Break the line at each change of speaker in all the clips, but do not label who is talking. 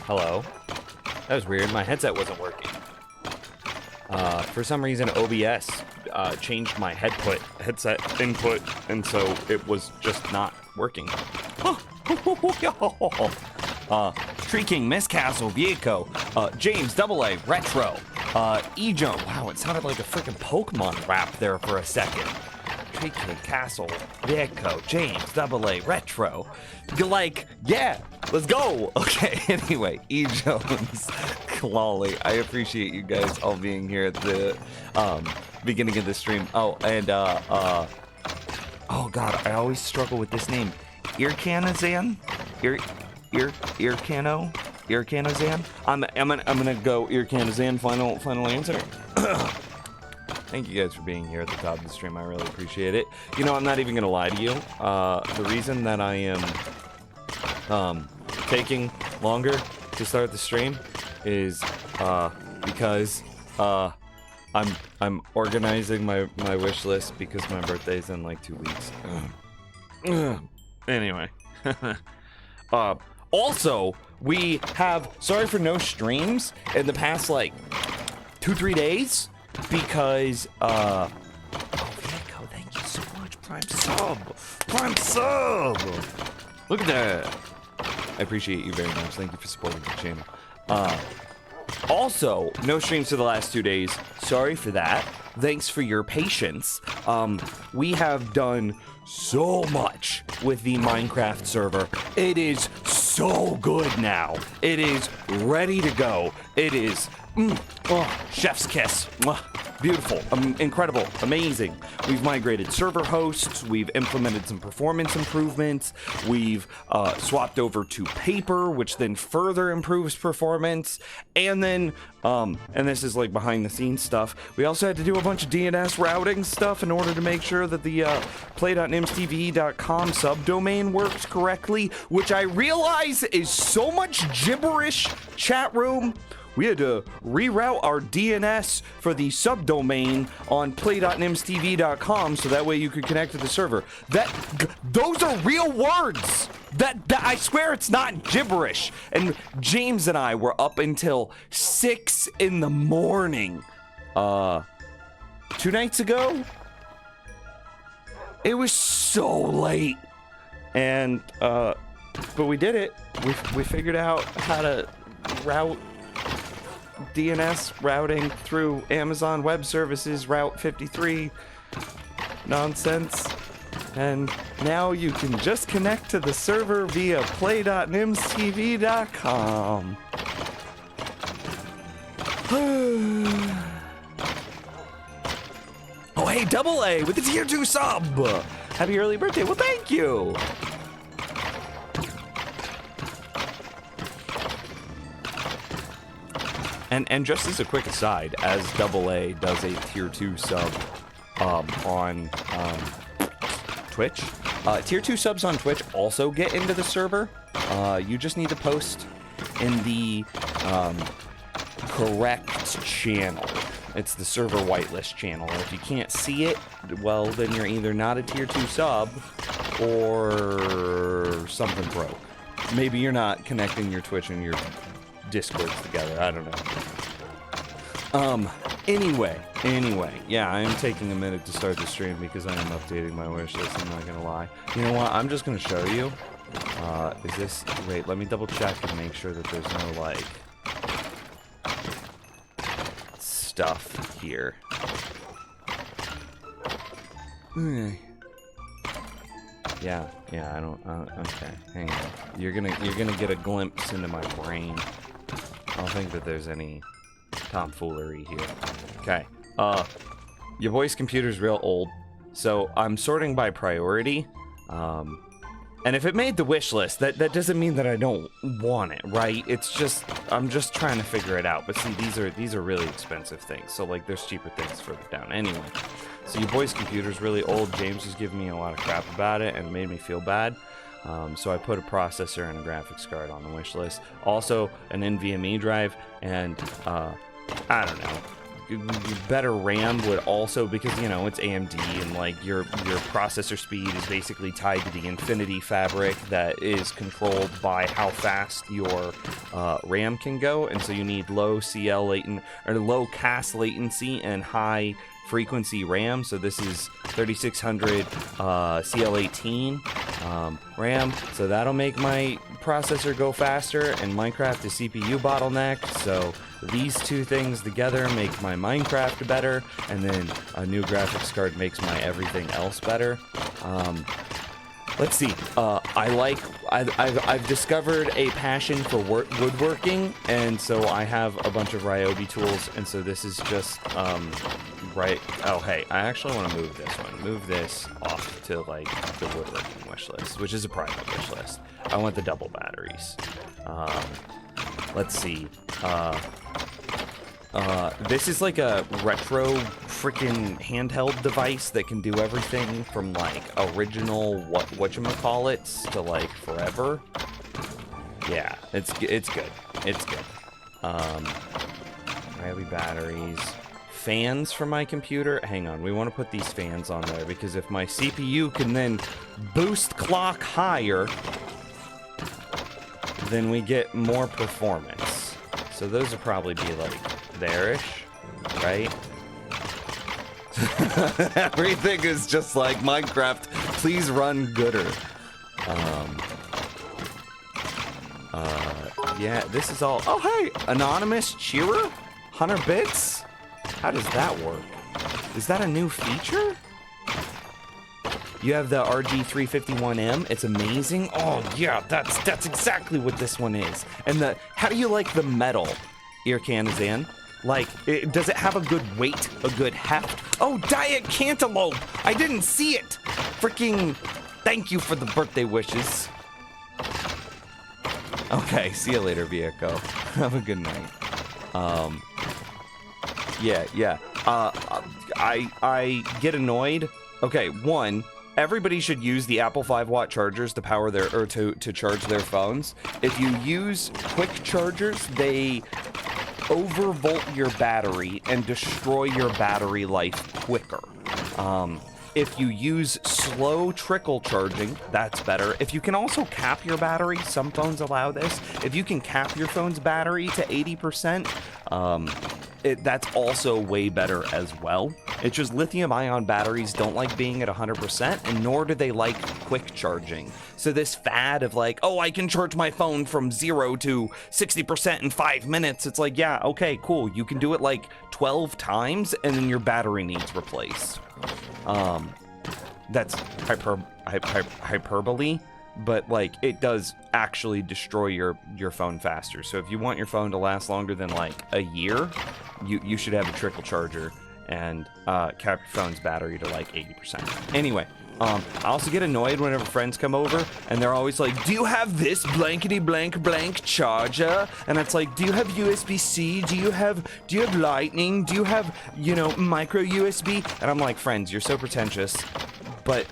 Hello. That was weird. My headset wasn't working. For some reason, OBS changed my headset input, and so it was just not working. Tree King, Miss Castle, Vieko, James, AA, Retro, E-Jump. Wow, it sounded like a freaking Pokemon rap there for a second. Tree King, Castle, Vieko, James, AA, Retro. You're like, yeah, let's go. Okay, anyway, E-Jones, Lolly. I appreciate you guys all being here at the beginning of the stream. Oh, and, oh God, I always struggle with this name. Irkanazan? Irkanozan? I'm gonna go Irkanazan. Final answer. Thank you guys for being here at the top of the stream. I really appreciate it. You know, I'm not even gonna lie to you. The reason that I am taking longer to start the stream is because I'm organizing my wish list because my birthday's in like 2 weeks. Anyway. Also, we have sorry for no streams in the past like 2-3 days because oh Vieko, thank you so much. Prime sub. Look at that. I appreciate you very much. Thank you for supporting the channel. Also, no streams for the last 2 days. Sorry for that. Thanks for your patience. We have done so much with the Minecraft server. It is so good now. It is ready to go. It is chef's kiss. Beautiful, incredible, amazing. We've migrated server hosts. We've implemented some performance improvements. We've swapped over to paper, which then further improves performance. And then, and this is like behind the scenes stuff, we also had to do a bunch of DNS routing stuff in order to make sure that the play.nimstv.com subdomain works correctly, which I realize is so much gibberish, chat room. We had to reroute our DNS for the subdomain on play.nimstv.com so that way you could connect to the server. Those are real words. That I swear it's not gibberish. And James and I were up until 6 in the morning. 2 nights ago? It was so late. And but we did it. We figured out how to route DNS routing through Amazon Web Services Route 53 nonsense, and now you can just connect to the server via play.nimstv.com. Oh hey, AA with the tier 2 sub. Happy early birthday. Well, thank you. And just as a quick aside, as AA does a tier 2 sub on Twitch, tier 2 subs on Twitch also get into the server. You just need to post in the correct channel. It's the server whitelist channel. If you can't see it, well, then you're either not a tier 2 sub or something broke. Maybe you're not connecting your Twitch and your Discords together. I don't know. Anyway, yeah, I am taking a minute to start the stream because I am updating my wish list. I'm not gonna lie. You know what? I'm just gonna show you. Is this? Wait, let me double check and make sure that there's no like stuff here. Yeah, I don't. Okay, hang on. You're gonna get a glimpse into my brain. I don't think that there's any tomfoolery here. Okay. Your boy's computer's real old, so I'm sorting by priority. And if it made the wish list, that doesn't mean that I don't want it, right? It's just I'm just trying to figure it out. But see, these are really expensive things, so like there's cheaper things further down. Anyway, so your boy's computer's really old. James was giving me a lot of crap about it, and it made me feel bad. So I put a processor and a graphics card on the wish list. Also, an NVMe drive, and I don't know. better RAM would also, because you know it's AMD and like your processor speed is basically tied to the Infinity fabric that is controlled by how fast your RAM can go, and so you need low low CAS latency and high frequency RAM. So this is 3600 CL18 RAM, so that'll make my processor go faster, and Minecraft is CPU bottleneck, so these two things together make my Minecraft better, and then a new graphics card makes my everything else better. Let's see. I've discovered a passion for woodworking, and so I have a bunch of Ryobi tools, and so this is just right. Oh, hey, I actually want to move this one. Move this off to like the woodworking wish list, which is a private wish list. I want the double batteries. Let's see. This is like a retro freaking handheld device that can do everything from like original whatchamacallits to like forever. Yeah, it's good. It's good. Ryobi batteries. Fans for my computer. Hang on, we want to put these fans on there because if my CPU can then boost clock higher, then we get more performance. So those would probably be like there-ish, right? Everything is just like Minecraft, please run gooder. Yeah, this is all. Oh, hey, anonymous cheerer, 100 bits. How does that work? Is that a new feature? You have the RG351M. It's amazing. Oh yeah, that's exactly what this one is. And how do you like the metal, Earcanazan? Like, does it have a good weight, a good heft? Oh, Diet Cantaloupe! I didn't see it! Freaking thank you for the birthday wishes. Okay, see you later, Vieko. Have a good night. Yeah. I get annoyed. Okay, one, everybody should use the Apple 5-watt chargers to power their, or to charge their phones. If you use quick chargers, they overvolt your battery and destroy your battery life quicker. If you use slow trickle charging, that's better. If you can also cap your battery, some phones allow this. If you can cap your phone's battery to 80%, that's also way better as well. It's just lithium-ion batteries don't like being at 100%, and nor do they like quick charging. So this fad of like, oh, I can charge my phone from 0 to 60% in 5 minutes, it's like, yeah, okay, cool. You can do it like 12 times, and then your battery needs replaced. That's hyperbole, but like it does actually destroy your phone faster. So if you want your phone to last longer than like a year, you should have a trickle charger and cap your phone's battery to like 80%. Anyway, I also get annoyed whenever friends come over and they're always like, do you have this blankety blank charger? And it's like, do you have USB-C? Do you have lightning? Do you have, micro USB? And I'm like, friends, you're so pretentious, but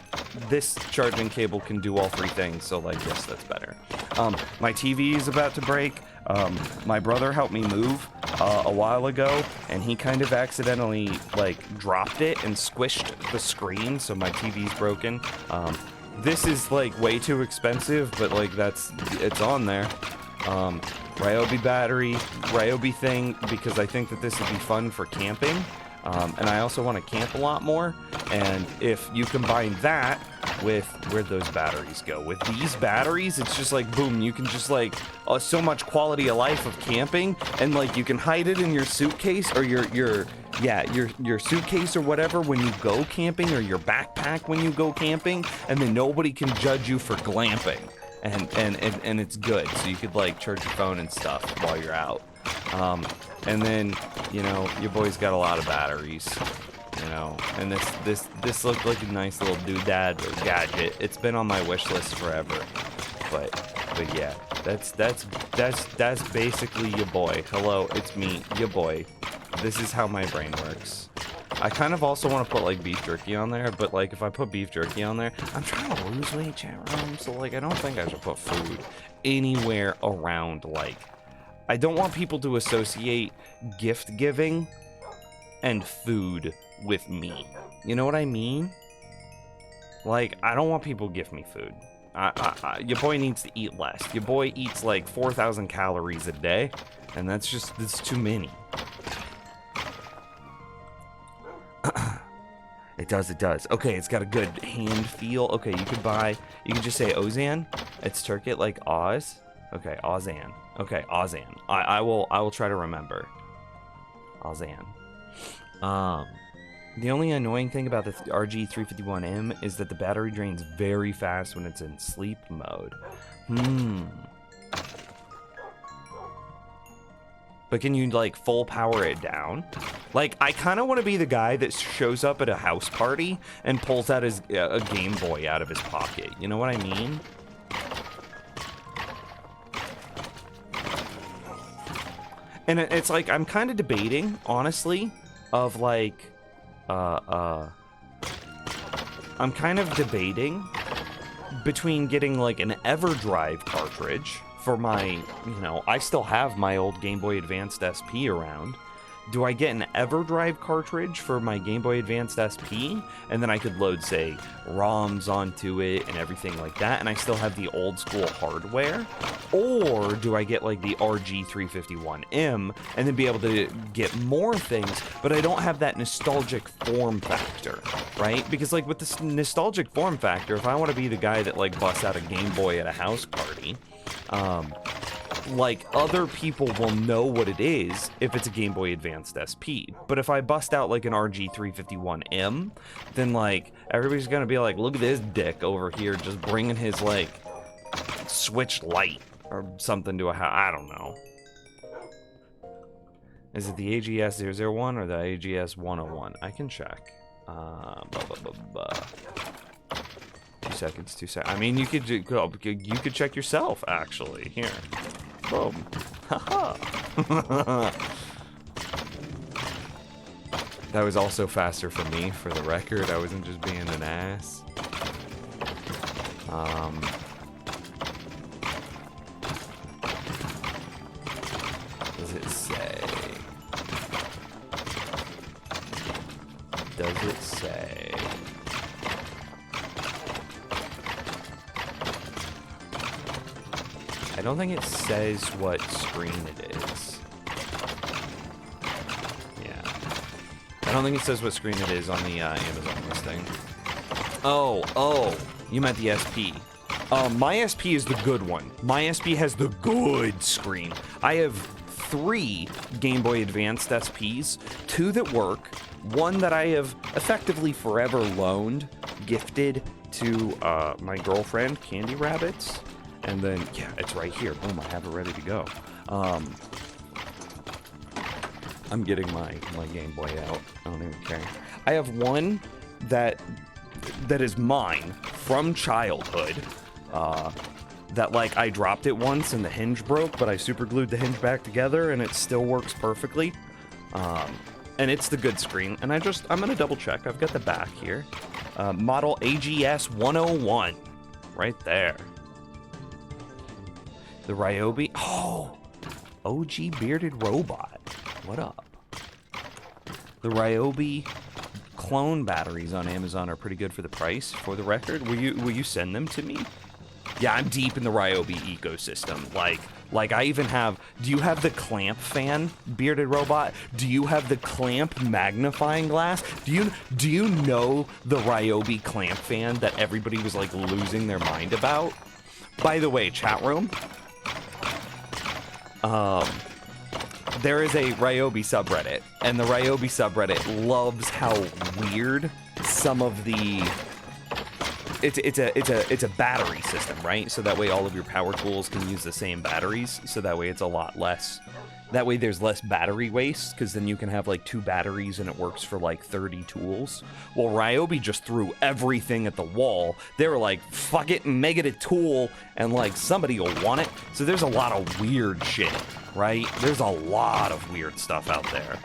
this charging cable can do all three things. So like, yes, that's better. My TV is about to break. My brother helped me move a while ago, and he kind of accidentally like dropped it and squished the screen, so my TV's broken. This is like way too expensive, but like it's on there. Ryobi battery, Ryobi thing, because I think that this would be fun for camping. And I also want to camp a lot more, and if you combine that with where'd those batteries go? With these batteries, it's just like, boom, you can just like, so much quality of life of camping, and like you can hide it in your suitcase or your suitcase or whatever when you go camping, or your backpack when you go camping, and then nobody can judge you for glamping, and it's good, so you could like charge your phone and stuff while you're out. And then, your boy's got a lot of batteries, and this looked like a nice little doodad or gadget. It's been on my wish list forever, but yeah, that's basically your boy. Hello, it's me, your boy. This is how my brain works. I kind of also want to put like beef jerky on there, but like if I put beef jerky on there, I'm trying to lose weight, chat room, so like I don't think I should put food anywhere around. Like, I don't want people to associate gift giving and food with me. You know what I mean? Like, I don't want people to gift me food. Your boy needs to eat less. Your boy eats like 4,000 calories a day, and that's too many. It does. Okay, it's got a good hand feel. Okay, you could just say Ozan. It's Turkic, like Oz. Okay, Ozan. Okay, Ozan. I will try to remember. Ozan. The only annoying thing about the RG351M is that the battery drains very fast when it's in sleep mode. But can you, like, full power it down? Like, I kind of want to be the guy that shows up at a house party and pulls out a Game Boy out of his pocket. You know what I mean? And it's like, I'm kind of debating, honestly, of, like, I'm kind of debating between getting, like, an EverDrive cartridge for my, I still have my old Game Boy Advanced SP around. Do I get an EverDrive cartridge for my Game Boy Advanced SP? And then I could load, say, ROMs onto it and everything like that, and I still have the old school hardware? Or do I get, like, the RG351M and then be able to get more things, but I don't have that nostalgic form factor, right? Because, like, with this nostalgic form factor, if I want to be the guy that, like, busts out a Game Boy at a house party, like, other people will know what it is if it's a Game Boy Advanced SP. But if I bust out, like, an RG351M, then, like, everybody's gonna be like, look at this dick over here just bringing his, like, Switch Lite or something to a house. I don't know. Is it the AGS 001 or the AGS 101? I can check. 2 seconds. I mean, you could check yourself, actually. Here. Boom. Haha. That was also faster for me, for the record. I wasn't just being an ass. Does it say? Does it say? I don't think it says what screen it is. Yeah. I don't think it says what screen it is on the Amazon listing. Oh, you meant the SP. My SP is the good one. My SP has the good screen. I have 3 Game Boy Advanced SPs, 2 that work, 1 that I have effectively forever loaned, gifted to my girlfriend, Candy Rabbits. And then, yeah, it's right here. Boom, I have it ready to go. I'm getting my Game Boy out. I don't even care. I have one that is mine from childhood. That, like, I dropped it once and the hinge broke, but I super glued the hinge back together and it still works perfectly. And it's the good screen. And I'm gonna double check. I've got the back here. Model AGS 101. Right there. The Ryobi. Oh! OG Bearded Robot. What up? The Ryobi clone batteries on Amazon are pretty good for the price. For the record, will you send them to me? Yeah, I'm deep in the Ryobi ecosystem. Like I even have. Do you have the clamp fan, Bearded Robot? Do you have the clamp magnifying glass? Do you know the Ryobi clamp fan that everybody was, like, losing their mind about? By the way, chat room. There is a Ryobi subreddit, and the Ryobi subreddit loves how weird some of the... It's a battery system, right? So that way all of your power tools can use the same batteries, so that way it's a lot less... That way there's less battery waste, because then you can have, like, 2 batteries and it works for, like, 30 tools. Well, Ryobi just threw everything at the wall. They were like, fuck it, and make it a tool, and, like, somebody will want it. So there's a lot of weird shit, right? There's a lot of weird stuff out there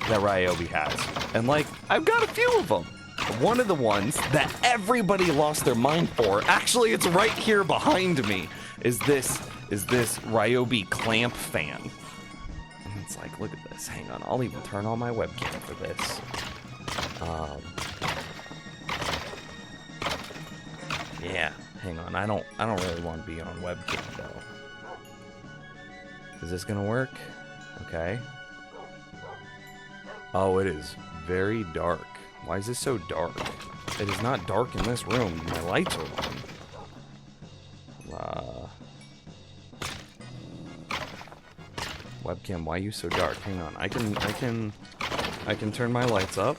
that Ryobi has. And, like, I've got a few of them. One of the ones that everybody lost their mind for, actually, it's right here behind me, is this Ryobi clamp fan. it's like. Look at this. Hang on, I'll even turn on my webcam for this. Yeah, hang on. I don't really want to be on webcam though. Is this gonna work? Okay. Oh, it is very dark. Why is this so dark? It is not dark in this room. My lights are on. Webcam, why are you so dark? Hang on. I can turn my lights up.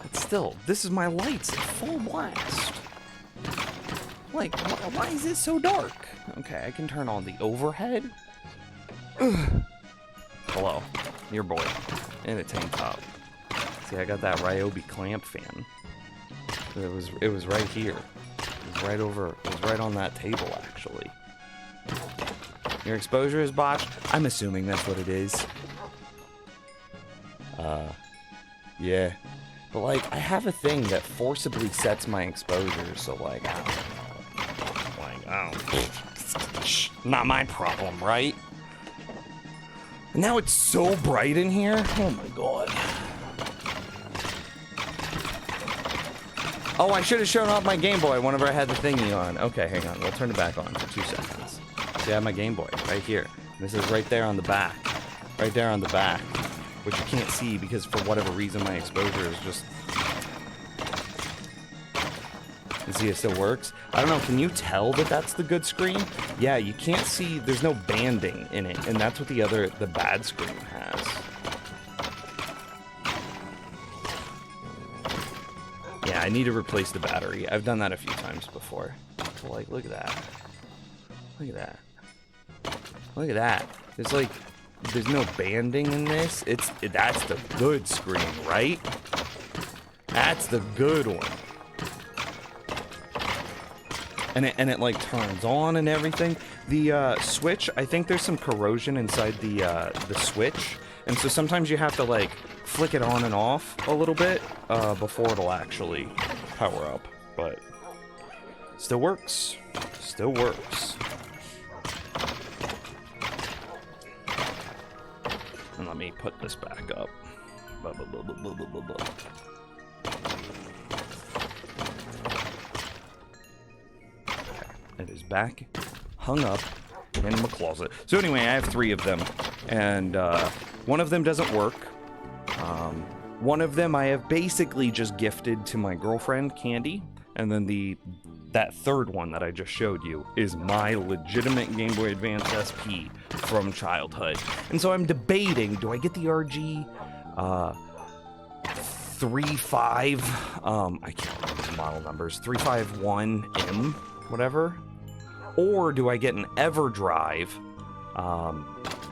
But still, this is my lights at full blast. Like, why is this so dark? Okay, I can turn on the overhead. Hello, your boy, in a tank top. See, I got that Ryobi clamp fan. It was right here. It was right over. It was right on that table, actually. Your exposure is botched. I'm assuming that's what it is. Yeah. But like, I have a thing that forcibly sets my exposure, so like, I don't know. Like, not my problem, right? And now it's so bright in here. Oh my god. Oh, I should have shown off my Game Boy whenever I had the thingy on. Okay, hang on. We'll turn it back on for 2 seconds. See, I have my Game Boy right here. This is right there on the back. Right there on the back. Which you can't see because for whatever reason my exposure is just... You see, it still works. I don't know, can you tell that that's the good screen? Yeah, you can't see, there's no banding in it, and that's what the bad screen has. Yeah, I need to replace the battery. I've done that a few times before. So, like, look at that. Look at that. Look at that. It's like, there's no banding in this. That's the good screen, right? That's the good one. And it like turns on and everything. The switch, I think there's some corrosion inside the switch, and so sometimes you have to like flick it on and off a little bit before it'll actually power up. But still works. Still works. And let me put this back up. It is back, hung up in my closet. So anyway, I have 3 of them, and one of them doesn't work. One of them I have basically just gifted to my girlfriend, Candy, and then that third one that I just showed you is my legitimate Game Boy Advance SP from childhood. And so I'm debating, do I get the RG 35, I can't remember the model numbers, 351M, whatever, or do I get an EverDrive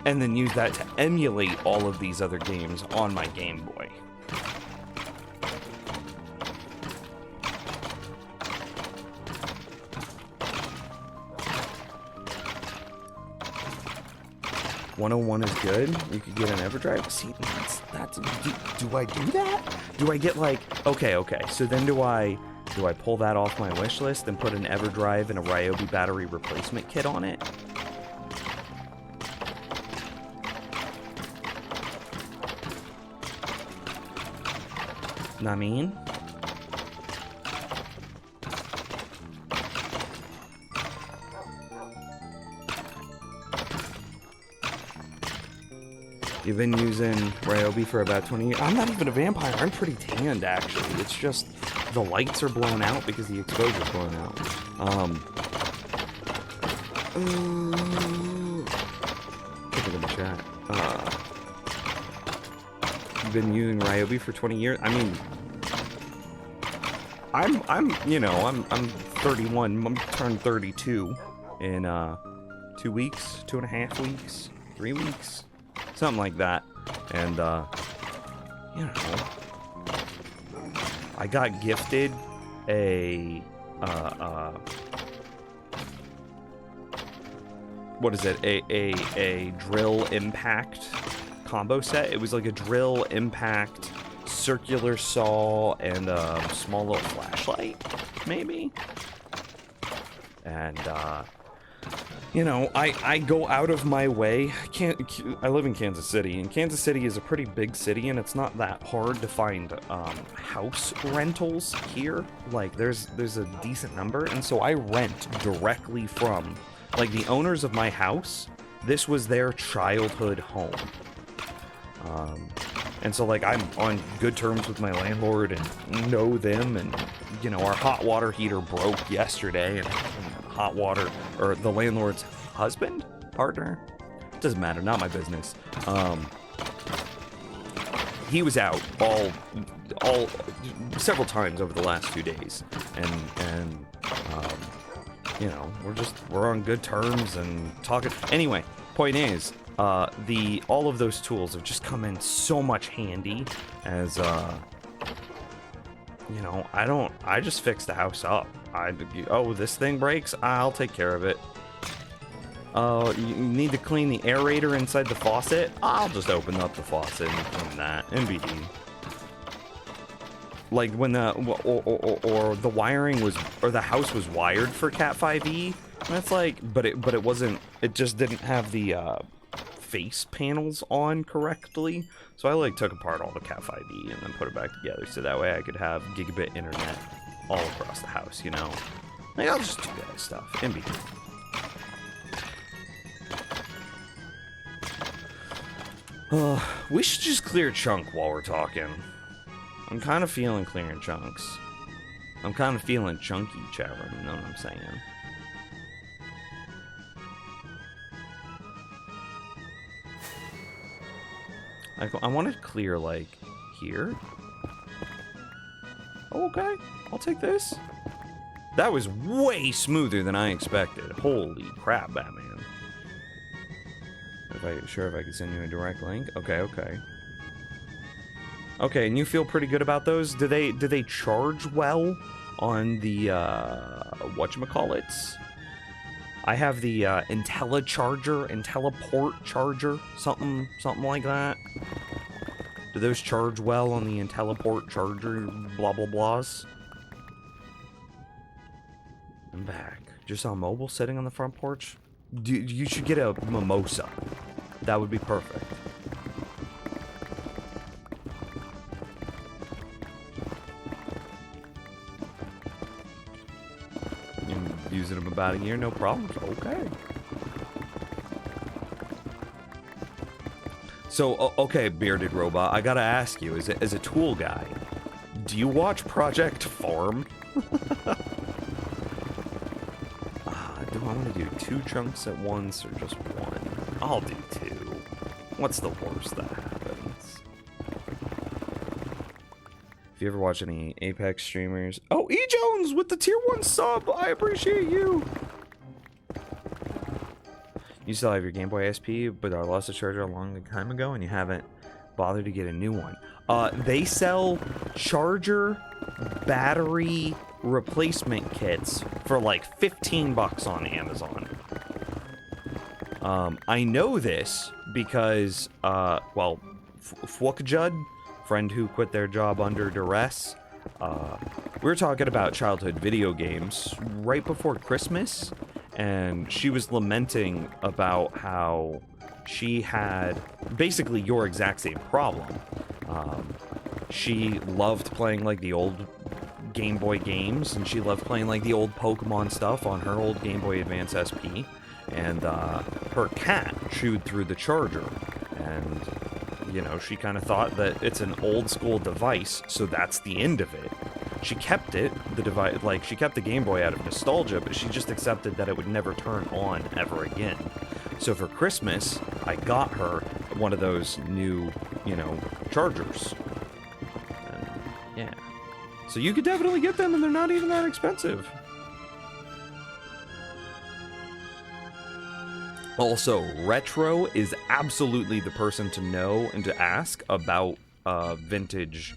and then use that to emulate all of these other games on my Game Boy? .101 is good. You could get an EverDrive. See, do I do that? Do I get like, okay. So then do I pull that off my wish list and put an EverDrive and a Ryobi battery replacement kit on it? Know what I mean? You've been using Ryobi for about 20 years. I'm not even a vampire. I'm pretty tanned, actually. It's just the lights are blown out because the exposure's blown out. Look in the chat. You've been using Ryobi for 20 years. I mean, I'm 31. I'm turning 32 in 2 weeks, 2.5 weeks, 3 weeks. Something like that. And, I got gifted a, what is it? A drill impact combo set. It was like a drill impact, circular saw, and a small little flashlight, maybe? And, you know, I go out of my way. I live in Kansas City, and Kansas City is a pretty big city, and it's not that hard to find house rentals here. Like, there's a decent number, and so I rent directly from, like, the owners of my house. This was their childhood home. And so, like, I'm on good terms with my landlord and know them, and, you know, our hot water heater broke yesterday, and hot water, or the landlord's husband? Partner? Doesn't matter, not my business. He was out all several times over the last 2 days, and you know, we're on good terms and talking. Anyway, point is, all of those tools have just come in so much handy as, you know, I just fix the house up. Oh, this thing breaks? I'll take care of it. You need to clean the aerator inside the faucet? I'll just open up the faucet and clean that. NBD. Like when or the wiring was, or the house was wired for Cat 5e. That's like, but it wasn't, it just didn't have the, face panels on correctly, so I like took apart all the Cat 5e and then put it back together so that way I could have gigabit internet all across the house, you know. Like, I'll just do that stuff in between. We should just clear chunk while we're talking. I'm kind of feeling clearing chunks. I'm kind of feeling chunky, chat room, you know what I'm saying? I want to clear, like, here. Oh, okay, I'll take this. That was way smoother than I expected. Holy crap, Batman. If I could send you a direct link. Okay, okay. Okay, and you feel pretty good about those? Do they charge well on the whatchamacallits? I have the IntelliCharger, IntelliPort charger, something like that. Do those charge well on the IntelliPort charger, blah blah blahs? I'm back. Just on mobile, sitting on the front porch. You should get a mimosa. That would be perfect. Using them about a year, no problems. Okay. So, okay, bearded robot, I gotta ask you, as a tool guy, do you watch Project Farm? Do I want to do 2 chunks at once or just 1? I'll do 2. What's the worst that happens? If you ever watch any Apex streamers... Oh, E-Jones with the tier 1 sub! I appreciate you! You still have your Game Boy SP, but I lost the charger a long time ago, and you haven't bothered to get a new one. They sell charger battery replacement kits for like 15 bucks on Amazon. I know this because, well, Fwukjud, friend who quit their job under duress, we were talking about childhood video games right before Christmas, and she was lamenting about how she had basically your exact same problem. She loved playing like the old Game Boy games, and she loved playing like the old Pokemon stuff on her old Game Boy Advance SP, and her cat chewed through the charger, and you know, she kind of thought that it's an old school device, so that's the end of it. She kept it, the device, like she kept the Game Boy out of nostalgia, but she just accepted that it would never turn on ever again. So for Christmas, I got her one of those new, you know, chargers. And, yeah. So you could definitely get them, and they're not even that expensive. Also, Retro is absolutely the person to know and to ask about vintage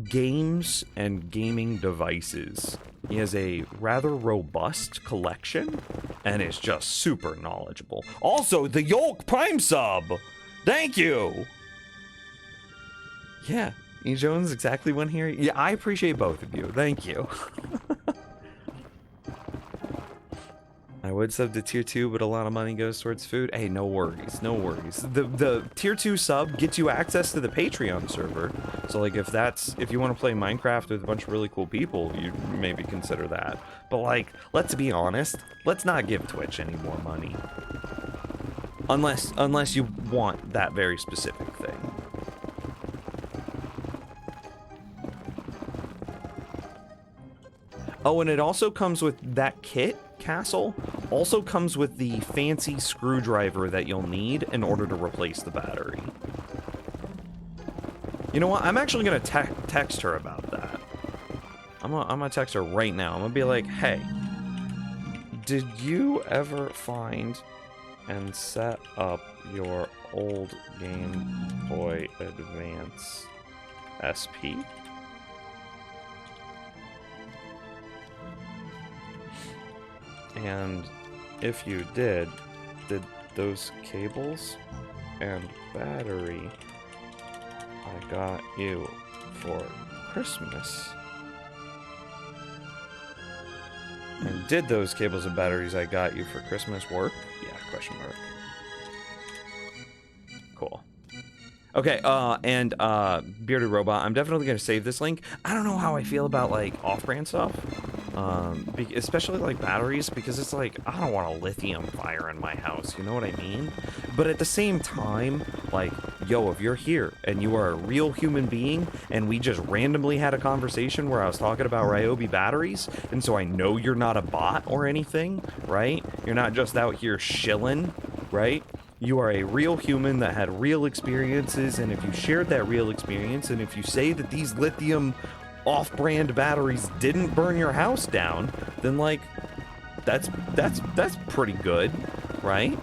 games and gaming devices. He has a rather robust collection and is just super knowledgeable. Also, the Yolk Prime sub! Thank you! Yeah, E. Jones, exactly when here. Yeah, I appreciate both of you. Thank you. I would sub to tier 2, but a lot of money goes towards food. Hey, no worries, no worries. The tier 2 sub gets you access to the Patreon server. So like if you want to play Minecraft with a bunch of really cool people, you maybe consider that. But like, let's be honest, let's not give Twitch any more money. Unless you want that very specific thing. Oh, and it also comes with that kit, Castle, also comes with the fancy screwdriver that you'll need in order to replace the battery. You know what? I'm actually gonna text her about that. I'm gonna text her right now. I'm gonna be like, hey, did you ever find and set up your old Game Boy Advance SP? And if you did those cables and battery I got you for Christmas, and did those cables and batteries I got you for Christmas work? Yeah, question mark. Cool. Okay, and Bearded Robot, I'm definitely gonna save this link. I don't know how I feel about like off-brand stuff. Especially like batteries, because it's like, I don't want a lithium fire in my house, you know what I mean? But at the same time, like, yo, if you're here and you are a real human being and we just randomly had a conversation where I was talking about Ryobi batteries, and so I know you're not a bot or anything, right? You're not just out here shilling, right? You are a real human that had real experiences, and if you shared that real experience, and if you say that these lithium off-brand batteries didn't burn your house down, then like that's pretty good, right?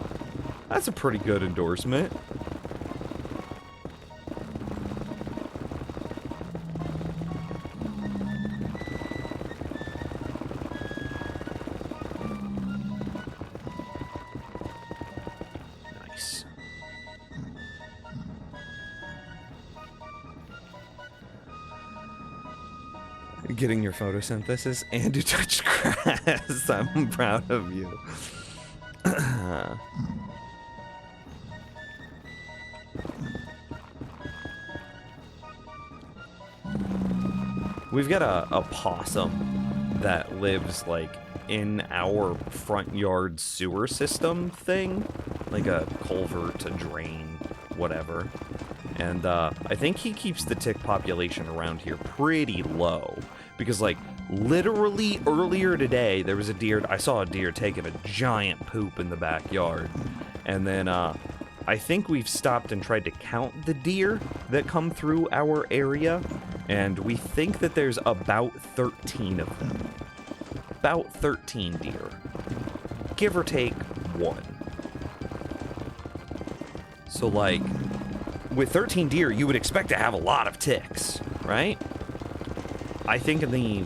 That's a pretty good endorsement. Nice. Getting your photosynthesis and you touch grass. I'm proud of you. We've got a possum that lives like in our front yard sewer system thing, like a culvert, a drain, whatever. And I think he keeps the tick population around here pretty low, because like literally earlier today there was a deer. I saw a deer taking a giant poop in the backyard, and then I think we've stopped and tried to count the deer that come through our area, and we think that there's about 13 of them. About 13 deer, give or take one. So like, with 13 deer, you would expect to have a lot of ticks, right? I think in the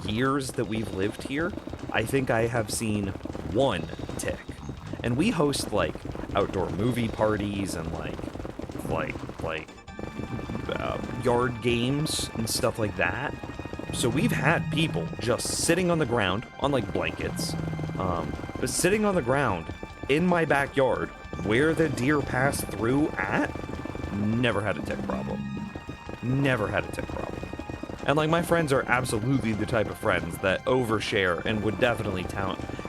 years that we've lived here, I think I have seen one tick. And we host like outdoor movie parties and like yard games and stuff like that. So we've had people just sitting on the ground on like blankets, but sitting on the ground in my backyard where the deer pass through at, never had a tick problem. Never had a tick problem. And like, my friends are absolutely the type of friends that overshare and would definitely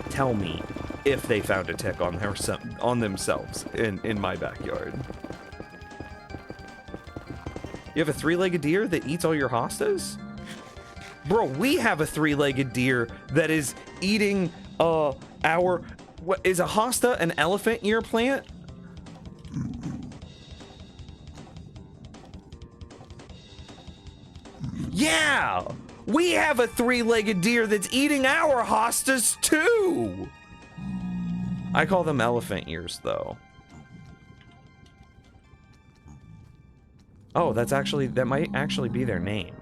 tell me if they found a tick on themselves in my backyard. You have a three-legged deer that eats all your hostas? Bro, we have a three-legged deer that is eating our... What is a hosta, an elephant ear plant? Yeah! We have a three-legged deer that's eating our hostas too! I call them elephant ears though. Oh, that might actually be their name.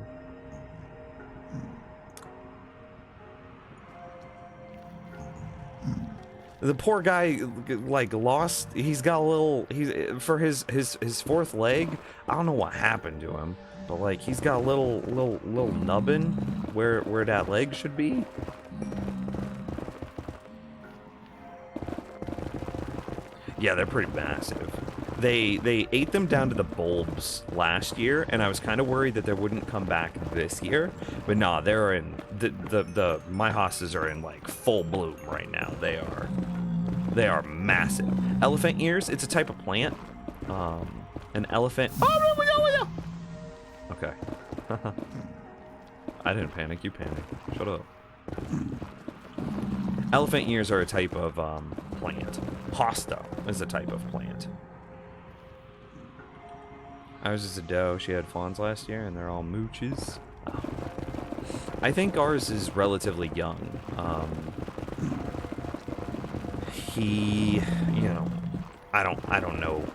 The poor guy, like, lost. He's got a little. For his fourth leg. I don't know what happened to him, but like, he's got a little nubbin where that leg should be. Yeah, they're pretty massive. They ate them down to the bulbs last year, and I was kind of worried that they wouldn't come back this year. But nah, they're in my hostas are in like full bloom right now. They are massive. Elephant ears, it's a type of plant. An elephant. Oh no, okay. I didn't panic, you panicked. Shut up. Elephant ears are a type of plant. Hosta is a type of plant. I was just a doe. She had fawns last year, and they're all mooches. Oh. I think ours is relatively young. He, you know, I don't know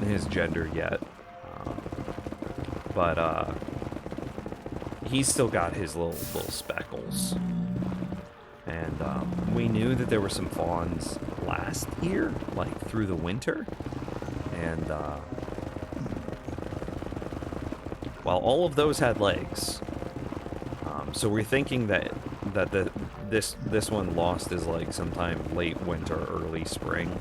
his gender yet, but he's still got his little speckles. And we knew that there were some fawns last year, like through the winter. And well, all of those had legs. So we're thinking that this one lost his leg sometime late winter, early spring.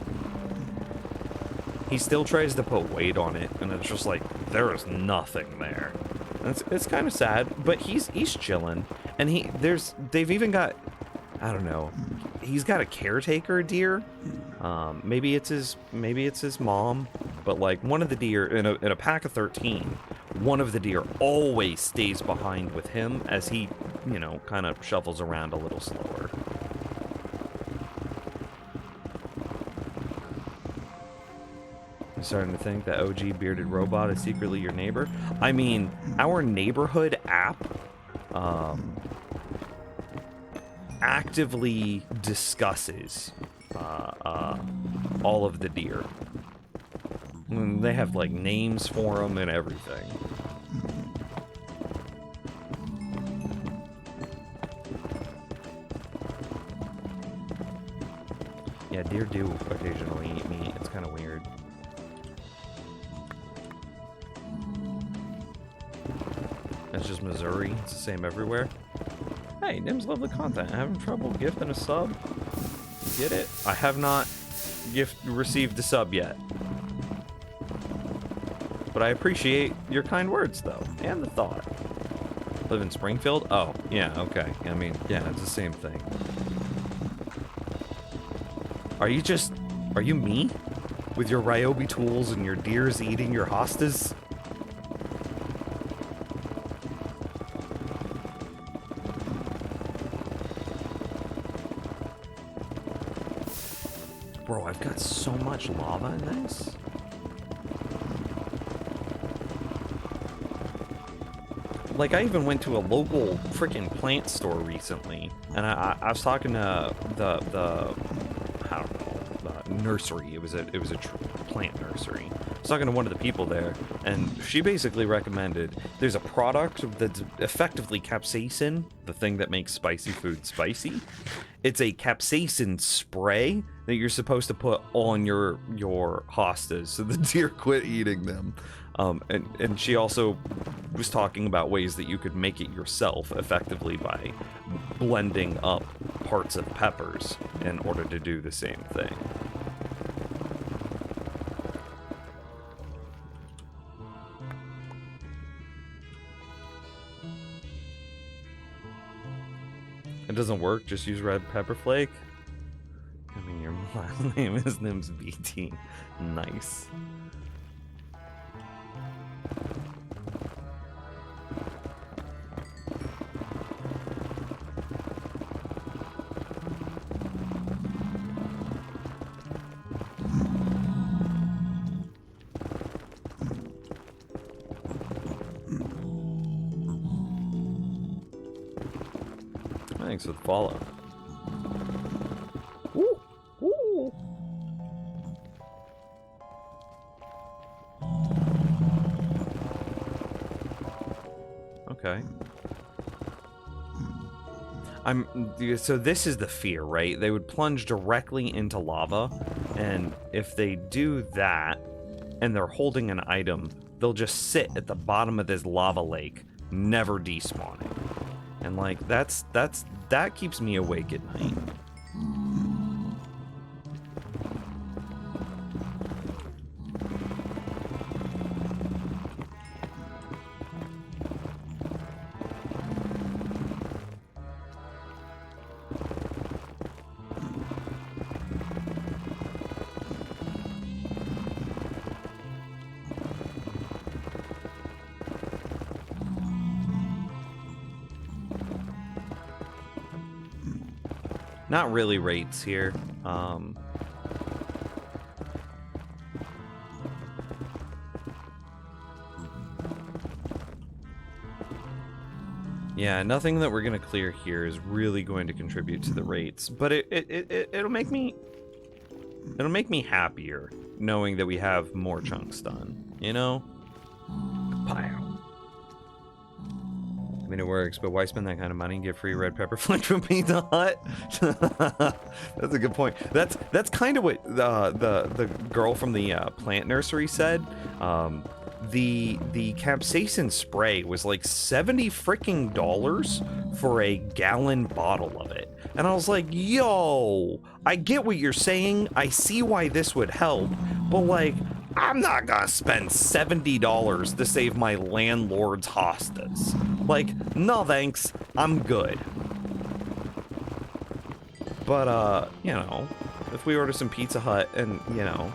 He still tries to put weight on it, and it's just like there is nothing there. And it's kind of sad, but he's chilling, and they've even got, I don't know, he's got a caretaker deer. Maybe it's his mom, but like one of the deer in a pack of 13, one of the deer always stays behind with him as he, you know, kind of shuffles around a little slower. I'm starting to think that OG Bearded Robot is secretly your neighbor. I mean, our neighborhood app actively discusses all of the deer. They have like names for them and everything. Yeah, deer do occasionally eat meat. It's kind of weird. That's just Missouri. It's the same everywhere. Hey, Nim's lovely content. Having trouble gifting a sub? You get it? I have not received a sub yet. But I appreciate your kind words, though, and the thought. Live in Springfield? Oh, yeah, okay. I mean, yeah, it's the same thing. Are you me? With your Ryobi tools and your deers eating your hostas? Bro, I've got so much lava in this. Like, I even went to a local freaking plant store recently, and I was talking to the I don't know, the nursery. It was a plant nursery. I was talking to one of the people there, and she basically recommended there's a product that's effectively capsaicin, the thing that makes spicy food spicy. It's a capsaicin spray that you're supposed to put on your hostas so the deer quit eating them. And she also was talking about ways that you could make it yourself effectively by blending up parts of peppers in order to do the same thing. It doesn't work, just use red pepper flake. I mean, your last name is Nims BT. Nice. Thanks for the follow. Ooh, ooh. Okay. So this is the fear, right? They would plunge directly into lava, and if they do that, and they're holding an item, they'll just sit at the bottom of this lava lake, never despawning. And like that keeps me awake at night. Not really rates here. Yeah, nothing that we're gonna clear here is really going to contribute to the rates, but it'll make me happier knowing that we have more chunks done, you know? Pow. I mean, it works, but why spend that kind of money and get free red pepper flake from Pizza Hut? That's a good point. That's kind of what the girl from the plant nursery said. The capsaicin spray was like $70 freaking for a gallon bottle of it. And I was like, yo, I get what you're saying. I see why this would help, but like, I'm not gonna spend $70 to save my landlord's hostas. Like, no thanks, I'm good. But, you know, if we order some Pizza Hut and, you know,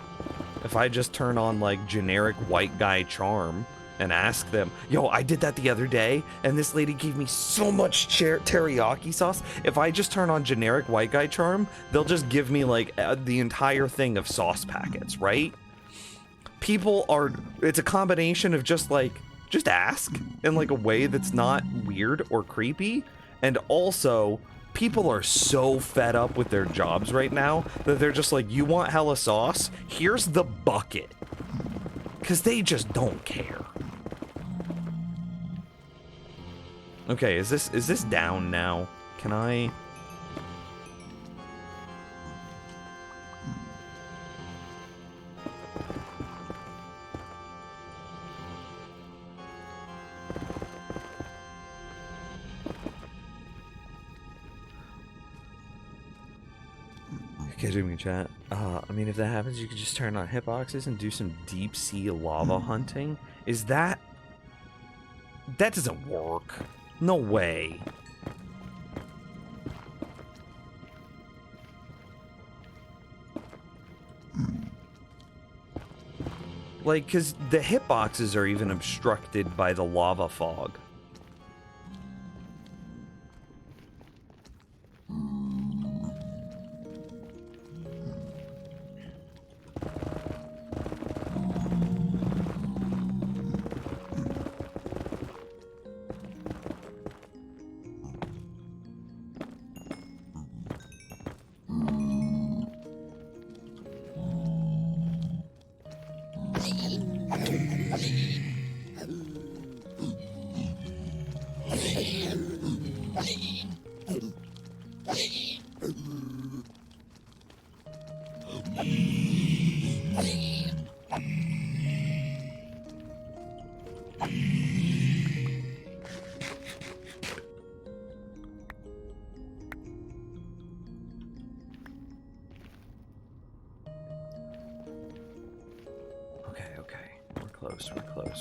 if I just turn on, like, generic white guy charm and ask them, yo, I did that the other day, and this lady gave me so much teriyaki sauce. If I just turn on generic white guy charm, they'll just give me, like, the entire thing of sauce packets, right? People are, it's a combination of just, like, just ask in, like, a way that's not weird or creepy, and also people are so fed up with their jobs right now that they're just like, you want hella sauce? Here's the bucket. Because they just don't care. Okay, is this down now? Can I... Kidding me, chat. I mean, if that happens, you could just turn on hitboxes and do some deep sea lava hunting. Is that... That doesn't work. No way. Like, because the hitboxes are even obstructed by the lava fog.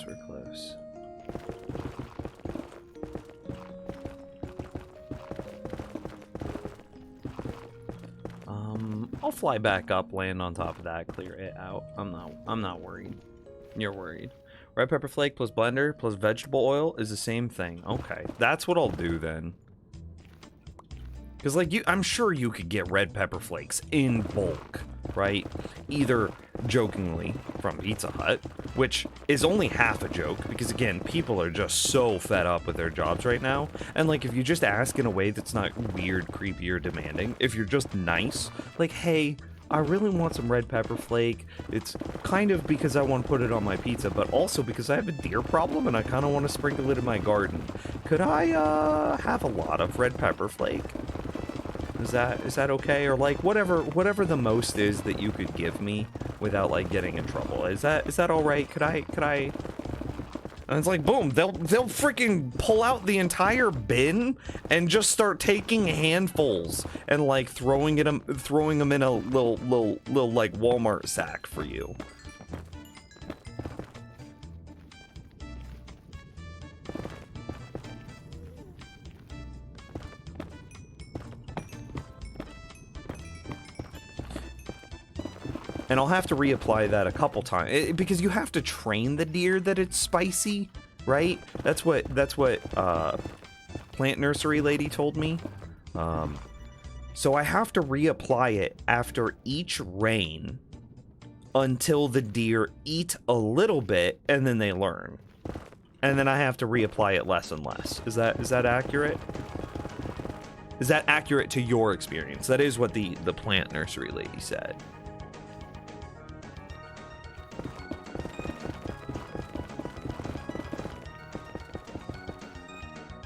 We're close. I'll fly back up, land on top of that, clear it out. I'm not worried. You're worried. Red pepper flake plus blender plus vegetable oil is the same thing. Okay, that's what I'll do then. Because, like, I'm sure you could get red pepper flakes in bulk, right? Either jokingly from Pizza Hut, which is only half a joke, because, again, people are just so fed up with their jobs right now. And, like, if you just ask in a way that's not weird, creepy, or demanding, if you're just nice, like, hey, I really want some red pepper flake. It's kind of because I want to put it on my pizza, but also because I have a deer problem and I kind of want to sprinkle it in my garden. Could I, have a lot of red pepper flake? Is that okay? Or like whatever the most is that you could give me without like getting in trouble. Is that all right? Could I? And it's like, boom, they'll freaking pull out the entire bin and just start taking handfuls and like throwing them in a little like Walmart sack for you. And I'll have to reapply that a couple times because you have to train the deer that it's spicy, right? That's what Plant Nursery lady told me. So I have to reapply it after each rain until the deer eat a little bit and then they learn. And then I have to reapply it less and less. Is that accurate? Is that accurate to your experience? That is what the plant nursery lady said.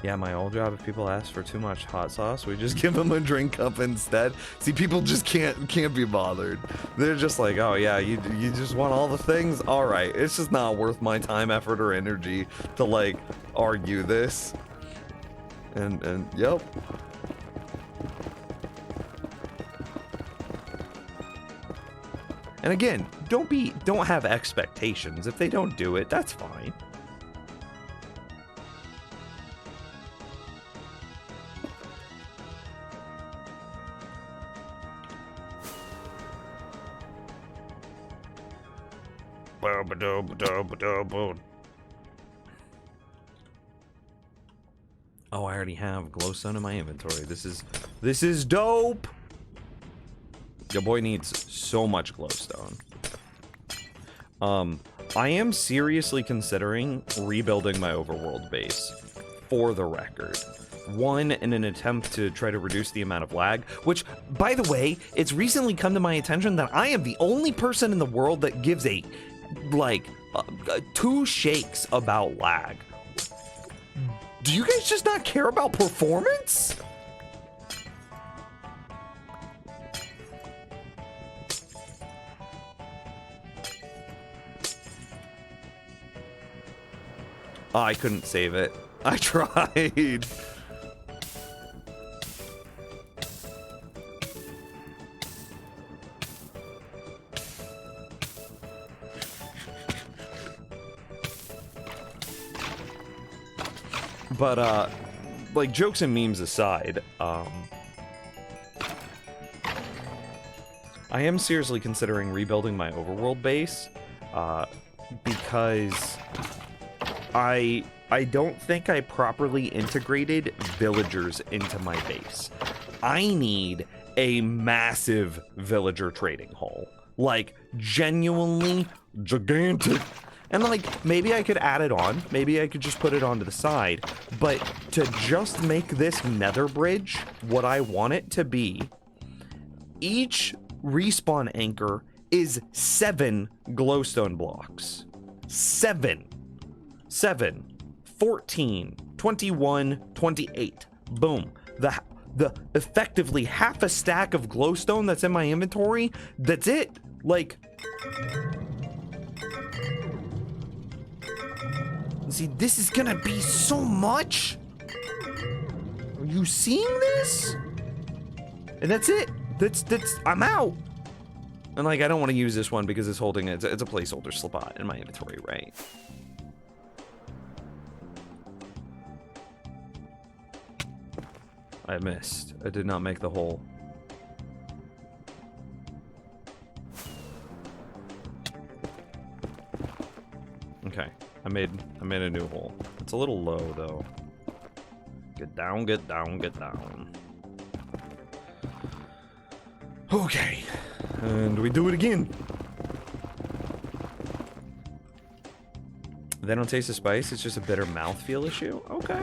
Yeah, my old job, if people ask for too much hot sauce, we just give them a drink cup instead. See, people just can't be bothered. They're just like, oh yeah, you just want all the things? All right, it's just not worth my time, effort, or energy to like argue this. And yep. And again, don't have expectations. If they don't do it, that's fine. Oh, I already have glowstone in my inventory. This is dope. Your boy needs so much glowstone. I am seriously considering rebuilding my overworld base, for the record. One, in an attempt to try to reduce the amount of lag, which, by the way, it's recently come to my attention that I am the only person in the world that gives a, like, two shakes about lag. Do you guys just not care about performance? Oh, I couldn't save it. I tried. But, like, jokes and memes aside, I am seriously considering rebuilding my overworld base, because I don't think I properly integrated villagers into my base. I need a massive villager trading hall. Like, genuinely gigantic. And, like, maybe I could add it on. Maybe I could just put it onto the side. But to just make this nether bridge what I want it to be, each respawn anchor is 7 glowstone blocks. 7. 14, 21, 28. Boom. The effectively half a stack of glowstone that's in my inventory, that's it. Like, see, this is gonna be so much. Are you seeing this? And that's it. That's I'm out. And like, I don't want to use this one because it's holding it's a placeholder slot in my inventory, right? I missed. I did not make the hole. Okay, I made a new hole. It's a little low though. Get down, get down, get down. Okay, and we do it again. They don't taste the spice, it's just a bitter mouthfeel issue. Okay.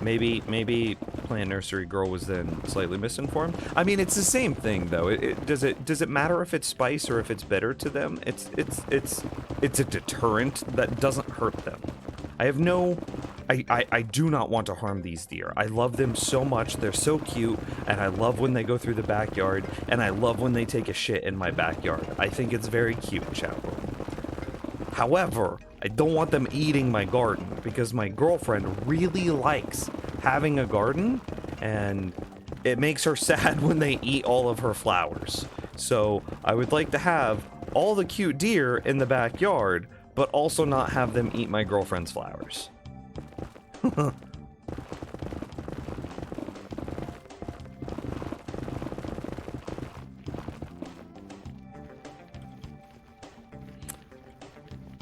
Maybe Plant Nursery Girl was then slightly misinformed. I mean, it's the same thing though. Does it matter if it's spice or if it's bitter to them? It's a deterrent that doesn't hurt them. I do not want to harm these deer. I love them so much. They're so cute, and I love when they go through the backyard, and I love when they take a shit in my backyard. I think it's very cute, chat room. However, I don't want them eating my garden because my girlfriend really likes having a garden, and it makes her sad when they eat all of her flowers. So I would like to have all the cute deer in the backyard, but also not have them eat my girlfriend's flowers.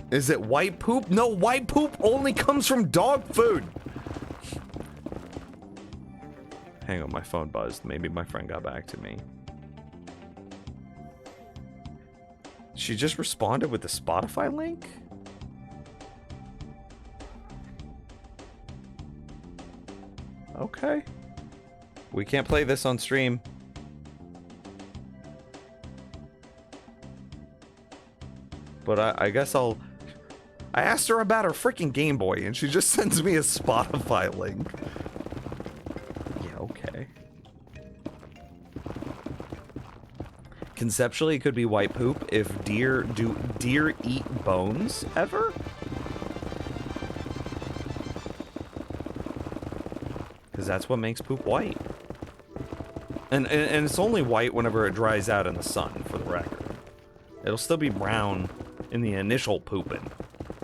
Is it white poop? No, white poop only comes from dog food. Hang on, my phone buzzed. Maybe my friend got back to me. She just responded with the Spotify link? Okay. We can't play this on stream. But I guess I asked her about her freaking Game Boy, and she just sends me a Spotify link. Yeah, okay. Conceptually, it could be white poop if deer eat bones ever? Because that's what makes poop white. And it's only white whenever it dries out in the sun, for the record. It'll still be brown in the initial pooping,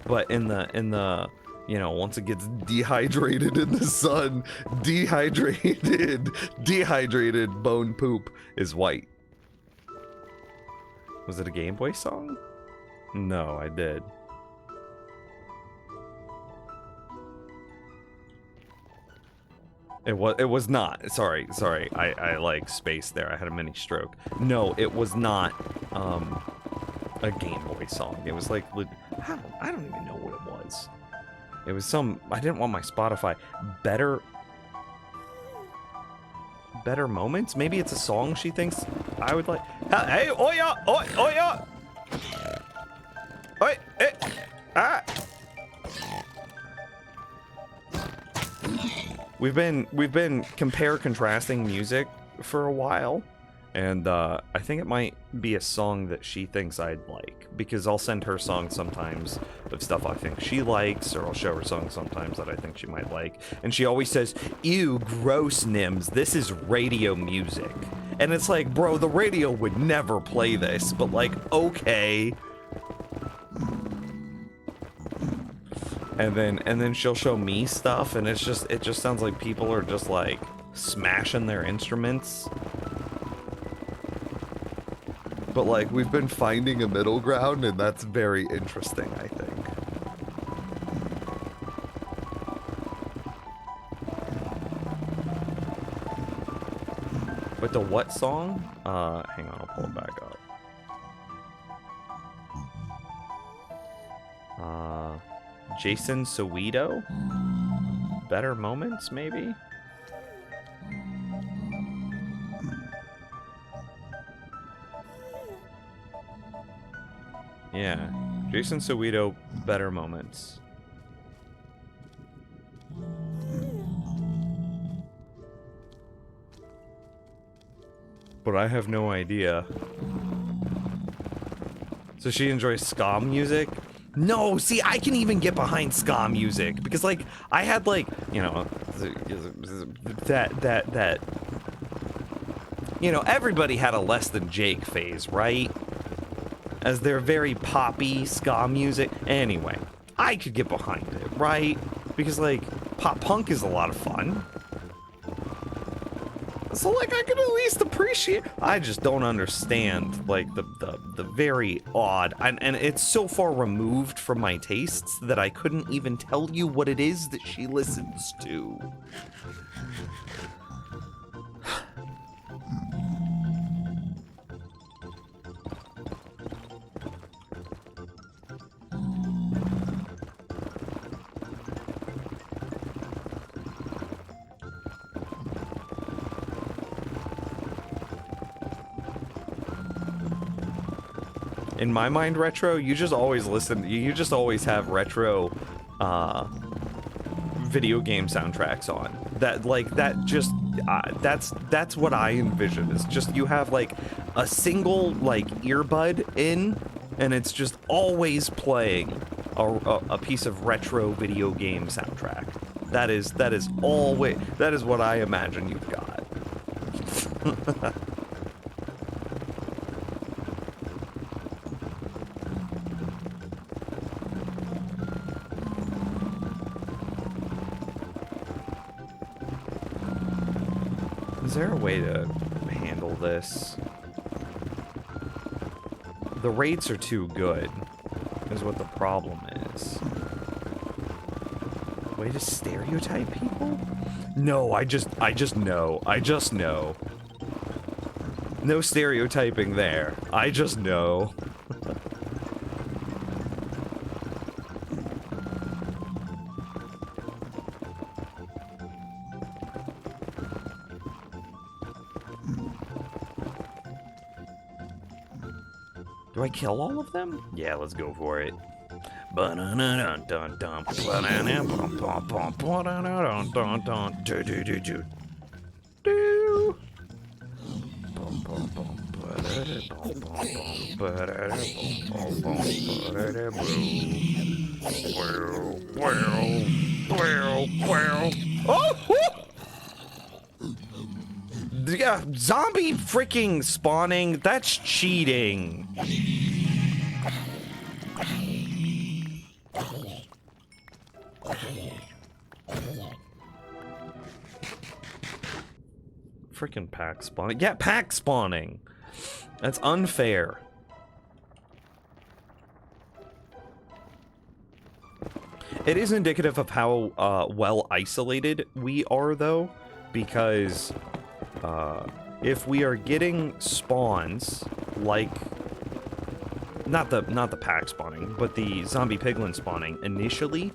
but in the you know, once it gets dehydrated in the sun, dehydrated bone poop is white. Was it a Game Boy song? No, I did. It was not. Sorry. I like spaced there. I had a mini stroke. No, it was not a Game Boy song. It was like, I don't even know what it was. It was some, I didn't want my Spotify. Better Moments? Maybe it's a song she thinks I would like. Hey, oya, oya. Oi, ah. We've been contrasting music for a while, and I think it might be a song that she thinks I'd like, because I'll send her songs sometimes of stuff I think she likes, or I'll show her songs sometimes that I think she might like, and she always says, "Ew, gross, Nims, this is radio music." And it's like, bro, the radio would never play this, but like, okay. And then she'll show me stuff, and it just sounds like people are just like smashing their instruments. But like, we've been finding a middle ground, and that's very interesting, I think. But the what song? Hang on, I'll pull it back up. Jason Soweto? Better Moments, maybe? Yeah, Jason Soweto, Better Moments. But I have no idea. So she enjoys ska music? No, see, I can even get behind ska music, because like I had like, you know, that you know, everybody had a Less Than Jake phase, right? As their very poppy ska music. Anyway, I could get behind it, right? Because like pop punk is a lot of fun. So like I can at least appreciate. I just don't understand like the very odd, and it's so far removed from my tastes that I couldn't even tell you what it is that she listens to. In my mind, retro, you just always listen, you just always have retro video game soundtracks on. That like that just that's what I envision. It's just you have like a single like earbud in, and it's just always playing a piece of retro video game soundtrack. That is always, that is what I imagine you've got. Is there a way to handle this? The rates are too good, is what the problem is. Way to stereotype people? No, I just know. I just know. No stereotyping there. I just know. Do I kill all of them? Yeah, let's go for it. Yeah, zombie freaking spawning, that's cheating. Freaking pack spawning. Yeah, pack spawning. That's unfair. It is indicative of how well isolated we are, though, because if we are getting spawns like not the pack spawning, but the zombie piglin spawning initially,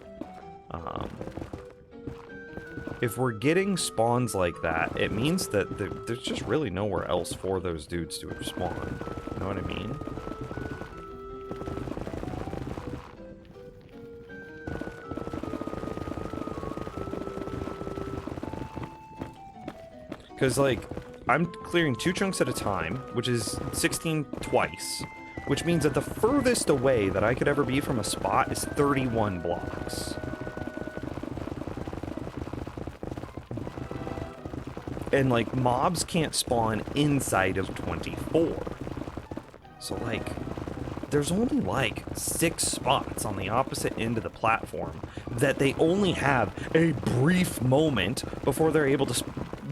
if we're getting spawns like that, it means that there's just really nowhere else for those dudes to spawn. You know what I mean? Because, like, I'm clearing 2 chunks at a time, which is 16 twice, which means that the furthest away that I could ever be from a spot is 31 blocks. And, like, mobs can't spawn inside of 24. So, like, there's only, like, 6 spots on the opposite end of the platform that they only have a brief moment before they're able to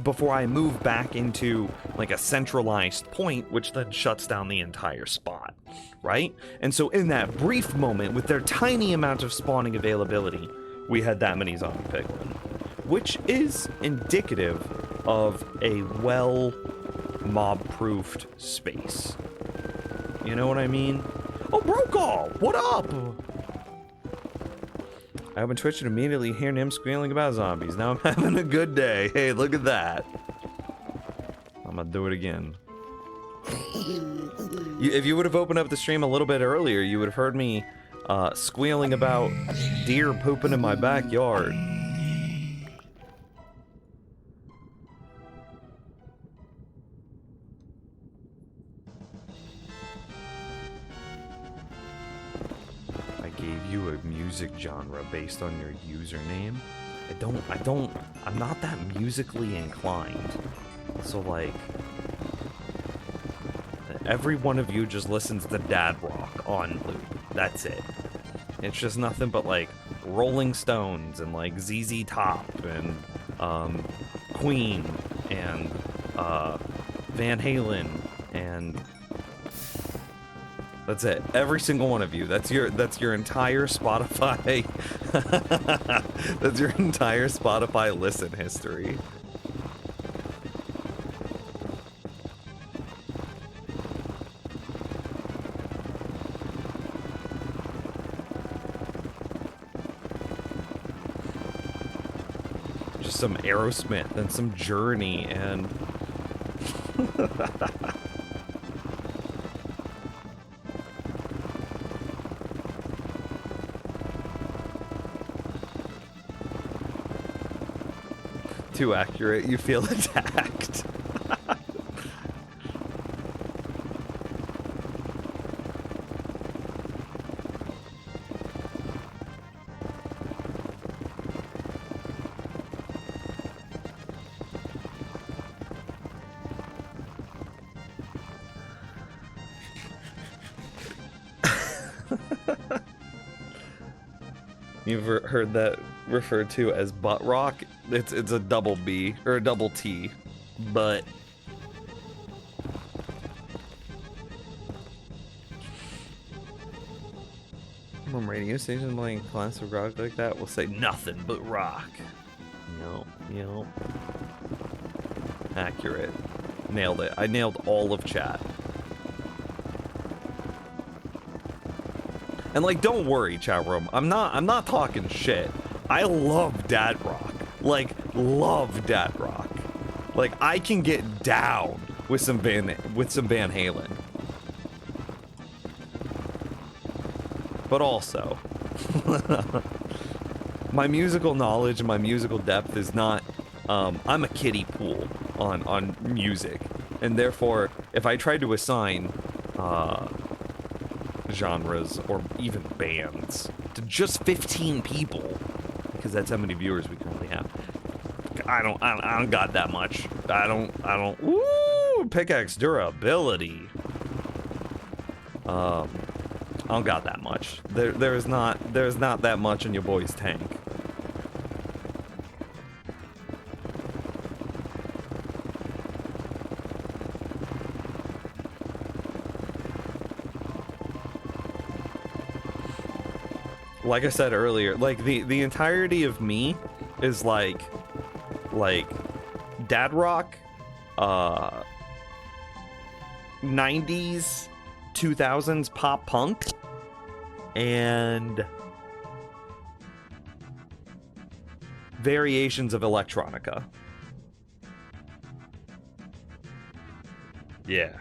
before I move back into, like, a centralized point, which then shuts down the entire spot, right? And so in that brief moment, with their tiny amount of spawning availability, we had that many zombie piglin, which is indicative of a well mob-proofed space. You know what I mean? Oh, Brokaw! What up? I opened Twitch and immediately hear him squealing about zombies. Now I'm having a good day. Hey, look at that. I'm gonna do it again. If you would have opened up the stream a little bit earlier, you would have heard me squealing about deer pooping in my backyard. Gave you a music genre based on your username. I'm not that musically inclined. So, like, every one of you just listens to dad rock on loop. That's it. It's just nothing but, like, Rolling Stones and, like, ZZ Top and Queen and Van Halen and that's it. Every single one of you. That's your entire Spotify. That's your entire Spotify listen history. Just some Aerosmith and some Journey and too accurate, you feel attacked. You've heard that referred to as butt rock? It's a double B or a double T, but When radio station playing classic rock like that will say nothing but rock. Yep. Accurate. Nailed it. I nailed all of chat. And like, don't worry, chat room. I'm not talking shit. I love dad rock. Like, love dad rock. Like, I can get down with some Van Halen. But also, my musical knowledge and my musical depth is not, I'm a kiddie pool on music. And therefore, if I tried to assign, genres or even bands to just 15 people, because that's how many viewers we currently have, I don't got that much. I don't, woo, pickaxe durability. I don't got that much. There's not that much in your boy's tank. Like I said earlier, like the entirety of me is like dad rock, 90s, 2000s pop punk, and variations of electronica. Yeah.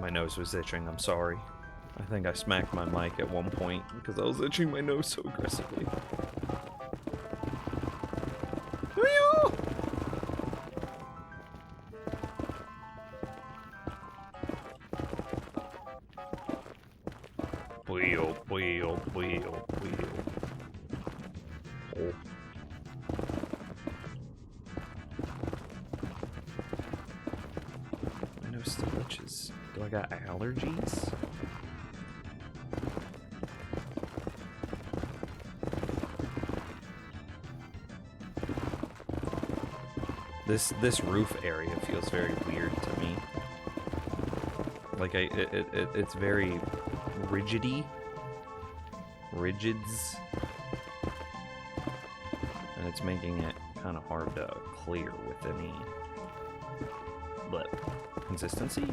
My nose was itching, I'm sorry. I think I smacked my mic at one point because I was itching my nose so aggressively. Oh. My nose still itches. Do I got allergies? This roof area feels very weird to me. Like it's very rigids, and it's making it kind of hard to clear with any consistency.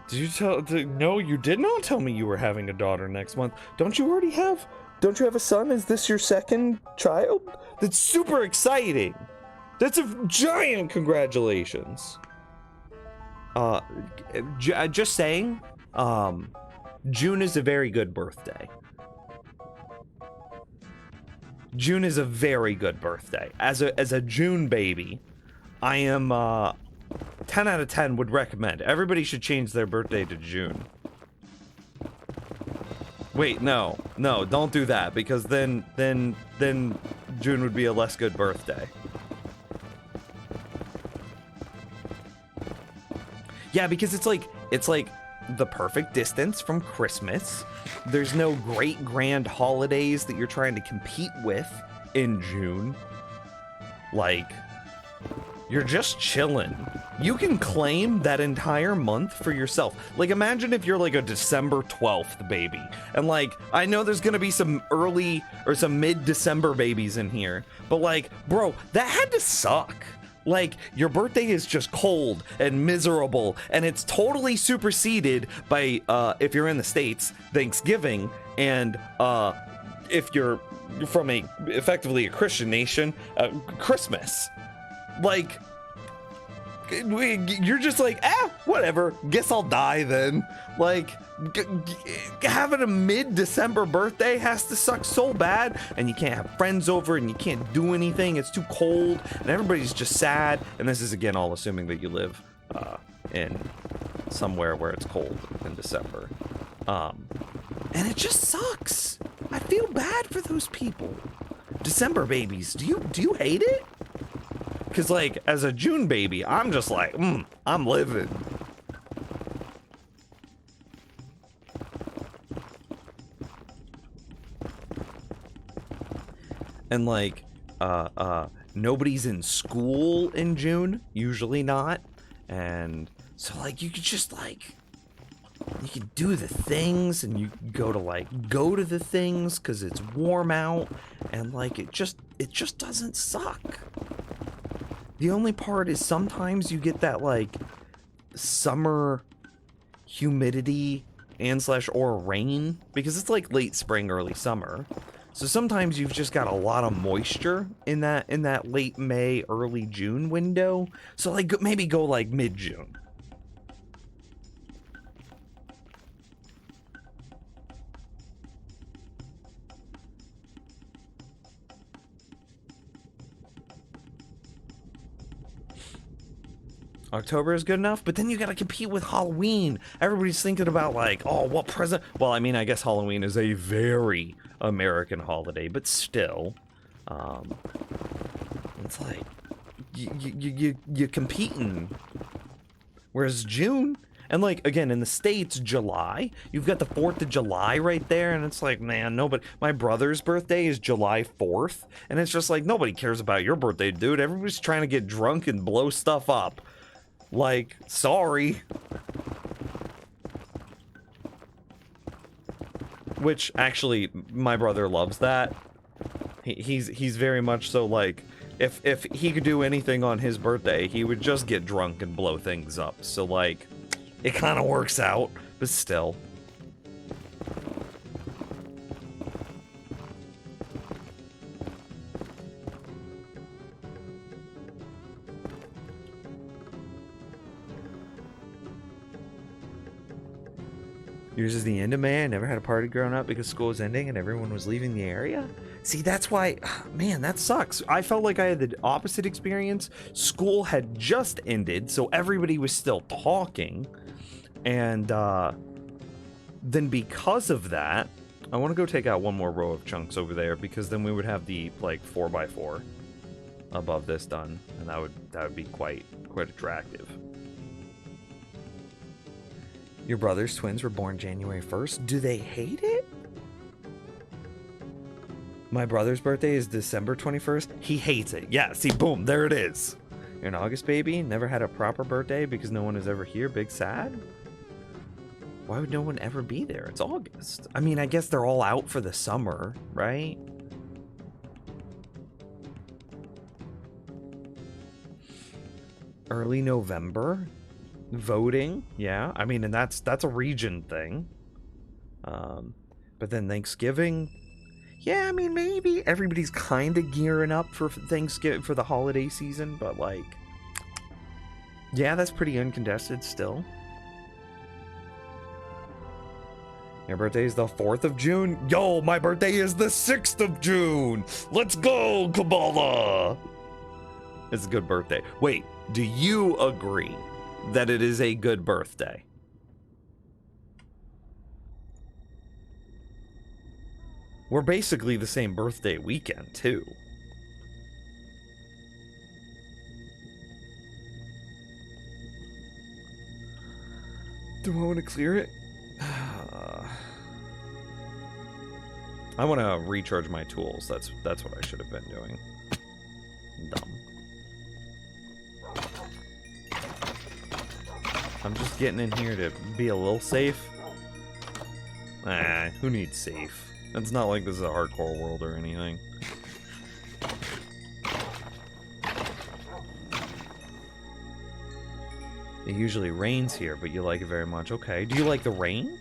Did you tell? No, you did not tell me you were having a daughter next month. Don't you already have? Don't you have a son? Is this your second child? That's super exciting. That's a giant congratulations. Just saying. June is a very good birthday. June is a very good birthday. As a June baby, I am 10 out of 10 would recommend. Everybody should change their birthday to June. Wait, no, don't do that, because then June would be a less good birthday. Yeah, because it's like the perfect distance from Christmas. There's no great grand holidays that you're trying to compete with in June. Like, you're just chilling. You can claim that entire month for yourself. Like, imagine if you're like a December 12th baby. And like, I know there's gonna be some early or some mid-December babies in here, but like, bro, that had to suck. Like, your birthday is just cold and miserable, and it's totally superseded by, if you're in the States, Thanksgiving, and if you're from effectively a Christian nation, Christmas. Like, you're just like, whatever, guess I'll die then. Like, having a mid-December birthday has to suck so bad, and you can't have friends over, and you can't do anything, it's too cold, and everybody's just sad. And this is, again, all assuming that you live in somewhere where it's cold in December. And it just sucks. I feel bad for those people. December babies, do you hate it? Cause like as a June baby, I'm just like, I'm living. And like, nobody's in school in June, usually not. And so like you could just like, you could do the things and you go to the things because it's warm out and like it just doesn't suck. The only part is sometimes you get that like summer humidity and / or rain because it's like late spring, early summer. So sometimes you've just got a lot of moisture in that late May, early June window. So like maybe go like mid-June. October is good enough, but then you gotta compete with Halloween. Everybody's thinking about like, oh, what present? Well, I mean, I guess Halloween is a very American holiday, but still, it's like you're competing. Whereas June, and like again in the States, July, you've got the 4th of July right there, and it's like, man, nobody. My brother's birthday is July 4th, and it's just like nobody cares about your birthday, dude. Everybody's trying to get drunk and blow stuff up. Like, sorry. Which, actually, my brother loves that. He's very much so like, if he could do anything on his birthday, he would just get drunk and blow things up. So, like, it kind of works out, but still. Yours is the end of May. I never had a party growing up because school was ending and everyone was leaving the area. See, that's why, man, that sucks. I felt like I had the opposite experience. School had just ended, so everybody was still talking. And then because of that, I want to go take out one more row of chunks over there because then we would have the like 4x4 above this done, and that would be quite attractive. Your brother's twins were born January 1st. Do they hate it? My brother's birthday is December 21st. He hates it. Yeah, see, boom, there it is. You're an August baby? Never had a proper birthday because no one is ever here? Big sad? Why would no one ever be there? It's August. I mean, I guess they're all out for the summer, right? Early November? Voting, yeah. I mean, and that's a region thing. But then Thanksgiving, yeah. I mean, maybe everybody's kind of gearing up for Thanksgiving for the holiday season, but like, yeah, that's pretty uncontested still. Your birthday is the 4th of June. Yo, my birthday is the 6th of June. Let's go, Kabbalah. It's a good birthday. Wait, do you agree that it is a good birthday? We're basically the same birthday weekend, too. Do I want to clear it? I want to recharge my tools. That's what I should have been doing. Dumb. I'm just getting in here to be a little safe. Ah, who needs safe? It's not like this is a hardcore world or anything. It usually rains here, but you like it very much. Okay, do you like the rain?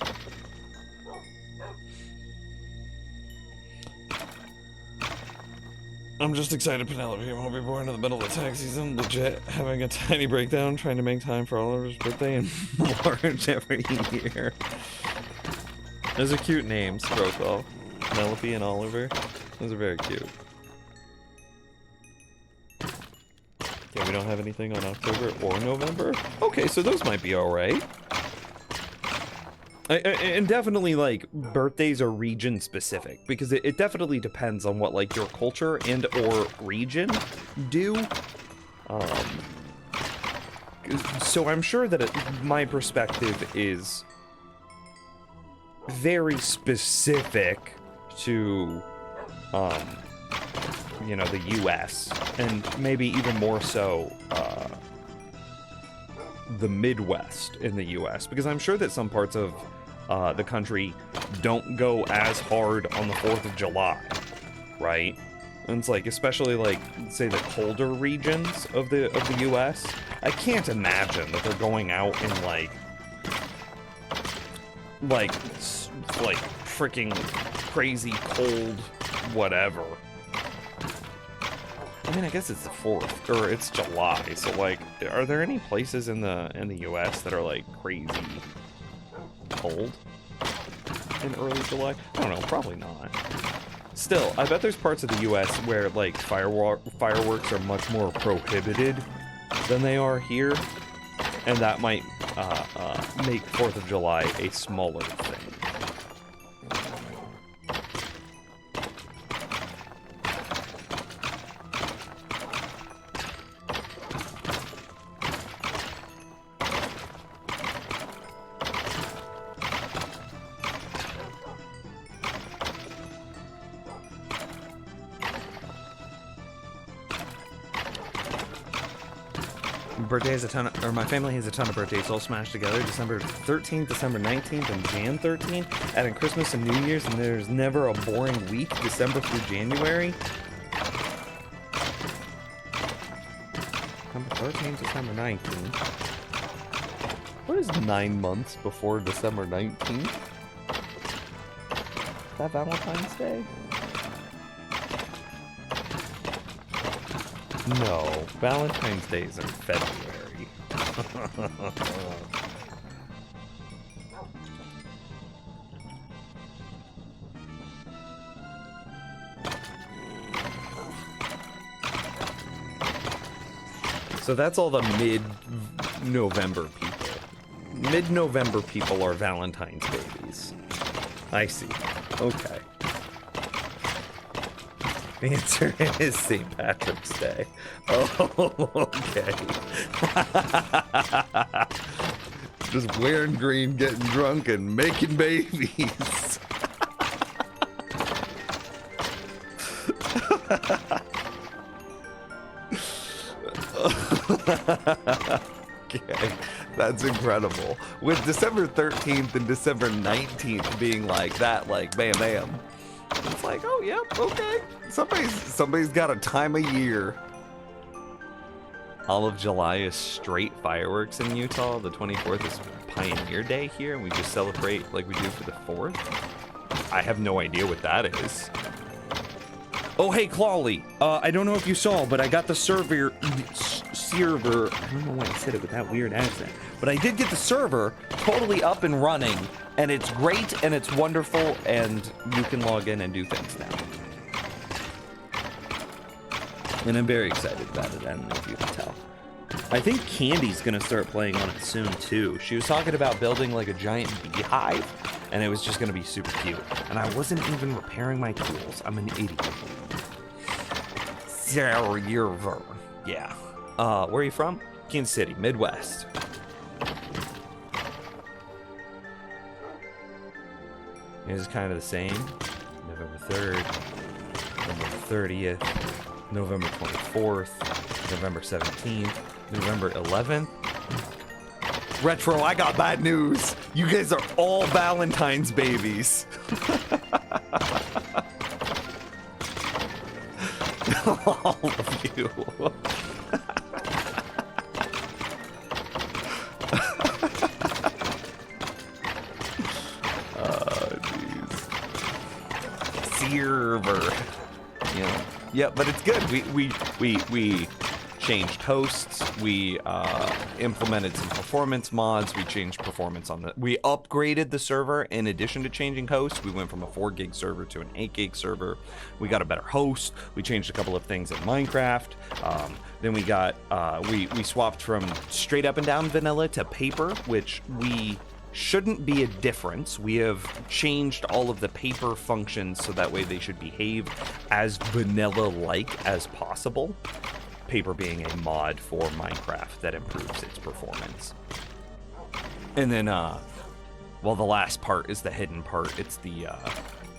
I'm just excited Penelope won't be born in the middle of the tax season. Legit having a tiny breakdown trying to make time for Oliver's birthday in March every year. Those are cute names, Brokaw. Penelope and Oliver. Those are very cute. Okay, we don't have anything on October or November? Okay, so those might be alright. And definitely like birthdays are region specific because it definitely depends on what like your culture and or region do. So I'm sure that my perspective is very specific to you know, the US and maybe even more so the Midwest in the US, because I'm sure that some parts of the country don't go as hard on the 4th of July, right? And it's like, especially like, say the colder regions of the US, I can't imagine that they're going out in like freaking crazy cold whatever. I mean, I guess it's the 4th, or it's July, so like, are there any places in the US that are like crazy cold in early July? I don't know, probably not. Still, I bet there's parts of the US where like fireworks are much more prohibited than they are here, and that might make 4th of July a smaller thing. Birthday has a ton of, or my family has a ton of birthdays all smashed together. December 13th, December 19th, and Jan 13th. Adding Christmas and New Year's, and there's never a boring week, December through January. December 13th, December 19th. What is 9 months before December 19th? Is that Valentine's Day? No, Valentine's Day is in February. So that's all the mid-November people. Mid-November people are Valentine's babies. I see. Okay. The answer is St. Patrick's Day. Oh, okay. Just wearing green, getting drunk, and making babies. Okay, that's incredible. With December 13th and December 19th being like that, like bam, bam. It's like, oh, yep, okay. Somebody's got a time of year. All of July is straight fireworks in Utah. The 24th is Pioneer Day here, and we just celebrate like we do for the 4th. I have no idea what that is. Oh, hey, Clawley. I don't know if you saw, but I got the server. I don't know why I said it with that weird accent. But I did get the server totally up and running, and it's great, and it's wonderful, and you can log in and do things now. And I'm very excited about it. I don't know if you can tell. I think Candy's gonna start playing on it soon, too. She was talking about building like a giant beehive, and it was just gonna be super cute. And I wasn't even repairing my tools. I'm an idiot. Server. Yeah. Where are you from? Kansas City, Midwest. It was kind of the same. November 3rd, November 30th, November 24th, November 17th, November 11th. Retro, I got bad news. You guys are all Valentine's babies. All of you. Server. Yeah, but it's good. We changed hosts. We implemented some performance mods. We changed performance on we upgraded the server. In addition to changing hosts, we went from a 4 gig server to an 8 gig server. We got a better host. We changed a couple of things in Minecraft. Then we got we swapped from straight up and down vanilla to paper, which we shouldn't be a difference. We have changed all of the paper functions so that way they should behave as vanilla-like as possible. Paper being a mod for Minecraft that improves its performance. And then, well, the last part is the hidden part. It's the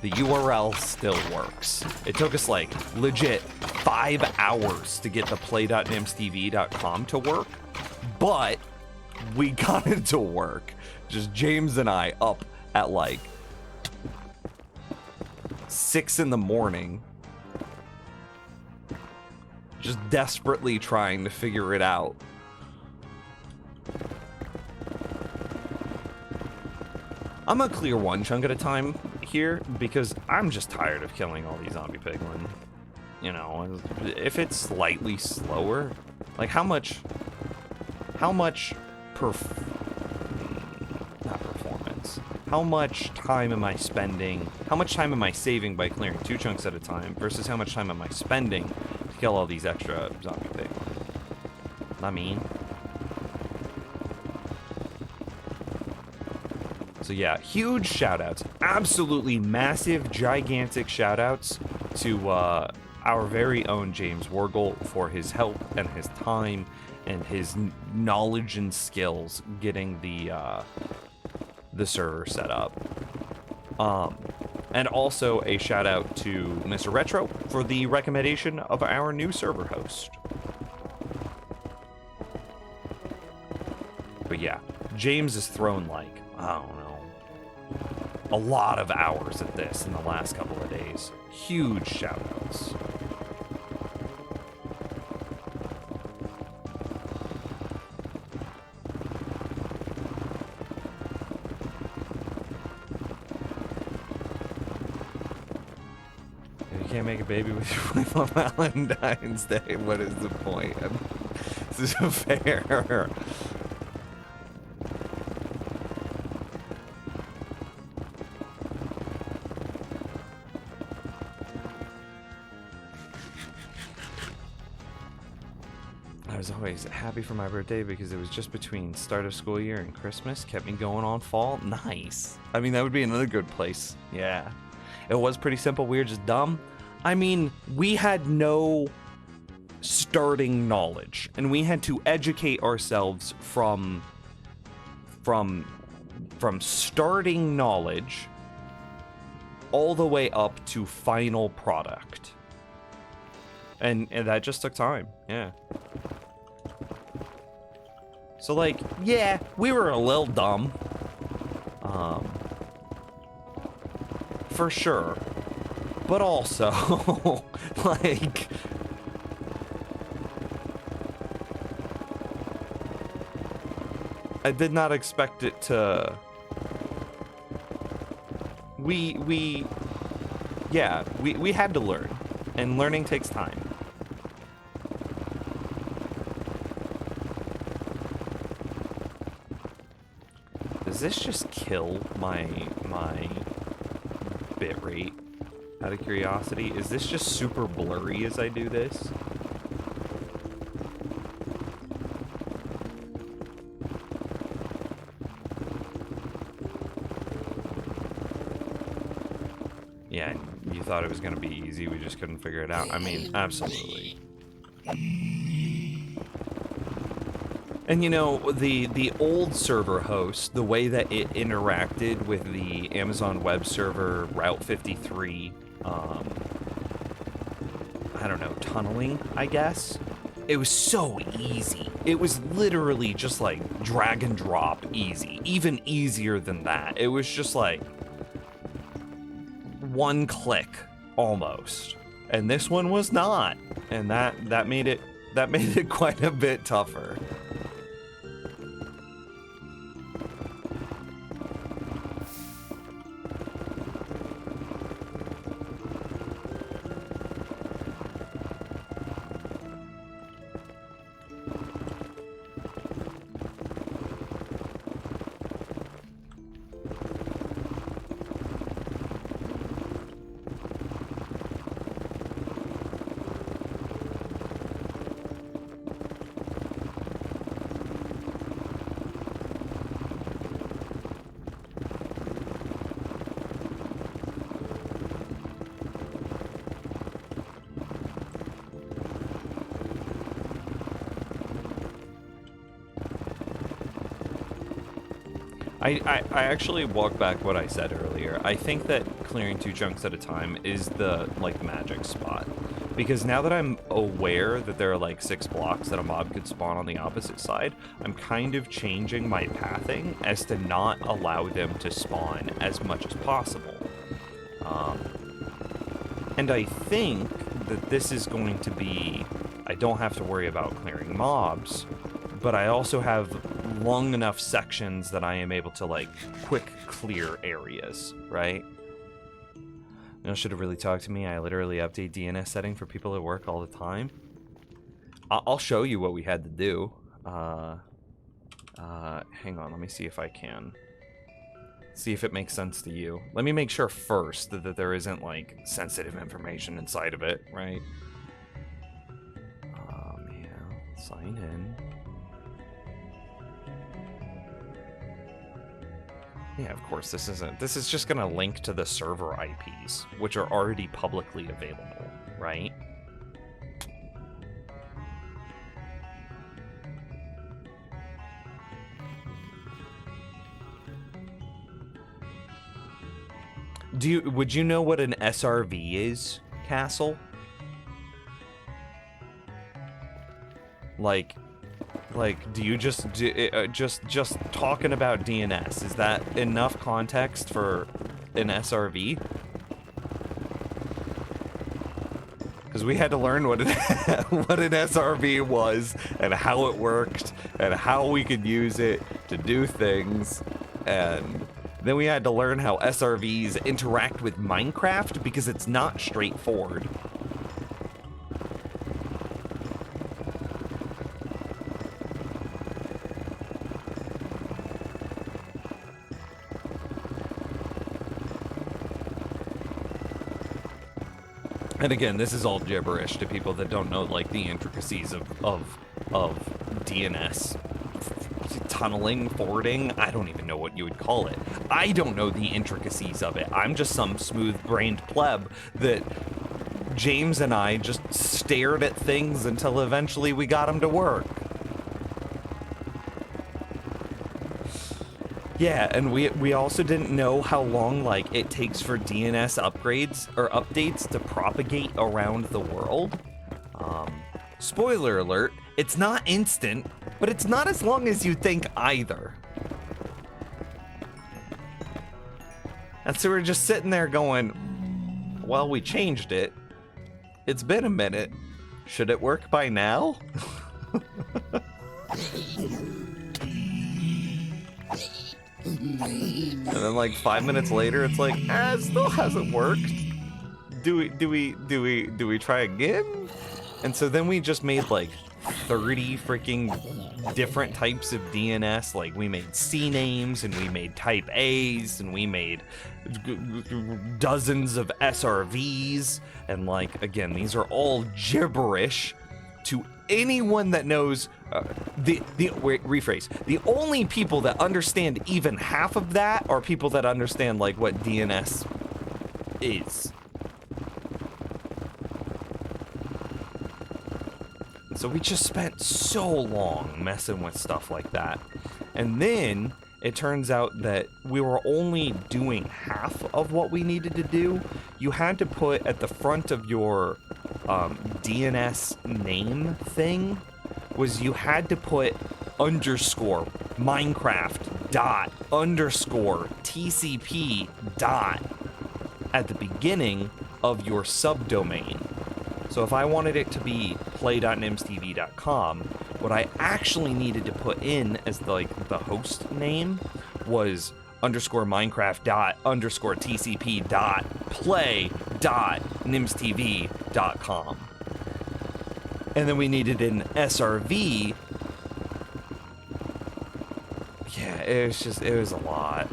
URL still works. It took us like legit 5 hours to get the play.nimstv.com to work, but we got it to work. Just James and I up at like 6 in the morning, just desperately trying to figure it out. I'm gonna clear one chunk at a time here because I'm just tired of killing all these zombie piglin. You know, if it's slightly slower, like how much not performance, how much time am I spending, how much time am I saving by clearing 2 chunks at a time versus how much time am I spending to kill all these extra zombie piglin? I mean, so yeah, huge shout-outs, absolutely massive, gigantic shout-outs to our very own James Wargle for his help and his time and his knowledge and skills getting the server set up. And also a shout-out to Mr. Retro for the recommendation of our new server host. But yeah, James has thrown like, I don't know, a lot of hours at this in the last couple of days. Huge shout-outs. If you can't make a baby with your wife on Valentine's Day, what is the point? This is fair. I was always happy for my birthday because it was just between start of school year and Christmas. Kept me going on fall. Nice. I mean, that would be another good place. Yeah. It was pretty simple. We were just dumb. I mean, we had no starting knowledge, and we had to educate ourselves from starting knowledge all the way up to final product. And that just took time. Yeah. So, like, yeah, we were a little dumb. For sure. But also, like, I did not expect it to... We had to learn. And learning takes time. Does this just kill my bitrate? Out of curiosity, is this just super blurry as I do this? Yeah, you thought it was gonna be easy, we just couldn't figure it out. I mean, absolutely. And you know, the old server host, the way that it interacted with the Amazon web server Route 53, I don't know, tunneling, I guess? It was so easy. It was literally just like drag and drop easy, even easier than that. It was just like one click almost. And this one was not. And that made it quite a bit tougher. I actually walk back what I said earlier. I think that clearing 2 chunks at a time is the, like, magic spot. Because now that I'm aware that there are, like, 6 blocks that a mob could spawn on the opposite side, I'm kind of changing my pathing as to not allow them to spawn as much as possible. And I think that this is going to be... I don't have to worry about clearing mobs, but I also have long enough sections that I am able to, like, quick clear areas, right? You know, should have really talked to me. I literally update DNS setting for people at work all the time. I'll show you what we had to do. Hang on, let me see if I can. See if it makes sense to you. Let me make sure first that there isn't, like, sensitive information inside of it, right? Yeah, sign in. Yeah, of course, this isn't. This is just gonna link to the server IPs, which are already publicly available, right? Would you know what an SRV is, Castle? Like, do you just talking about DNS, is that enough context for an SRV? Because we had to learn what an SRV was and how it worked and how we could use it to do things, and then we had to learn how SRVs interact with Minecraft because it's not straightforward. And again, this is all gibberish to people that don't know, like, the intricacies of DNS. Tunneling, forwarding, I don't even know what you would call it. I don't know the intricacies of it. I'm just some smooth-brained pleb that James and I just stared at things until eventually we got them to work. Yeah, and we also didn't know how long, like, it takes for DNS upgrades or updates to propagate around the world. Spoiler alert, it's not instant, but it's not as long as you think either. And so we're just sitting there going, well, we changed it. It's been a minute. Should it work by now? And then, like, 5 minutes later, it's like, it still hasn't worked. Do we try again? And so then we just made, like, 30 freaking different types of DNS. Like, we made C names, and we made type A's, and we made dozens of SRVs. And, like, again, these are all gibberish to anyone that knows. Rephrase. The only people that understand even half of that are people that understand, like, what DNS is. So we just spent so long messing with stuff like that. And then it turns out that we were only doing half of what we needed to do. You had to put at the front of your DNS name thing was you had to put underscore Minecraft dot underscore TCP dot at the beginning of your subdomain. So if I wanted it to be play.nimstv.com, what I actually needed to put in as the host name was underscore Minecraft dot underscore TCP dot play dot nimstv.com. And then we needed an SRV. Yeah, it was a lot.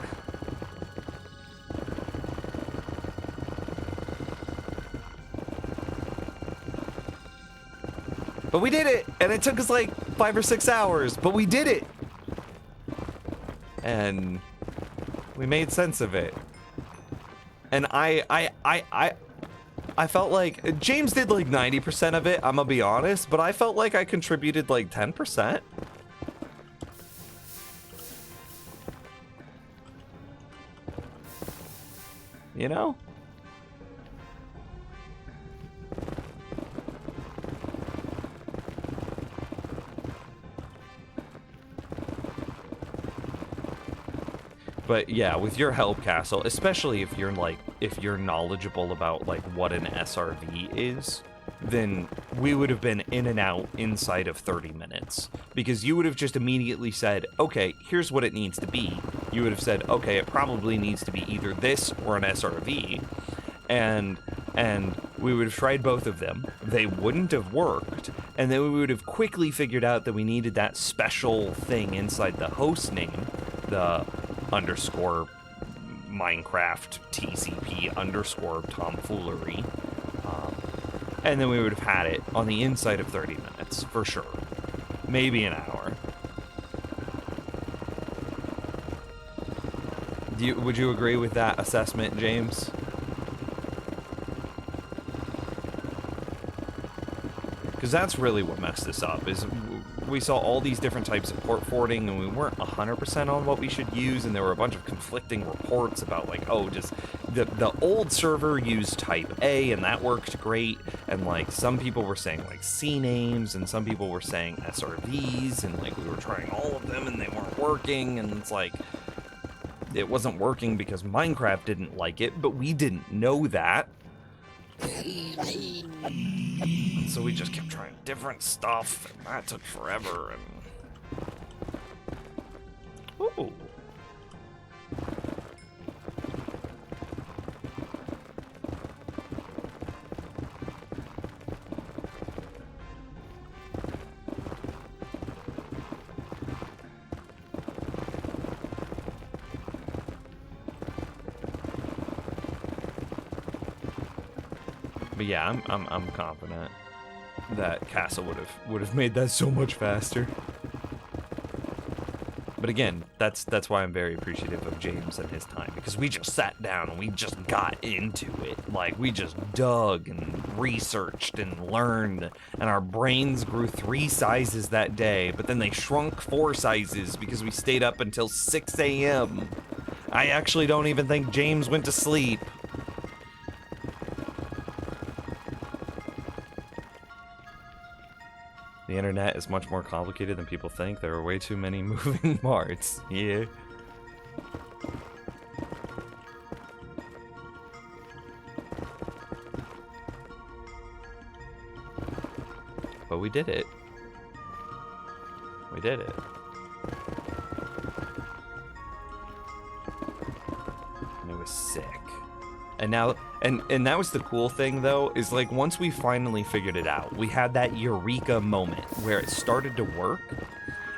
But we did it, and it took us like 5 or 6 hours, but we did it. And we made sense of it. And I felt like James did like 90% of it, I'm gonna be honest, but I felt like I contributed like 10%. you know? But yeah, with your help, Castle, especially if you're like, if you're knowledgeable about like what an SRV is, then we would have been in and out inside of 30 minutes. Because you would have just immediately said, okay, here's what it needs to be. You would have said, okay, it probably needs to be either this or an SRV. And we would have tried both of them. They wouldn't have worked. And then we would have quickly figured out that we needed that special thing inside the host name, the underscore Minecraft TCP underscore tomfoolery. And then we would have had it on the inside of 30 minutes, for sure. Maybe an hour. Would you agree with that assessment, James? Because that's really what messed us up, is we saw all these different types of port forwarding, and we weren't 100% on what we should use, and there were a bunch of conflicting reports about, like, oh, just the old server used type A, and that worked great, and, like, some people were saying, like, C names, and some people were saying SRVs, and, like, we were trying all of them, and they weren't working, and it's like, it wasn't working because Minecraft didn't like it, but we didn't know that. So we just kept trying different stuff, and that took forever, and... Ooh. But yeah, I'm confident that Castle would have made that so much faster. But again, that's why I'm very appreciative of James and his time, because we just sat down and we just got into it. Like, we just dug and researched and learned, and our brains grew 3 sizes that day, but then they shrunk 4 sizes because we stayed up until 6 a.m. I actually don't even think James went to sleep. The internet is much more complicated than people think. There are way too many moving parts. Yeah. But we did it. We did it. And it was sick. And now, and that was the cool thing, though, is like once we finally figured it out, we had that eureka moment where it started to work,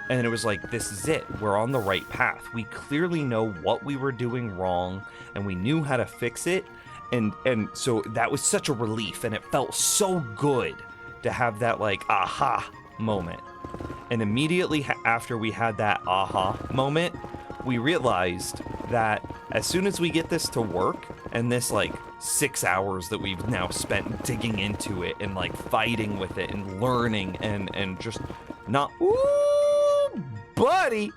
and it was like, this is it. We're on the right path. We clearly know what we were doing wrong, and we knew how to fix it, and so that was such a relief, and it felt so good to have that, like, aha moment. And immediately after we had that aha moment, we realized that as soon as we get this to work, and this like 6 hours that we've now spent digging into it and like fighting with it and learning and just not, ooh, buddy,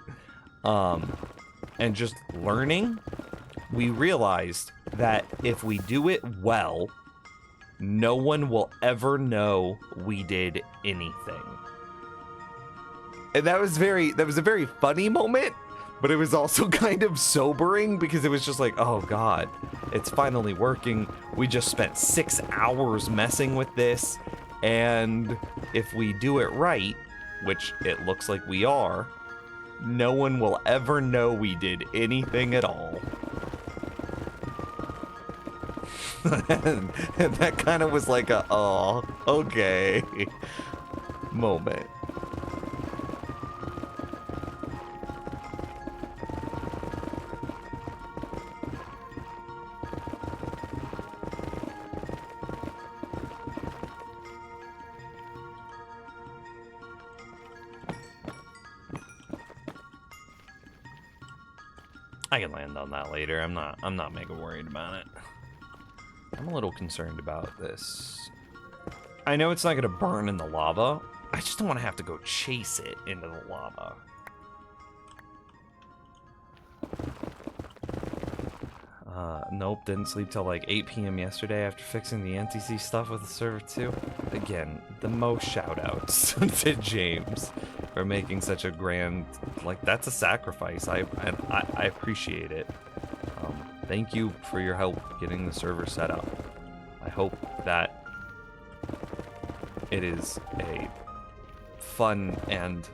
and just learning, we realized that if we do it well, no one will ever know we did anything. And that was a very funny moment, but it was also kind of sobering because it was just like, oh God, it's finally working. We just spent 6 hours messing with this, and if we do it right, which it looks like we are, no one will ever know we did anything at all. And that kind of was like a, oh, okay moment. I can land on that later. I'm not mega worried about it. I'm a little concerned about this. I know it's not gonna burn in the lava. I just don't want to have to go chase it into the lava.
Nope, didn't sleep till like 8 p.m. yesterday after fixing the NTC stuff with the server too. Again, the most shout-outs to James for making such a grand, like, that's a sacrifice. I appreciate it. Thank you for your help getting the server set up. I hope that it is a fun and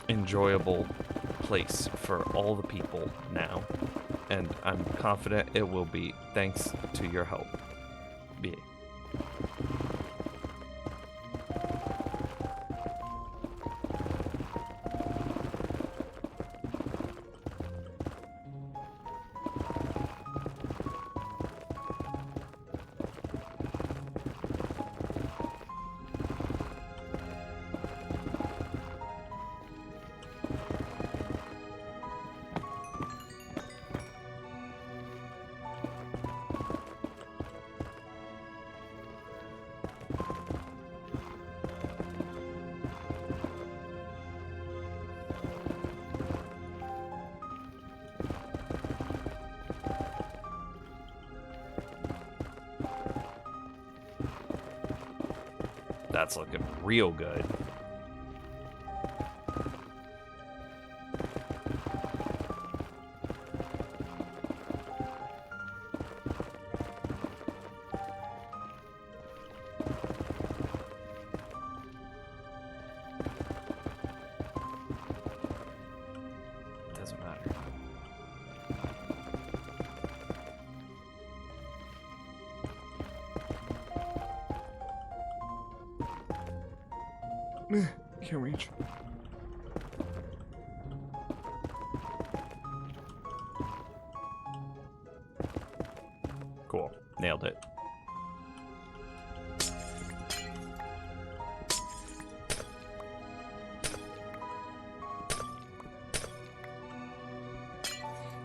enjoyable place for all the people now, and I'm confident it will be thanks to your help. BA. That's looking real good. Doesn't matter.
Can't reach.
Cool. Nailed it.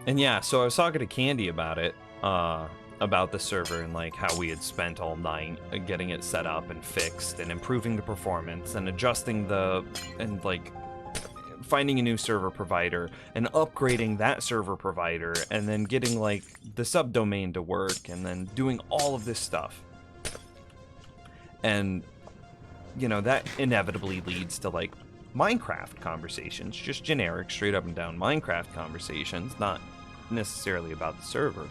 And yeah, so I was talking to Candy about it, about the server and like how we had spent all night getting it set up and fixed and improving the performance and adjusting and like finding a new server provider and upgrading that server provider and then getting like the subdomain to work and then doing all of this stuff. And you know, that inevitably leads to like Minecraft conversations, just generic, straight up and down Minecraft conversations, not necessarily about the server.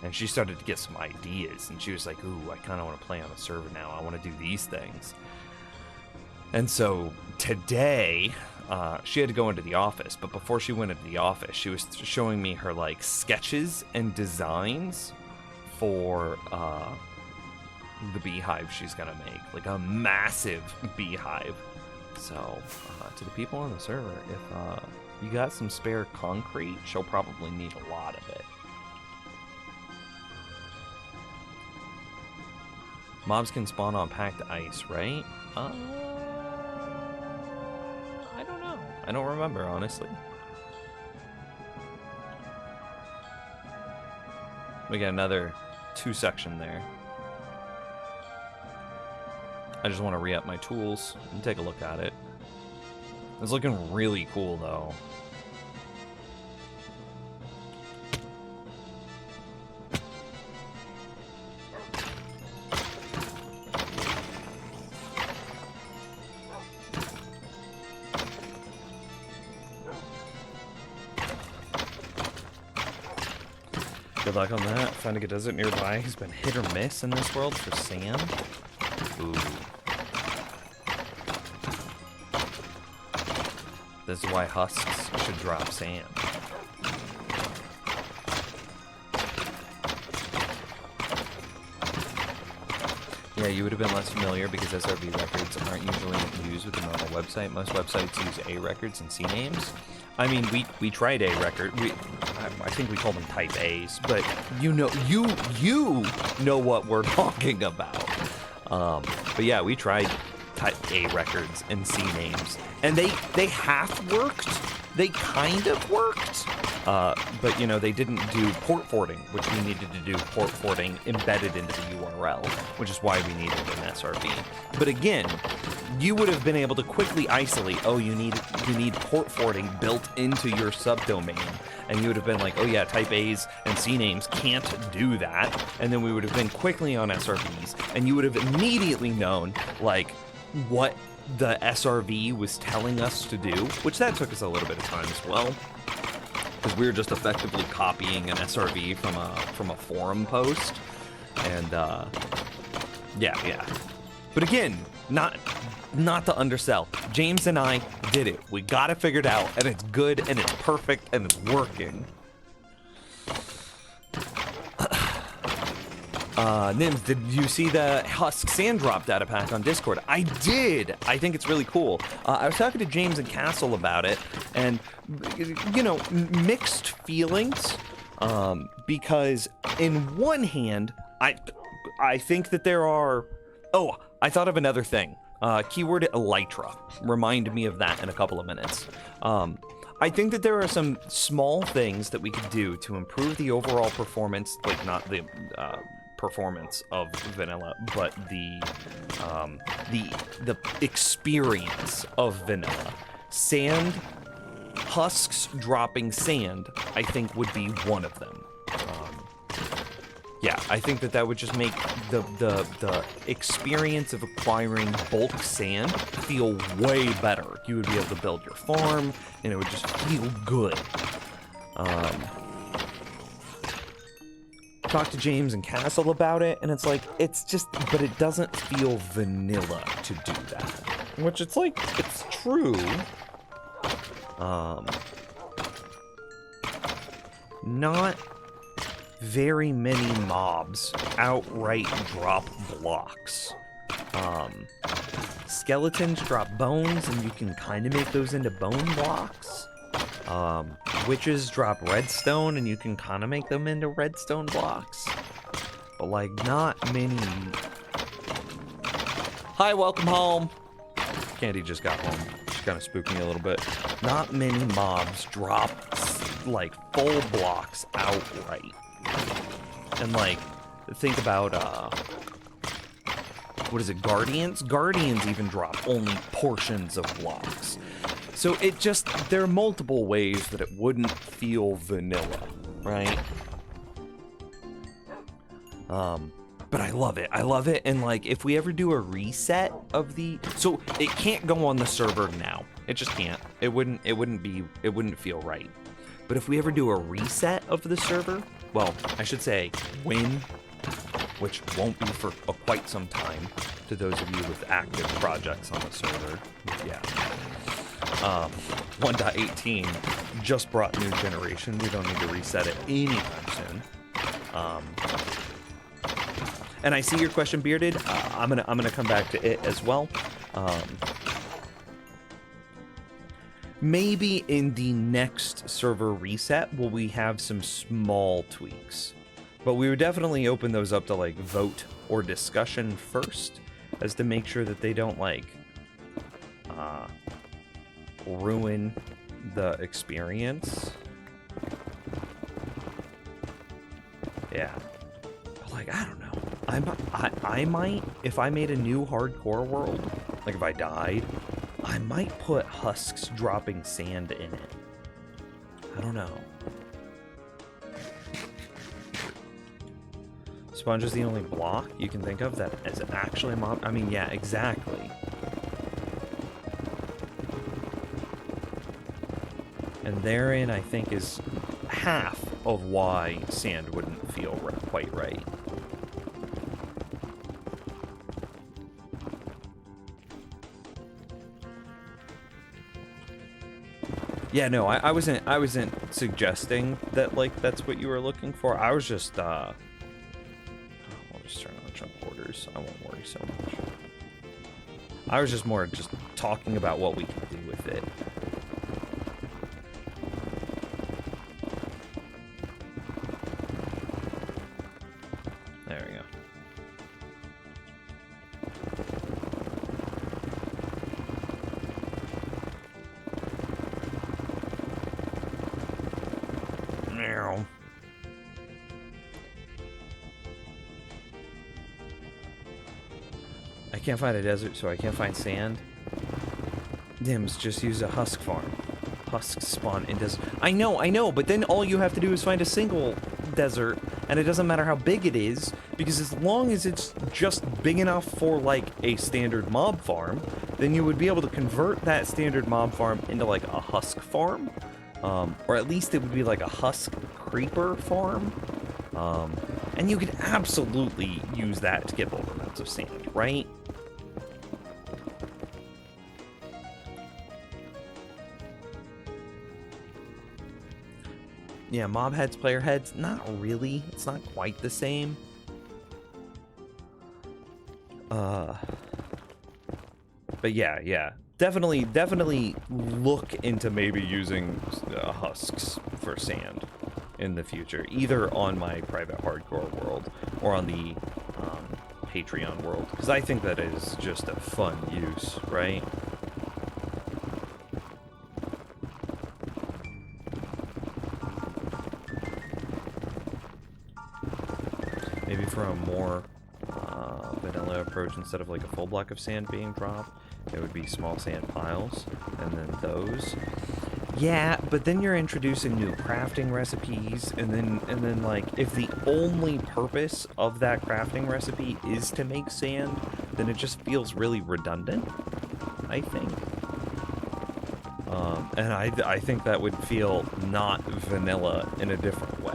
And she started to get some ideas, and she was like, ooh, I kind of want to play on a server now. I want to do these things. And so today, she had to go into the office, but before she went into the office, she was showing me her like sketches and designs for the beehive she's gonna make, like a massive beehive. So to the people on the server, if you got some spare concrete, she'll probably need a lot of it. Mobs can spawn on packed ice, right? I don't know. I don't remember, honestly. We got another 2 section there. I just want to re-up my tools and take a look at it. It's looking really cool, though. Good luck on that. Finding a desert nearby has been hit or miss in this world for sand. Ooh. This is why husks should drop sand. Yeah, you would have been less familiar because SRV records aren't usually used with a normal website. Most websites use A records and C names. I mean, we tried A record. I think we called them type A's, but you know what we're talking about. But yeah, we tried type A records and C names, and they half worked. They kind of worked, but you know, they didn't do port forwarding, which we needed to do port forwarding embedded into the URL, which is why we needed an SRV. But again, you would have been able to quickly isolate, oh, you need port forwarding built into your subdomain, and you would have been like, oh yeah, type A's and CNAMEs can't do that, and then we would have been quickly on SRVs, and you would have immediately known like what the SRV was telling us to do, which that took us a little bit of time as well, because we were just effectively copying an SRV from a forum post, and yeah. But again, not to undersell. James and I did it. We got it figured out, and it's good, and it's perfect, and it's working. Nims, did you see the Husk Sand Drop data pack on Discord? I did! I think it's really cool. I was talking to James and Castle about it, and, you know, mixed feelings, because in one hand, I think that there are... Oh, I thought of another thing. Keyword Elytra. Remind me of that in a couple of minutes. I think that there are some small things that we could do to improve the overall performance, like not the performance of vanilla, but the experience of vanilla. Sand, husks dropping sand, I think would be one of them. Yeah, I think that would just make the experience of acquiring bulk sand feel way better. You would be able to build your farm, and it would just feel good. Talked to James and Castle about it, and it's like, it's just, but it doesn't feel vanilla to do that. Which it's like, it's true. Not very many mobs outright drop blocks. Skeletons drop bones, and you can kind of make those into bone blocks. Witches drop redstone, and you can kind of make them into redstone blocks. But, like, not many... Hi, welcome home! Candy just got home. She kind of spooked me a little bit. Not many mobs drop, like, full blocks outright. And, like, think about, what is it, Guardians? Guardians even drop only portions of blocks. So it just, there are multiple ways that it wouldn't feel vanilla, right? But I love it, and like, if we ever do a reset of the, so it can't go on the server now. It just can't. It wouldn't feel right. But if we ever do a reset of the server, well, I should say when, which won't be for quite some time to those of you with active projects on the server. Yeah. 1.18 just brought new generation. We don't need to reset it anytime soon. And I see your question, Bearded. I'm gonna come back to it as well. Maybe in the next server reset will we have some small tweaks, but we would definitely open those up to like vote or discussion first, as to make sure that they don't like ruin the experience. Yeah, but like, I don't know. I might, if I made a new hardcore world, like if I died, I might put husks dropping sand in it. I don't know. Sponge is the only block you can think of that is actually a mob. I mean, yeah, exactly. And therein, I think, is half of why sand wouldn't feel quite right. Yeah, no, I wasn't suggesting that, like, that's what you were looking for. I was just, I'll just turn on the chunk borders. I won't worry so much. I was just more just talking about what we can do with it. There we go. I can't find a desert, so I can't find sand. Dims, just use a husk farm. husks spawn in desert. I know, but then all you have to do is find a single desert, and it doesn't matter how big it is, because as long as it's just big enough for, like, a standard mob farm, then you would be able to convert that standard mob farm into, like, a husk farm. Or at least it would be like a husk creeper farm. And you could absolutely use that to get bulk amounts of sand, right? Yeah, mob heads, player heads, not really. It's not quite the same. But yeah. Definitely look into maybe using husks for sand in the future, either on my private hardcore world or on the Patreon world, because I think that is just a fun use, right? Maybe for a more vanilla approach, instead of like a full block of sand being dropped, it would be small sand piles, and then those. Yeah, but then you're introducing new crafting recipes, and then like, if the only purpose of that crafting recipe is to make sand, then it just feels really redundant, I think. And I think that would feel not vanilla in a different way.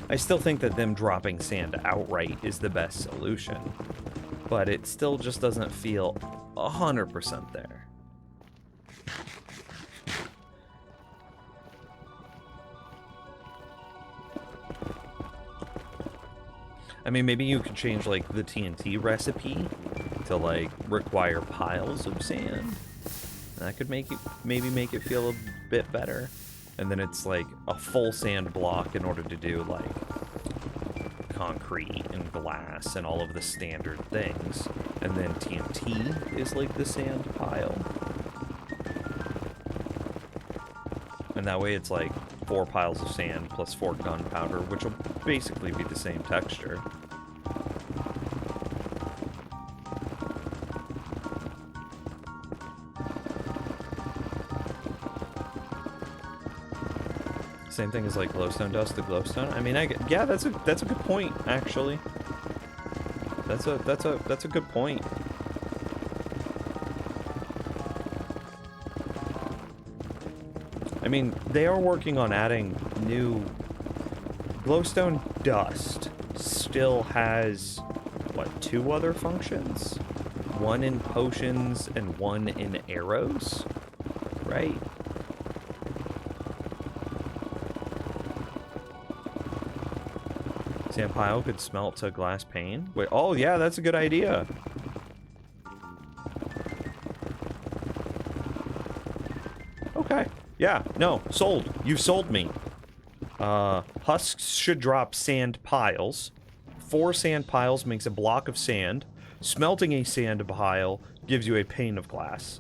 I still think that them dropping sand outright is the best solution, but it still just doesn't feel 100% there. I mean, maybe you could change, like, the TNT recipe to, like, require piles of sand. That could make it, maybe make it feel a bit better. And then it's like a full sand block in order to do like concrete and glass and all of the standard things. And then TNT is like the sand pile. And that way it's like 4 piles of sand plus 4 gunpowder, which will basically be the same texture. Same thing as like glowstone dust to glowstone. I mean, yeah, that's a good point actually. That's a good point. I mean, they are working on adding new glowstone dust. Still has what, 2 other functions? One in potions and one in arrows, right? Sand pile could smelt to glass pane. Wait, oh yeah, that's a good idea. Okay, yeah, no, sold. You've sold me. Husks should drop sand piles. 4 sand piles makes a block of sand. Smelting a sand pile gives you a pane of glass.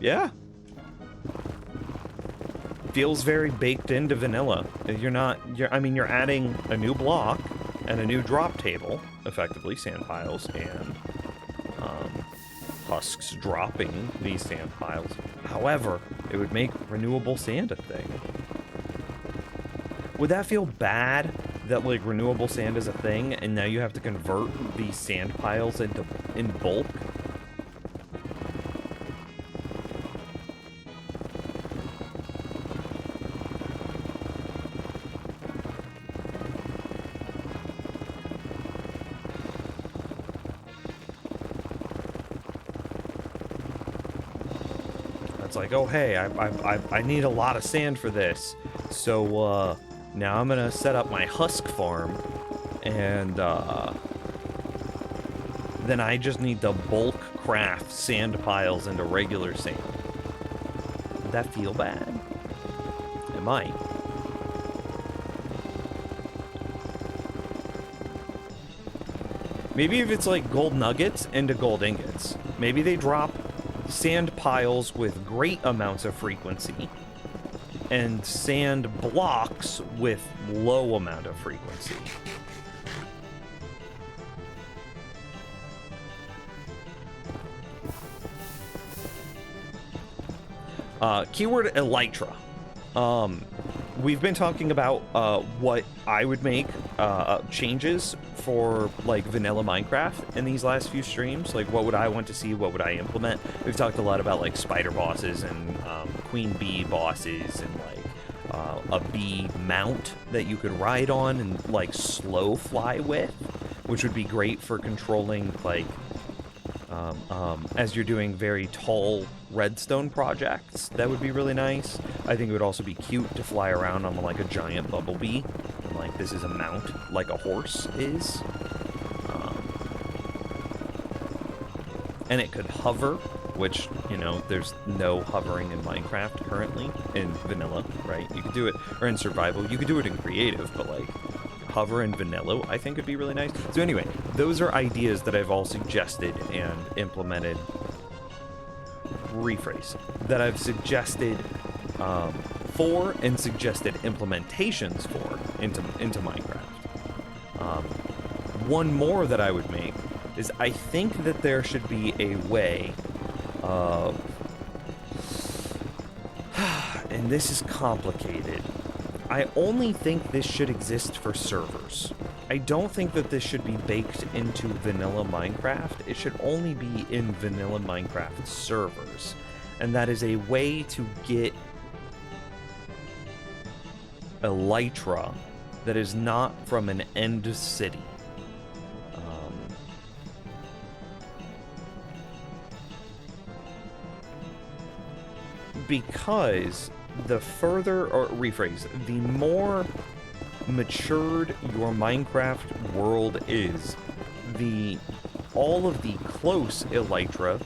Yeah. Feels very baked into vanilla. You're adding a new block and a new drop table, effectively sand piles, and husks dropping these sand piles. However, it would make renewable sand a thing. Would that feel bad that like renewable sand is a thing and now you have to convert these sand piles in bulk? It's like, oh hey, I need a lot of sand for this, so now I'm gonna set up my husk farm, and then I just need to bulk craft sand piles into regular sand. Would that feel bad? It might. Maybe if it's like gold nuggets into gold ingots. Maybe they drop sand piles with great amounts of frequency and sand blocks with low amount of frequency. Keyword elytra. We've been talking about what I would make changes for like vanilla Minecraft in these last few streams. Like what would I want to see? What would I implement? We've talked a lot about like spider bosses and queen bee bosses and like a bee mount that you could ride on and like slow fly with, which would be great for controlling like as you're doing very tall redstone projects. That would be really nice. I think it would also be cute to fly around on like a giant bumblebee. And like this is a mount, like a horse is. And it could hover, which, you know, there's no hovering in Minecraft currently, in vanilla, right? You could do it, or in survival, you could do it in creative, but like, hover in vanilla, I think would be really nice. So anyway, those are ideas that I've all suggested and implemented. Rephrase. That I've suggested for and suggested implementations for into Minecraft. One more that I would make is I think that there should be a way of, and this is complicated, I only think this should exist for servers. I don't think that this should be baked into vanilla Minecraft. It should only be in vanilla Minecraft servers. And that is a way to get elytra that is not from an end city. Because the further, or rephrase, the more matured your Minecraft world is, all of the close elytra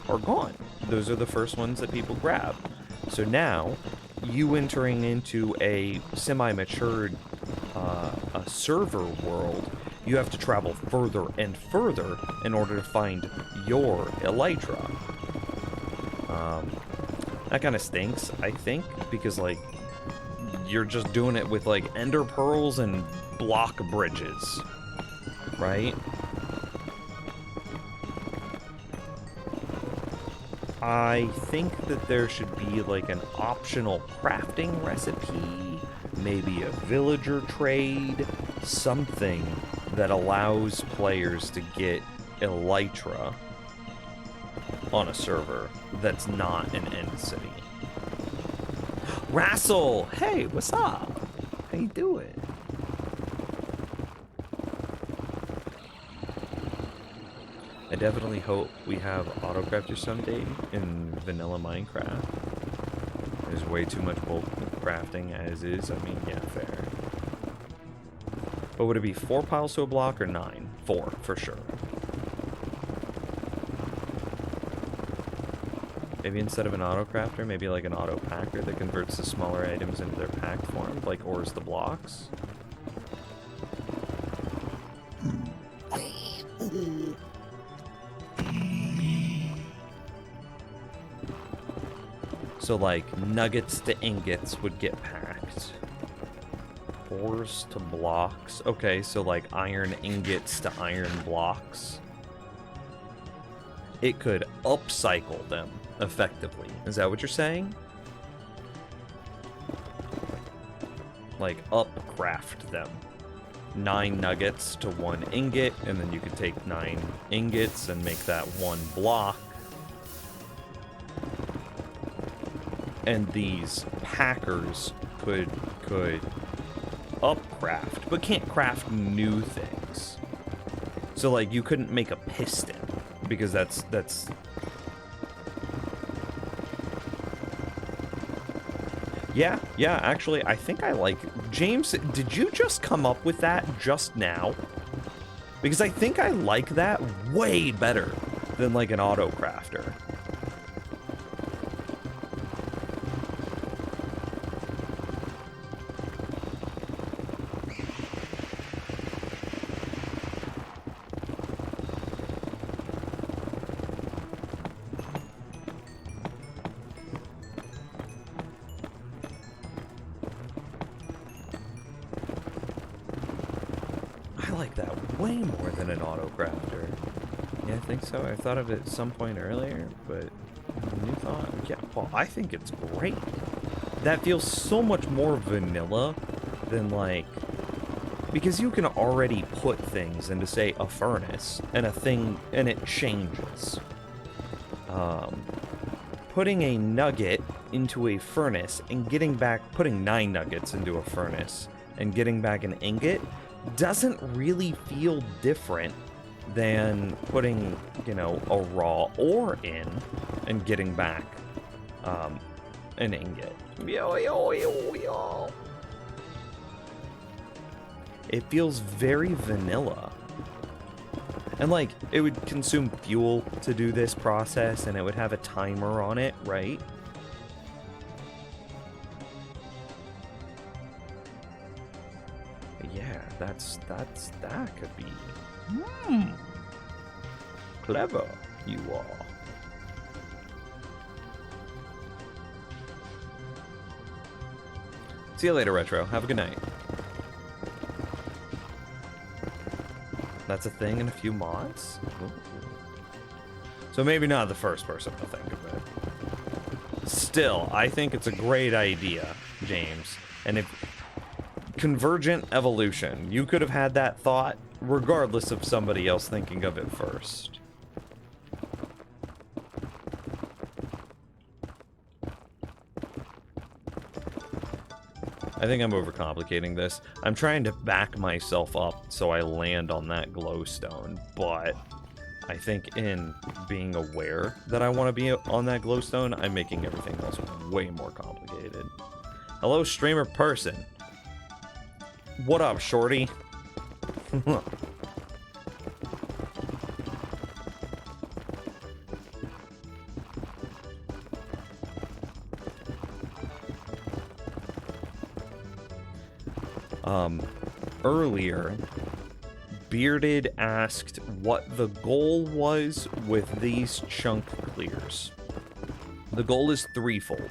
are gone. Those are the first ones that people grab. So now, you entering into a semi-matured a server world, you have to travel further and further in order to find your elytra. That kind of stinks, I think, because, like, you're just doing it with, like, ender pearls and block bridges, right? I think that there should be, like, an optional crafting recipe, maybe a villager trade, something that allows players to get elytra on a server that's not an end city. Rassel! Hey, what's up? How you doing? I definitely hope we have autocrafter someday in vanilla Minecraft. There's way too much bulk crafting as is. I mean, yeah, fair. But would it be 4 piles to a block or 9? 4, for sure. Maybe instead of an auto-crafter, maybe like an auto-packer that converts the smaller items into their packed form, like ores the blocks. So like nuggets to ingots would get packed. Ores to blocks. Okay, so like iron ingots to iron blocks. It could upcycle them effectively. Is that what you're saying? Like upcraft them. 9 nuggets to 1 ingot, and then you could take 9 ingots and make that 1 block. And these packers could upcraft, but can't craft new things. So like you couldn't make a piston because that's yeah, actually I think I like James, did you just come up with that just now? Because I think I like that way better than like an auto crafter. that way more than an auto crafter. Yeah, I think so. I thought of it at some point earlier, but new thought. Yeah, well, I think it's great. That feels so much more vanilla than like, because you can already put things into, say, a furnace and a thing, and it changes. Putting a nugget into a furnace and getting back, putting 9 nuggets into a furnace and getting back an ingot doesn't really feel different than putting, you know, a raw ore in and getting back an ingot. It feels very vanilla. And like, it would consume fuel to do this process, and it would have a timer on it, right? But yeah, that could be... Clever, you are. See you later, Retro. Have a good night. That's a thing in a few mods? Ooh. So maybe not the first person to think of it. Still, I think it's a great idea, James. And if convergent evolution, you could have had that thought regardless of somebody else thinking of it first. I think I'm overcomplicating this. I'm trying to back myself up so I land on that glowstone, but I think in being aware that I want to be on that glowstone, I'm making everything else way more complicated. Hello, streamer person. What up, shorty? Earlier, Bearded asked what the goal was with these chunk clears. The goal is threefold.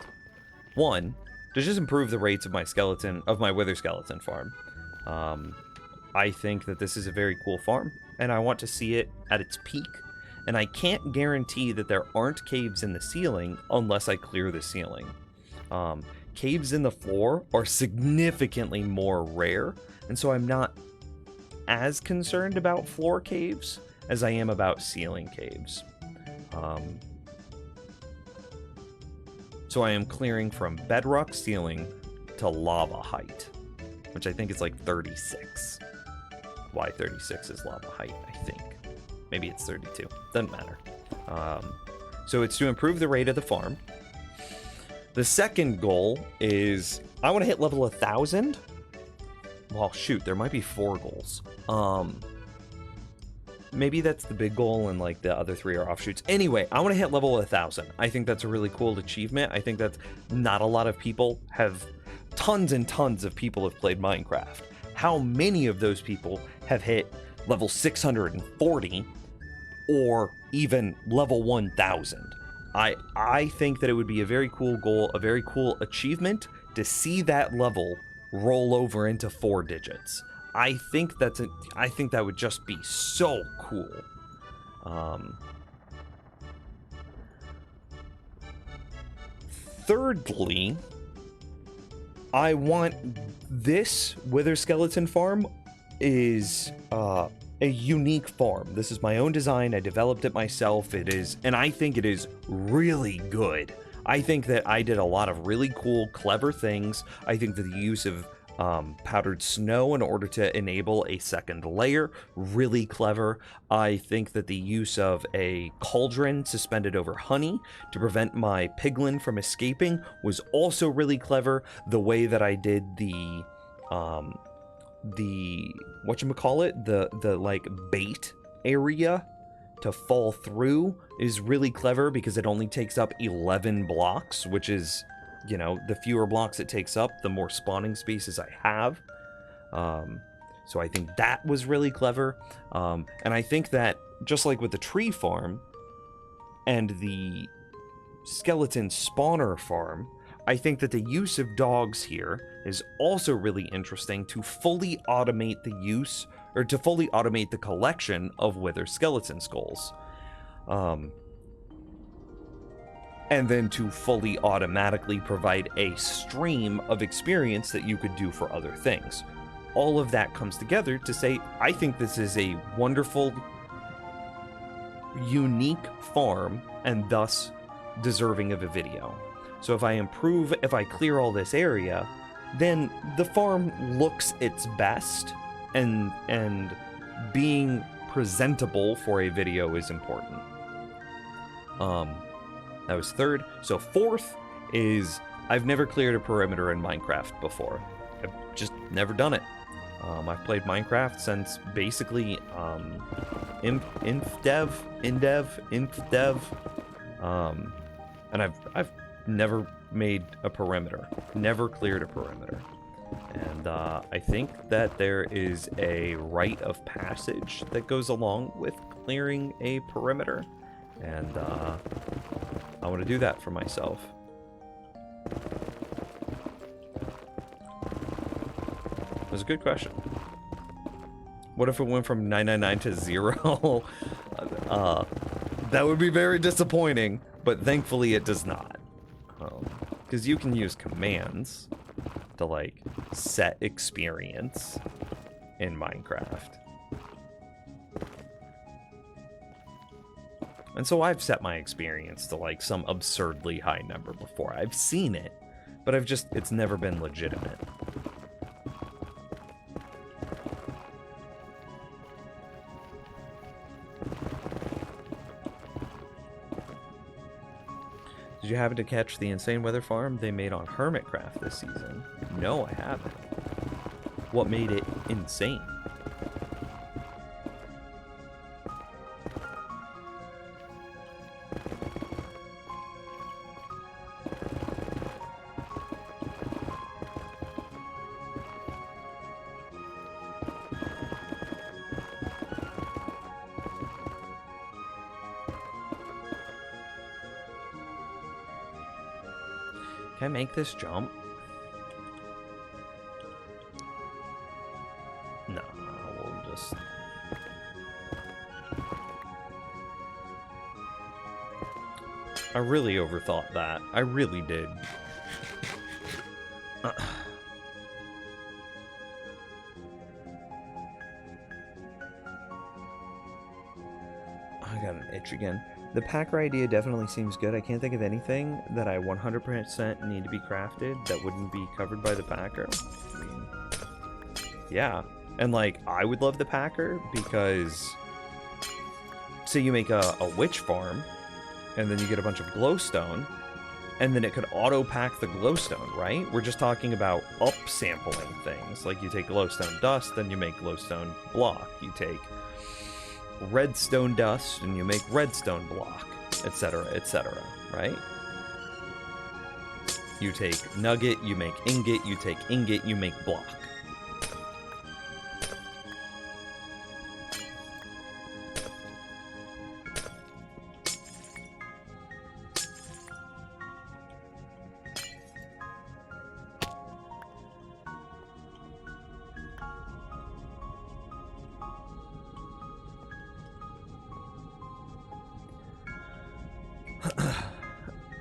One, to just improve the rates of my wither skeleton farm. I think that this is a very cool farm, and I want to see it at its peak. And I can't guarantee that there aren't caves in the ceiling unless I clear the ceiling. Caves in the floor are significantly more rare, and so I'm not as concerned about floor caves as I am about ceiling caves. So I am clearing from bedrock ceiling to lava height, which I think is like 36. Why 36 is lava height, I think. Maybe it's 32. Doesn't matter. So it's to improve the rate of the farm. The second goal is I want to hit level 1,000. Well, shoot, there might be 4 goals. Maybe that's the big goal and like the other 3 are offshoots. Anyway, I want to hit level 1,000. I think that's a really cool achievement. I think that's not a lot of people have, tons and tons of people have played Minecraft. How many of those people have hit level 640 or even level 1,000? I think that it would be a very cool goal, a very cool achievement to see that level roll over into 4 digits. I think that would just be so cool. Thirdly, I want this Wither Skeleton farm is a unique farm. This is my own design. I developed it myself. It is, and I think it is really good. I think that I did a lot of really cool, clever things. I think that the use of powdered snow in order to enable a second layer, really clever. I think that the use of a cauldron suspended over honey to prevent my piglin from escaping was also really clever. The way that I did the whatchamacallit, the like bait area to fall through is really clever because it only takes up 11 blocks, which is, you know, the fewer blocks it takes up, the more spawning spaces I have. So I think that was really clever. And I think that just like with the tree farm and the skeleton spawner farm, I think that the use of dogs here is also really interesting to fully automate the use,
or to fully automate the collection of wither skeleton skulls. And then to fully automatically provide a stream of experience that you could do for other things. All of that comes together to say, I think this is a wonderful, unique farm, and thus deserving of a video. So if I clear all this area, then the farm looks its best, and being presentable for a video is important. That was third. So fourth is, I've never cleared a perimeter in Minecraft before. I've just never done it. I've played Minecraft since basically InfDev, and I've never made a perimeter, never cleared a perimeter. And I think that there is a rite of passage that goes along with clearing a perimeter, and I want to do that for myself. It was a good question. What if it went from 999 to 0? That would be very disappointing, but thankfully it does not. Because you can use commands to, like, set experience in Minecraft. And so I've set my experience to, like, some absurdly high number before. I've seen it, but it's never been legitimate. Did you happen to catch the insane weather farm they made on Hermitcraft this season? No, I haven't. What made it insane? Can I make this jump? No, we'll just... I really overthought that. I really did. I got an itch again. The packer idea definitely seems good. I can't think of anything that I 100% need to be crafted that wouldn't be covered by the packer. I mean, yeah. And, like, I would love the packer because, say you make a witch farm, and then you get a bunch of glowstone, and then it could auto-pack the glowstone, right? We're just talking about up-sampling things. Like, you take glowstone dust, then you make glowstone block. You take redstone dust and you make redstone block, etc., right? You take nugget, you make ingot, you take ingot, you make block.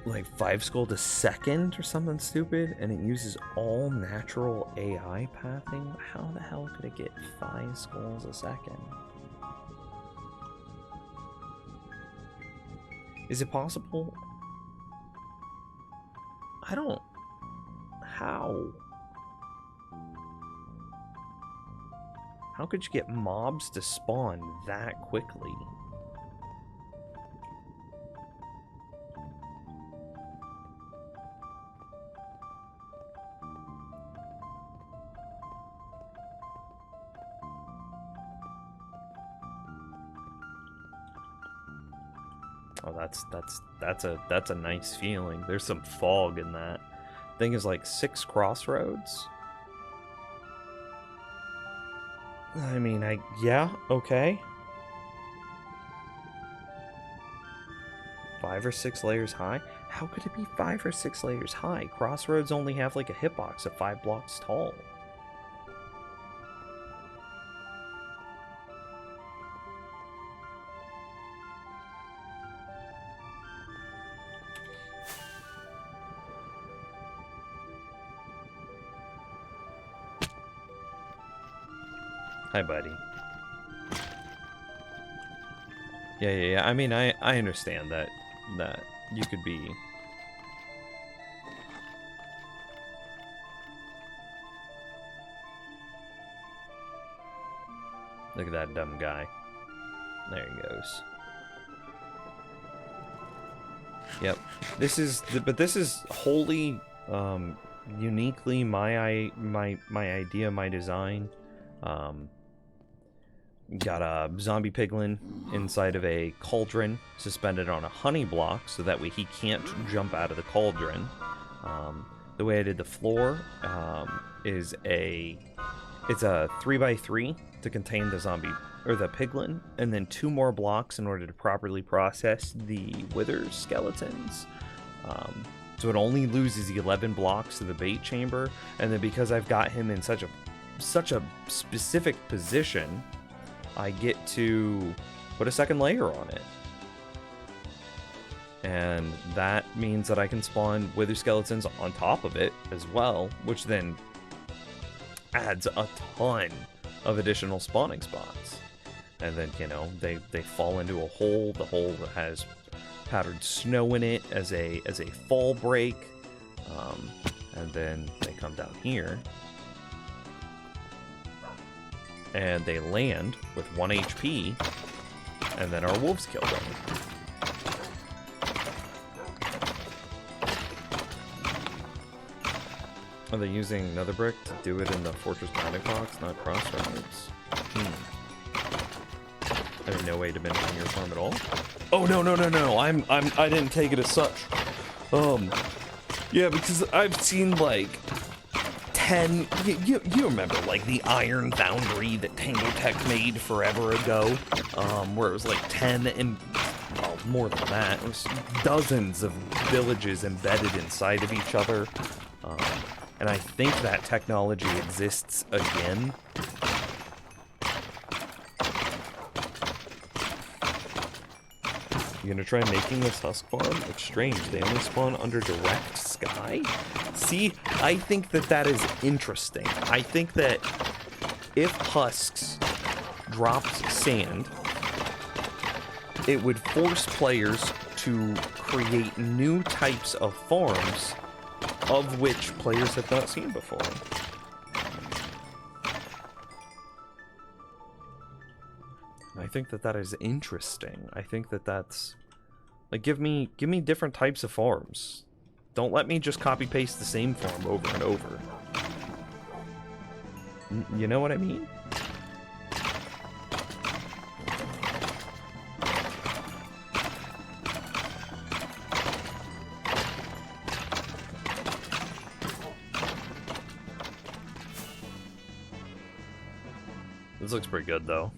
Like 5 skulls a second or something stupid, and it uses all natural AI pathing? How the hell could it get 5 skulls a second? Is it possible? I don't... How? How could you get mobs to spawn that quickly? Oh, that's a nice feeling. There's some fog in that. Thing is like 6 crossroads. I mean, yeah, okay. 5 or 6 layers high? How could it be 5 or 6 layers high? Crossroads only have like a hitbox of 5 blocks tall.
Hi, buddy. Yeah. I mean, I understand that you could be. Look at that dumb guy. There he goes. Yep. But this is wholly uniquely my idea, my design. Got a zombie piglin inside of a cauldron suspended on a honey block so that way he can't jump out of the cauldron. The way I did the floor is it's a 3x3 to contain the zombie or the piglin, and then 2 more blocks in order to properly process the wither skeletons. So it only loses 11 blocks to the bait chamber, and then because I've got him in such a specific position, I get to put a second layer on it. And that means that I can spawn wither skeletons on top of it as well, which then adds a ton of additional spawning spots. And then, you know, they fall into a hole. The hole has powdered snow in it as a fall break. And then they come down here. And they land with 1 HP, and then our wolves kill them. Are they using nether brick to do it in the fortress binding box, not crossroads? There's no way diminishing your farm at all? Oh no! I didn't take it as such. Yeah, because I've seen like 10, you remember like the iron foundry that Tango Tech made forever ago, where it was like 10 and, well, more than that, it was dozens of villages embedded inside of each other, and I think that technology exists again. You gonna try making this husk farm? It's strange, they only spawn under direct sky? See, I think that is interesting. I think that if husks dropped sand, it would force players to create new types of farms of which players have not seen before. I think that is interesting. I think that's like, give me different types of farms. Don't let me just copy paste the same farm over and over. You know what I mean? This looks pretty good though.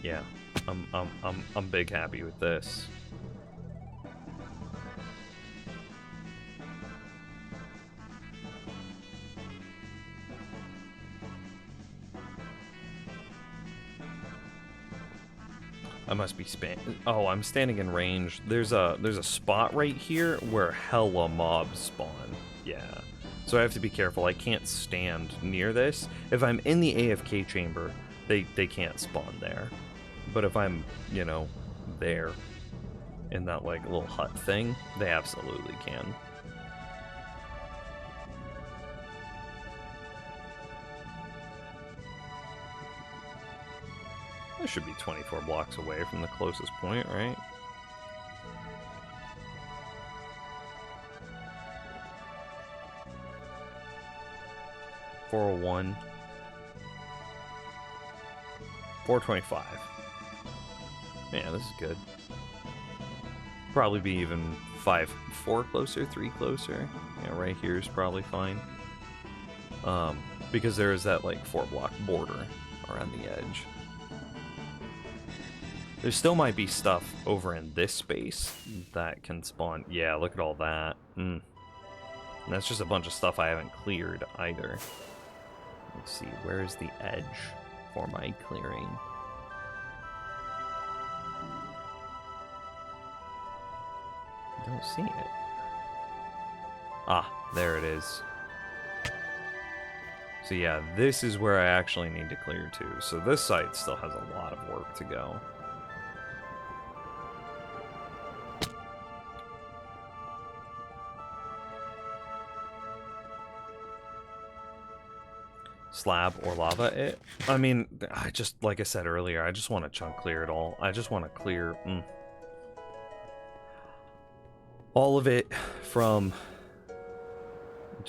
Yeah, I'm big happy with this. I must be oh, I'm standing in range. There's a spot right here where hella mobs spawn. Yeah. So I have to be careful. I can't stand near this. If I'm in the AFK chamber, they can't spawn there. But if I'm, you know, there in that like little hut thing, they absolutely can. I should be 24 blocks away from the closest point, right? $401. $425. Man, this is good. Probably be even 4 closer, 3 closer. Yeah, right here is probably fine. Because there is that like 4-block border around the edge. There still might be stuff over in this space that can spawn. Yeah, look at all that. And that's just a bunch of stuff I haven't cleared either. Let's see, where is the edge for my clearing? I don't see it. Ah, there it is. So yeah, this is where I actually need to clear to. So this site still has a lot of work to go. Slab or lava it? I mean, I just, like I said earlier, I just want to chunk clear it all. I just want to clear all of it from,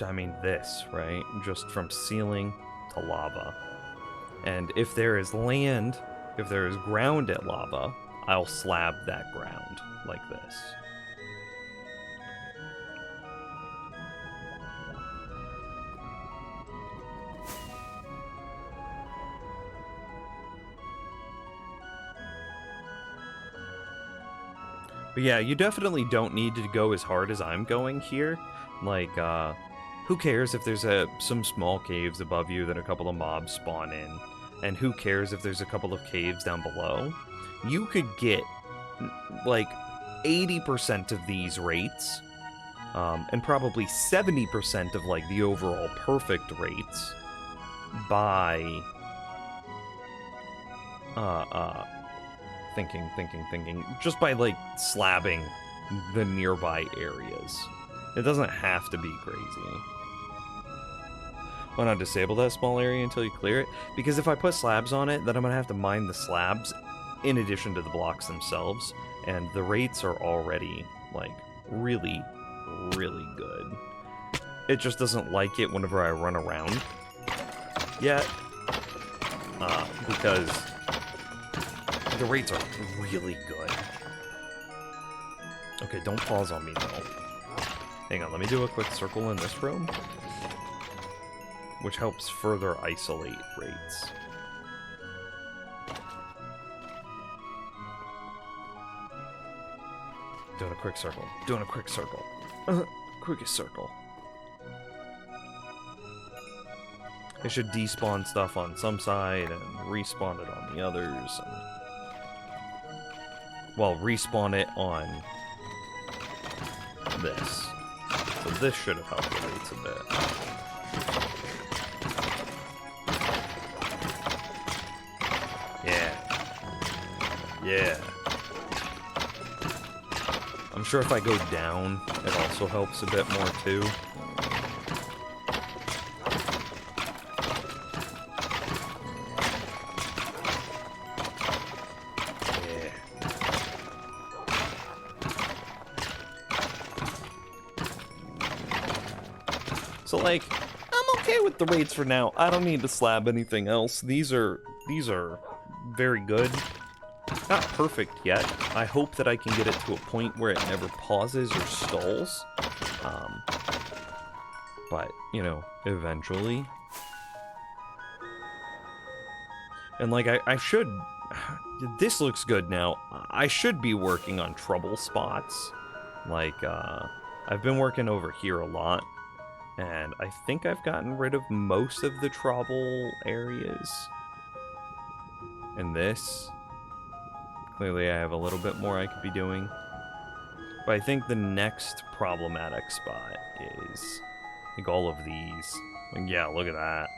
I mean, this, right? Just from ceiling to lava. And if there is land, if there is ground at lava, I'll slab that ground like this. But yeah, you definitely don't need to go as hard as I'm going here. Like, who cares if there's some small caves above you that a couple of mobs spawn in? And who cares if there's a couple of caves down below? You could get, like, 80% of these rates, and probably 70% of, like, the overall perfect rates by, thinking, just by, like, slabbing the nearby areas. It doesn't have to be crazy. Why not disable that small area until you clear it? Because if I put slabs on it, then I'm gonna have to mine the slabs in addition to the blocks themselves, and the rates are already, like, really, really good. It just doesn't like it whenever I run around yet, because the rates are really good. Okay, don't pause on me, though. Hang on, let me do a quick circle in this room, which helps further isolate rates. Doing a quick circle. Doing a quick circle. Quickest circle. It should despawn stuff on some side and respawn it on the others. And, well, respawn it on this. So this should have helped the rates a bit. Yeah. I'm sure if I go down, it also helps a bit more too. Yeah. So like, I'm okay with the rates for now. I don't need to slab anything else. These are very good. Not perfect yet. I hope that I can get it to a point where it never pauses or stalls. But, you know, eventually. And like, I should... This looks good now. I should be working on trouble spots. Like, I've been working over here a lot. And I think I've gotten rid of most of the trouble areas. And this... Clearly I have a little bit more I could be doing. But I think the next problematic spot is, like, all of these. Like, yeah, look at that.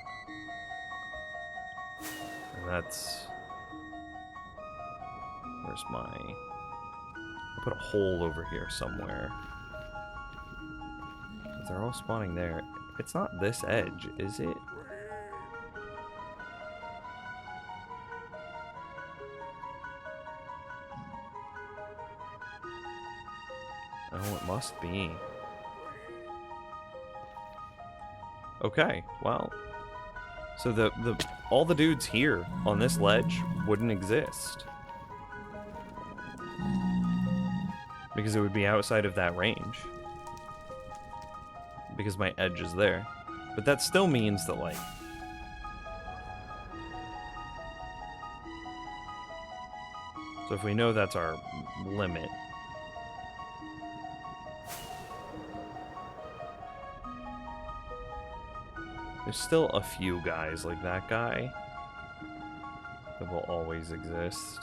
And that's... Where's my... I put a hole over here somewhere. They're all spawning there. It's not this edge, is it? Oh, it must be. Okay, well. So all the dudes here on this ledge wouldn't exist. Because it would be outside of that range. Because my edge is there. But that still means that, like... So if we know that's our limit... There's still a few guys like that guy that will always exist.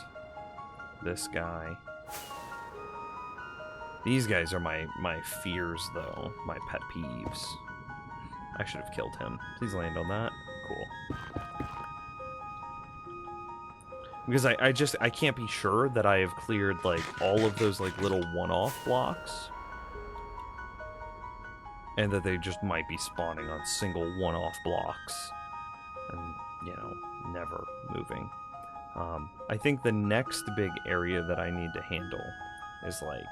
This guy. These guys are my fears, though. My pet peeves. I should have killed him. Please land on that. Cool. Because I can't be sure that I have cleared, like, all of those, like, little one-off blocks. And that they just might be spawning on single one-off blocks. And, you know, never moving. I think the next big area that I need to handle is, like,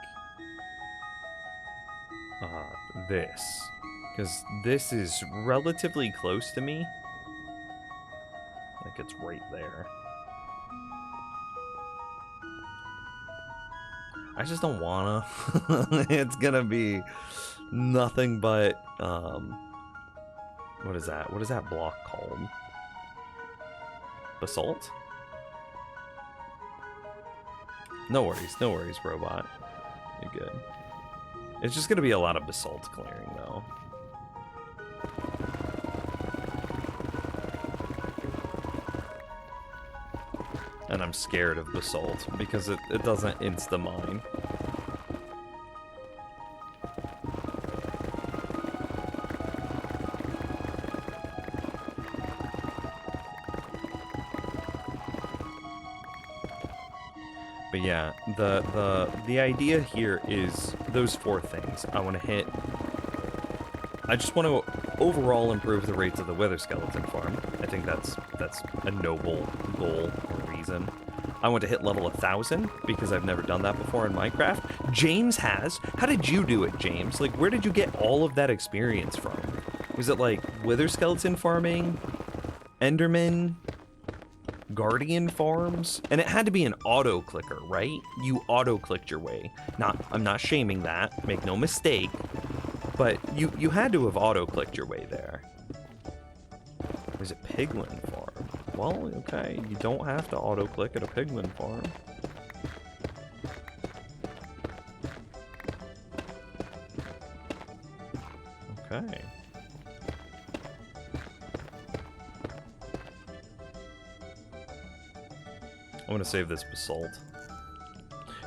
this. Because this is relatively close to me. Like, it's right there. I just don't wanna. It's gonna be nothing but, what is that? What is that block called? Basalt? No worries, robot. You're good. It's just gonna be a lot of basalt clearing, though. And I'm scared of basalt, because it doesn't insta-mine. But yeah, the idea here is those 4 things. I want to hit... I just want to overall improve the rates of the Wither Skeleton farm. I think that's a noble goal or reason. I want to hit level 1000 because I've never done that before in Minecraft. James has. How did you do it, James? Like, where did you get all of that experience from? Was it like Wither Skeleton farming? Enderman? Guardian farms? And it had to be an auto clicker, right? You auto clicked your way. I'm not shaming that. Make no mistake. But you had to have auto-clicked your way there. There's a piglin farm. Well, okay, you don't have to auto-click at a piglin farm. Okay. I'm gonna save this basalt.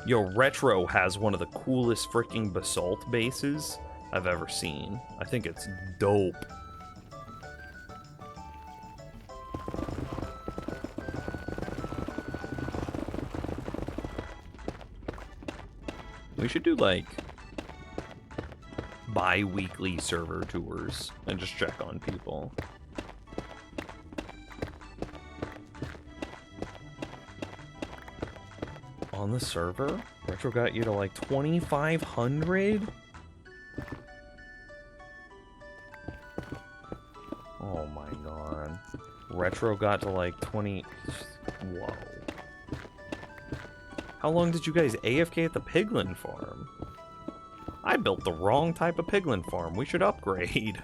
Yo, Retro has one of the coolest freaking basalt bases I've ever seen. I think it's dope. We should do, like, bi-weekly server tours and just check on people. On the server? Retro got you to, like, 2,500? Oh my god. Retro got to like 20... Whoa. How long did you guys AFK at the piglin farm? I built the wrong type of piglin farm. We should upgrade.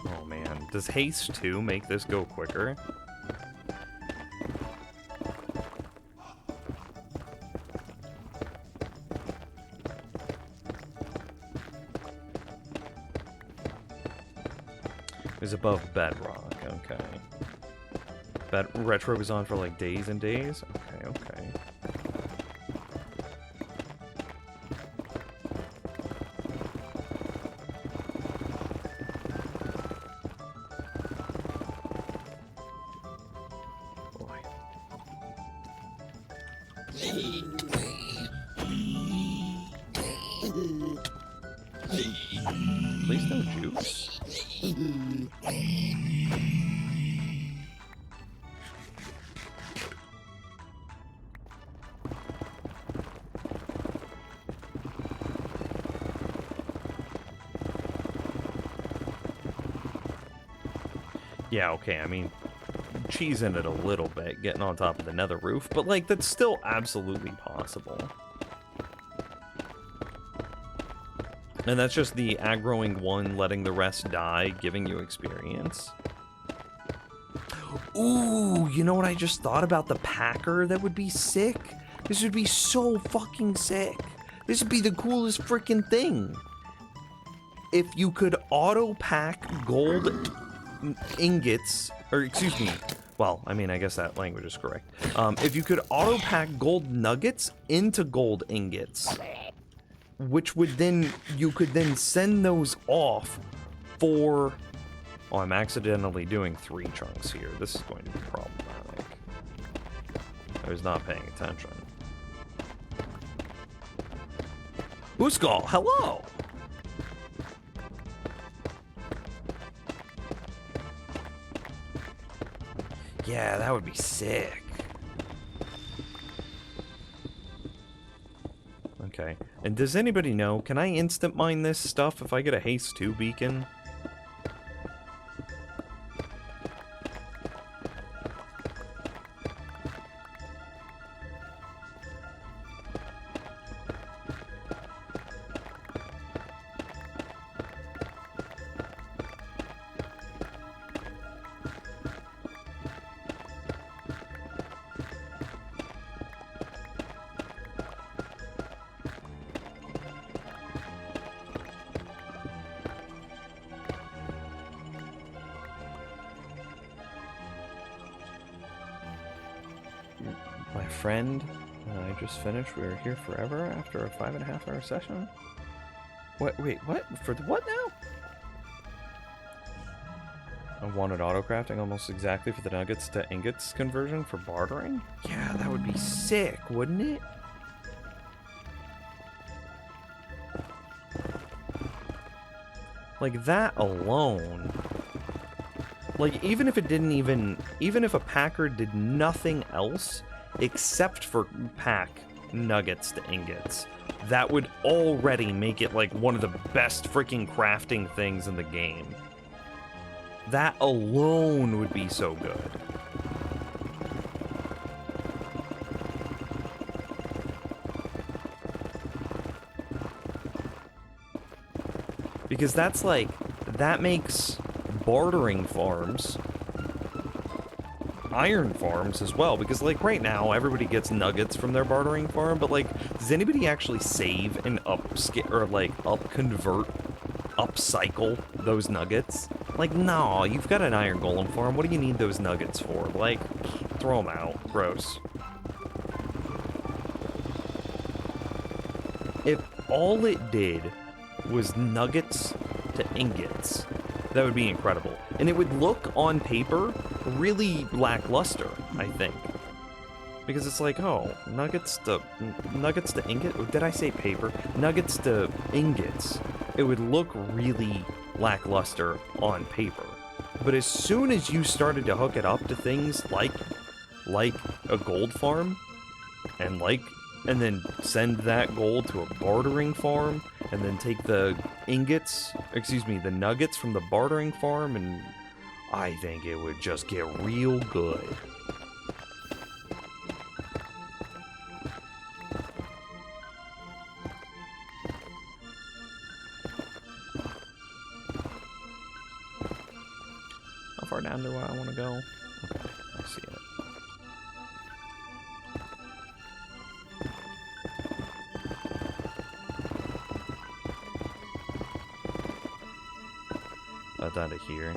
Oh man. Does haste 2 make this go quicker? Is above bedrock, okay. Retro was on for like days and days? Okay, okay. Boy. Please no juice. Yeah, okay, I mean, cheesing it a little bit, getting on top of the nether roof, but, like, that's still absolutely possible. And that's just the aggroing one, letting the rest die, giving you experience. Ooh, you know what I just thought about the Packer? That would be sick. This would be so fucking sick.
This would be the coolest freaking thing. If you could auto pack gold ingots, or excuse me, well, I mean, I guess that language is correct. If you could auto pack gold nuggets into gold ingots, which would then, you could then send those off for, oh, I'm accidentally doing 3 chunks here. This is going to be problematic. I was not paying attention. Uskal, hello! Yeah, that would be sick. Okay, and does anybody know, can I instant mine this stuff if I get a haste 2 beacon? My friend and I just finished. We were here forever after a 5.5-hour session. What? Wait, what? For the what now? I wanted autocrafting almost exactly for the nuggets to ingots conversion for bartering? Yeah, that would be sick, wouldn't it? Like, that alone. Like, even if a packer did nothing else except for pack nuggets to ingots, that would already make it like one of the best freaking crafting things in the game. That alone would be so good. Because that's like, that makes bartering farms iron farms as well, because like right now everybody gets nuggets from their bartering farm, but like, does anybody actually save and upcycle those nuggets? Like, no, you've got an iron golem farm, what do you need those nuggets for? Like, throw them out. Gross. If all it did was nuggets to ingots, that would be incredible. And it would look on paper really lackluster, I think. Because it's like, oh, nuggets to ingot? Did I say paper? Nuggets to ingots. It would look really lackluster on paper. But as soon as you started to hook it up to things like a gold farm, and then send that gold to a bartering farm, and then take the the nuggets from the bartering farm, and I think it would just get real good. How far down do I want to go? Okay, I see it. Down to here.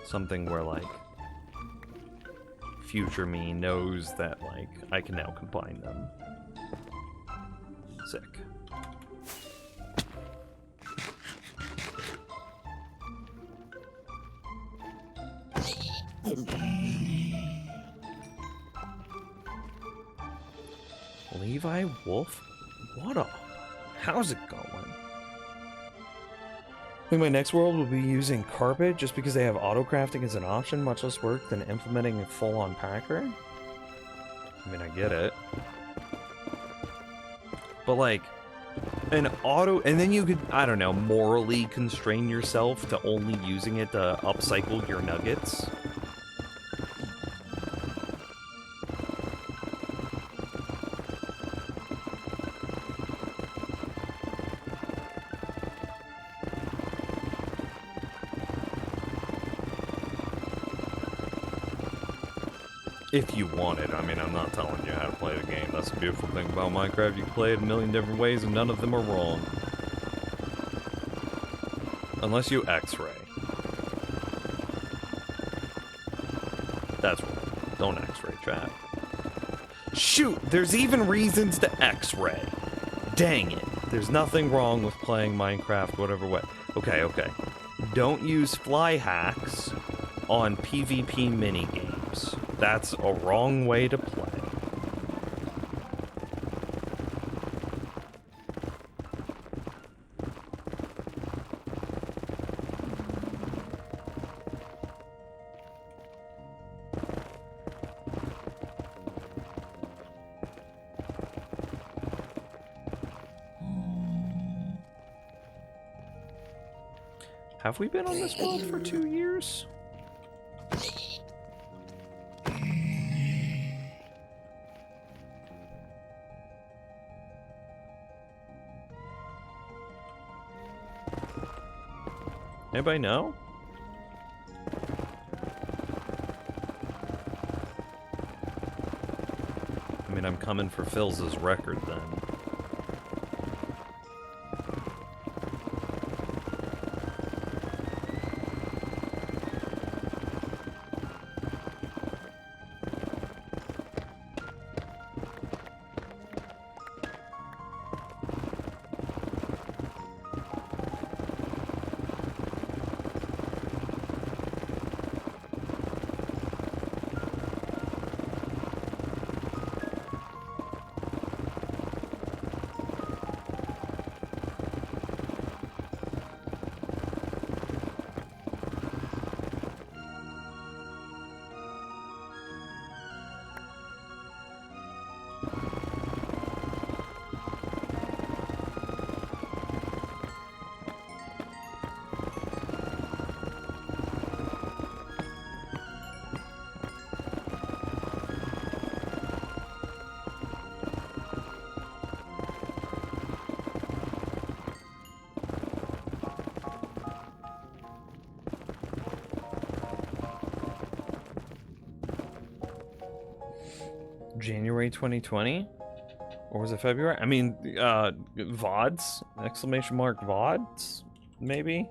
Something where, like, future me knows that, like, I can now combine them. Sick. Levi Wolf? How's it going? I think my next world will be using carpet just because they have auto crafting as an option, much less work than implementing a full-on packer. I mean, I get it. But like, an auto, and then you could, I don't know, morally constrain yourself to only using it to upcycle your nuggets.
If you want it. I mean, I'm not telling you how to play the game. That's the beautiful thing about Minecraft. You can play it a million different ways and none of them are wrong. Unless you X-ray. That's wrong. Don't X-ray, chat. Shoot! There's even reasons to X-ray. Dang it. There's nothing wrong with playing Minecraft whatever way. Okay, okay. Don't use fly hacks on PvP minigames. That's a wrong way to play. Have we been on this world for 2 years? Anybody know? I mean, I'm coming for Phil's record then. January 2020? Or was it February? I mean, VODs? Exclamation mark VODs? Maybe?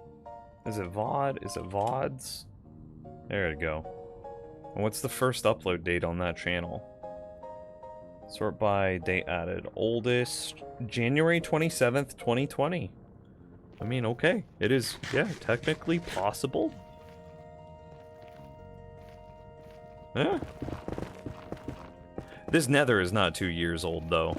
Is it VOD? Is it VODs? There we go. And what's the first upload date on that channel? Sort by date added. Oldest, January 27th, 2020. I mean, okay. It is, yeah, technically possible. Yeah. This nether is not 2 years old, though.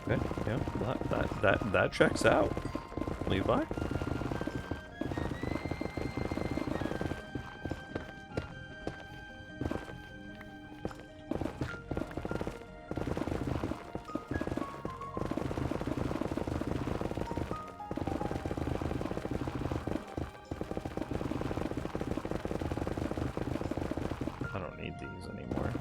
Okay, yeah, that checks out, Levi. I don't need these anymore.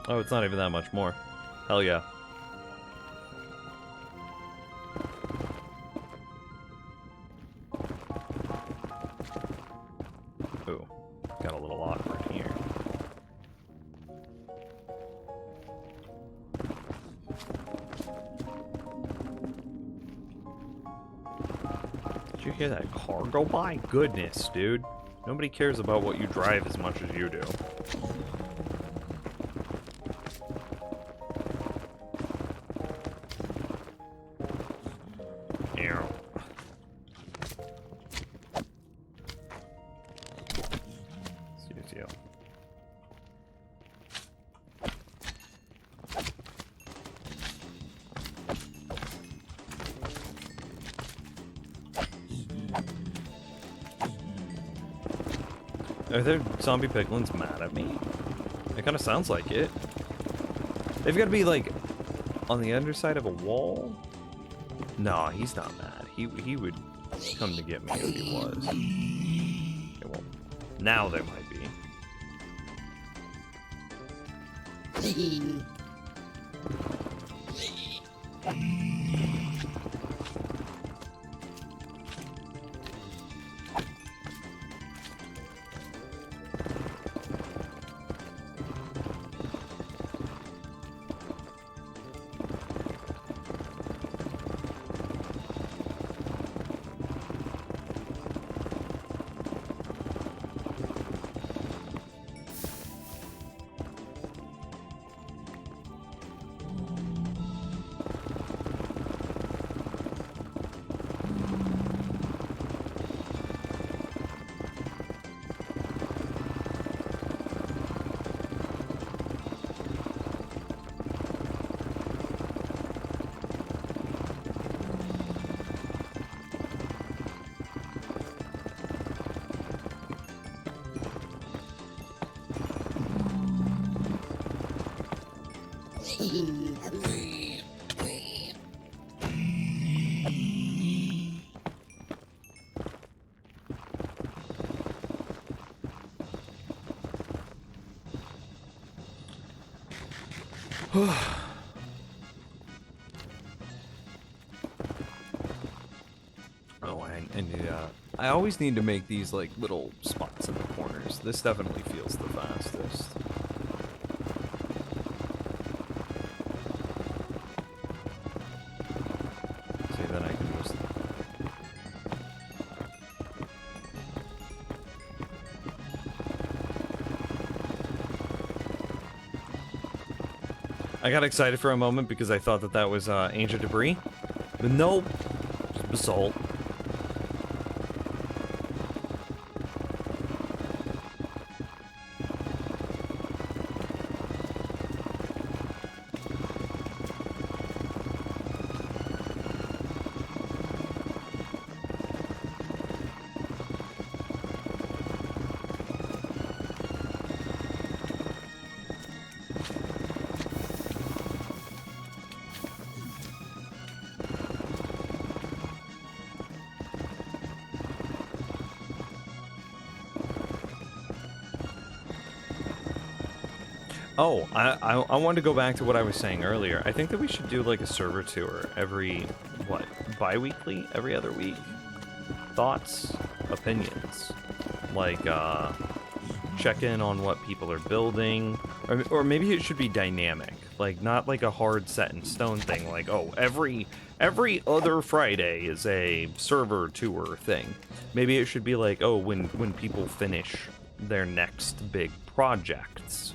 Oh, it's not even that much more. Hell yeah. Ooh, got a little awkward here. Did you hear that car go by? Goodness, dude. Nobody cares about what you drive as much as you do. Are there zombie piglins mad at me? It kind of sounds like it. They've got to be like on the underside of a wall. No, he's not mad. He would come to get me if he was. Okay, well, now there might be. I always need to make these like little spots in the corners. This definitely feels the fastest. See, then I can just... I got excited for a moment because I thought that that was ancient debris. But nope, just basalt. Oh, I wanted to go back to what I was saying earlier. I think that we should do like a server tour every, what, bi-weekly? Every other week? Thoughts? Opinions? Like, check in on what people are building. Or maybe it should be dynamic. Like, not like a hard set in stone thing. Like, oh, every other Friday is a server tour thing. Maybe it should be like, oh, when people finish their next big projects.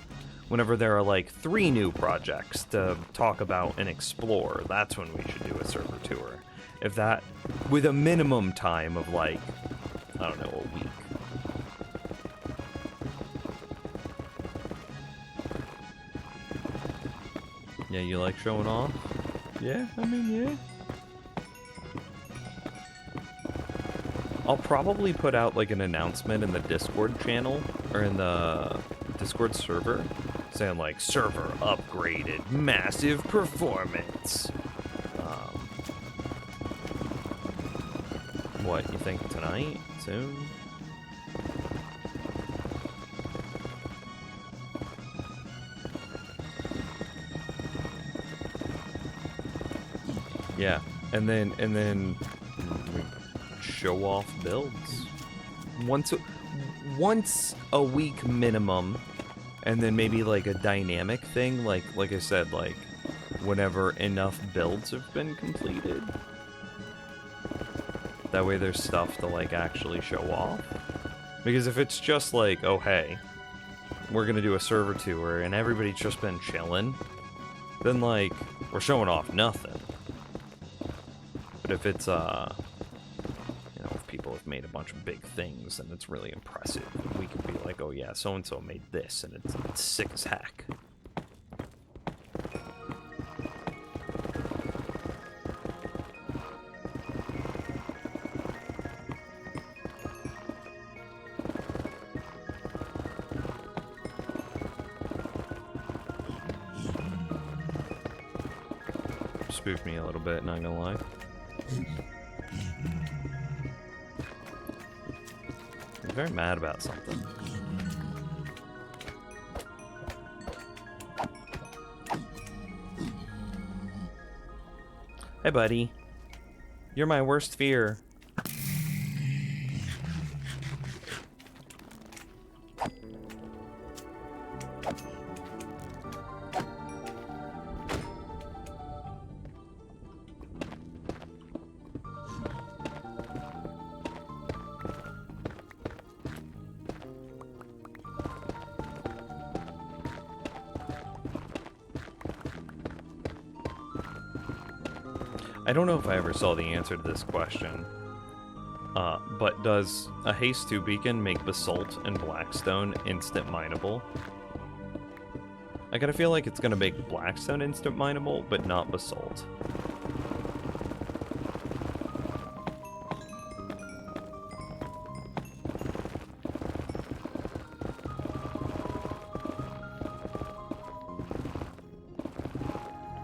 Whenever there are like 3 new projects to talk about and explore, that's when we should do a server tour. If that, with a minimum time of like, I don't know, a week. Yeah, you like showing off? Yeah, I mean, yeah. I'll probably put out like an announcement in the Discord channel, or in the Discord server, saying like, server upgraded, massive performance. What, you think tonight? Soon? Yeah, and then we show off builds once a week minimum, and then maybe like a dynamic thing, like I said, like whenever enough builds have been completed. That way there's stuff to like actually show off. Because if it's just like, oh hey, we're gonna do a server tour and everybody's just been chilling, then like we're showing off nothing. But if it's you know, if people have made a bunch of big things and it's really impressive, we can be like, oh yeah, so and so made this and it's sick as heck. spooked me a little bit, not gonna lie. I'm very mad about something. Hey, buddy. You're my worst fear. I don't know if I ever saw the answer to this question, but does a Haste 2 beacon make Basalt and Blackstone instant mineable? I gotta feel like it's gonna make Blackstone instant mineable, but not Basalt.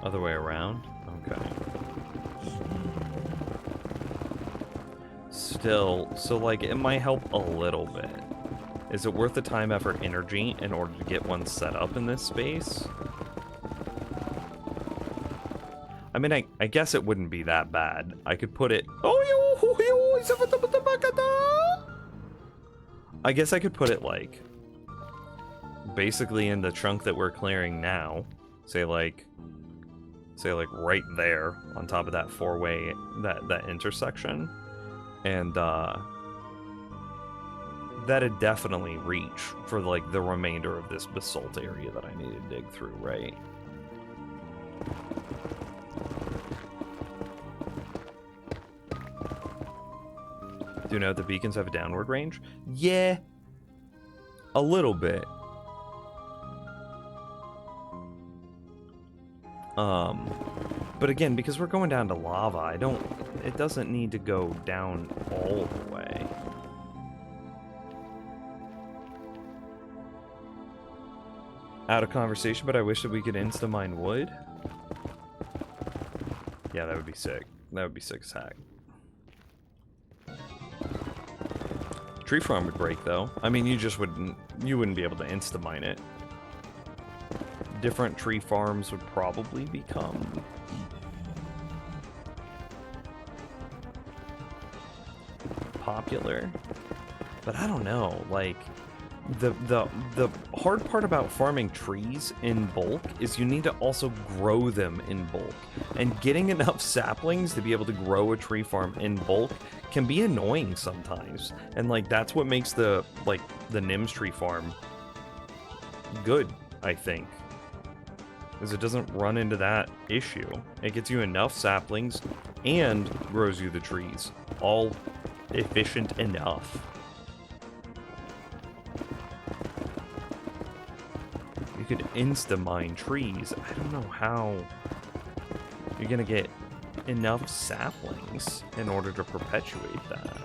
Other way around? Okay. Still, so like it might help a little bit. Is it worth the time, effort, energy in order to get one set up in this space? I mean, I guess it wouldn't be that bad. I could put it... I guess I could put it like basically in the chunk that we're clearing now. Say like right there on top of that four-way, that intersection. And that'd definitely reach for like the remainder of this basalt area that I need to dig through, right? Do you know if the beacons have a downward range? Yeah, a little bit. But again, because we're going down to lava, it doesn't need to go down all the way. Out of conversation, but I wish that we could insta-mine wood. Yeah, that would be sick. That would be sick as heck. Tree farm would break though. I mean, you wouldn't be able to insta-mine it. Different tree farms would probably become popular, but I don't know, like the hard part about farming trees in bulk is you need to also grow them in bulk, and getting enough saplings to be able to grow a tree farm in bulk can be annoying sometimes, and like that's what makes the Nims tree farm good, I think, is it doesn't run into that issue. It gets you enough saplings and grows you the trees, all efficient enough. You could insta-mine trees. I don't know how you're gonna get enough saplings in order to perpetuate that.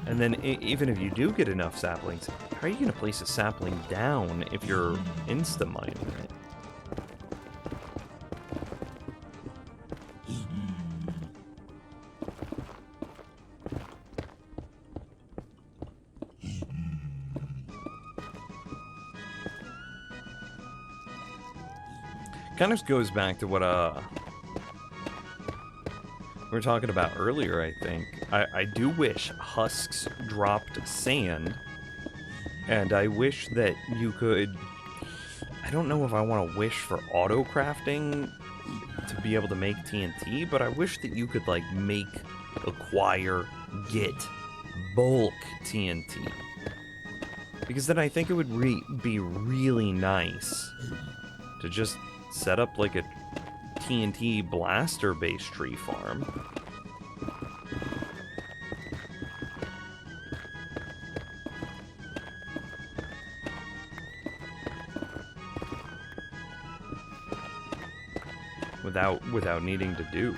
And then even if you do get enough saplings, how are you gonna place a sapling down if you're insta-mining it? Kind of goes back to what we were talking about earlier, I think. I do wish husks dropped sand, and I wish that you could... I don't know if I want to wish for auto crafting to be able to make TNT, but I wish that you could like make, acquire, get bulk TNT. Because then I think it would be really nice to just set up like a TNT blaster-based tree farm. Without needing to dupe.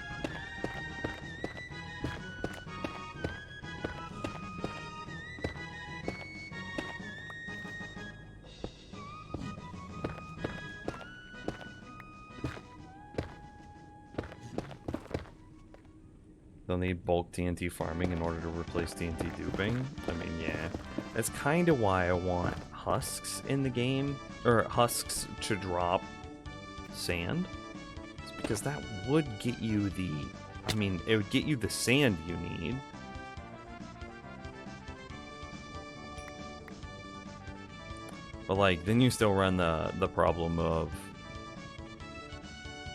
They'll need bulk TNT farming in order to replace TNT duping. I mean, yeah. That's kind of why I want husks in the game, or husks to drop sand. It's because that would get you the, I mean, it would get you the sand you need. But like, then you still run the problem of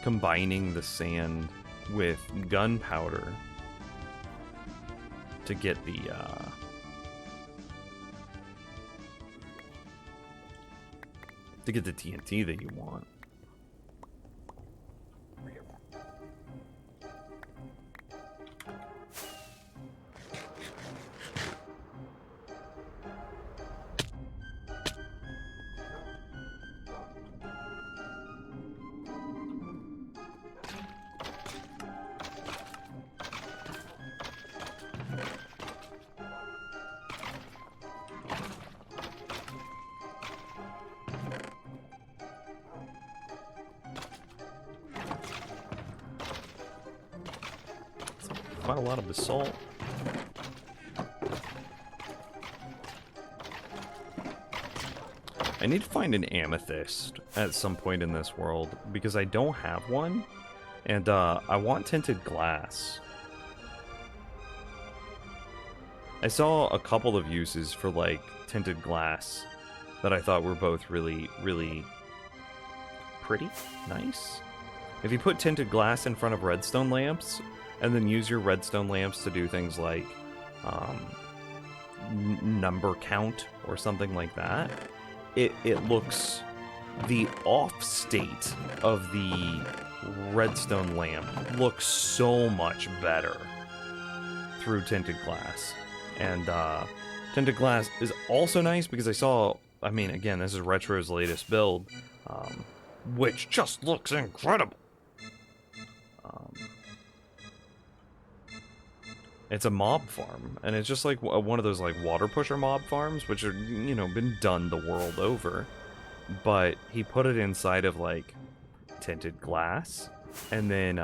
combining the sand with gunpowder to get the TNT that you want. Quite a lot of basalt. I need to find an amethyst at some point in this world because I don't have one, and I want tinted glass. I saw a couple of uses for like tinted glass that I thought were both really, really pretty, nice. If you put tinted glass in front of redstone lamps, and then use your redstone lamps to do things like number count or something like that, it looks, the off state of the redstone lamp looks so much better through tinted glass. And tinted glass is also nice because I saw, I mean, again, this is Retro's latest build, which just looks incredible. It's a mob farm, and it's just like one of those like water pusher mob farms, which are, you know, been done the world over. But he put it inside of like tinted glass, and then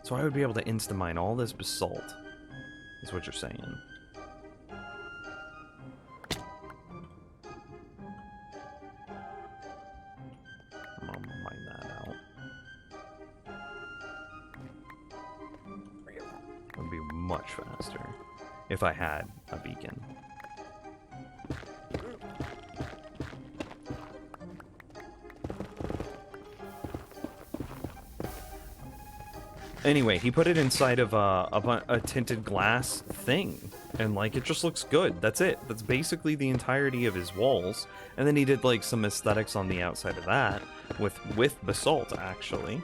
so I would be able to insta mine all this basalt, is what you're saying. I'm gonna mine that out. It would be much faster if I had a beacon. Anyway, he put it inside of a tinted glass thing, and like it just looks good. That's it. That's basically the entirety of his walls. And then he did like some aesthetics on the outside of that with basalt actually,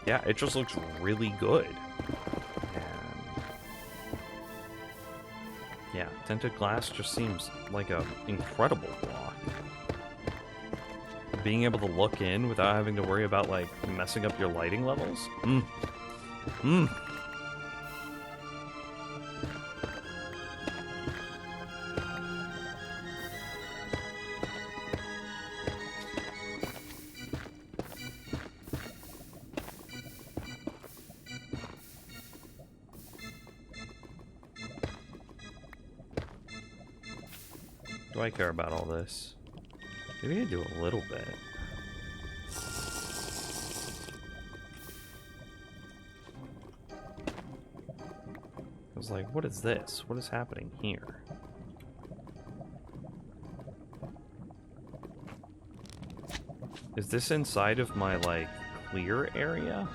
yeah, it just looks really good. And yeah, tinted glass just seems like an incredible block. Being able to look in without having to worry about like messing up your lighting levels. Do I care about all this? Maybe I do a little bit. I was like, what is this? What is happening here? Is this inside of my, like, clear area?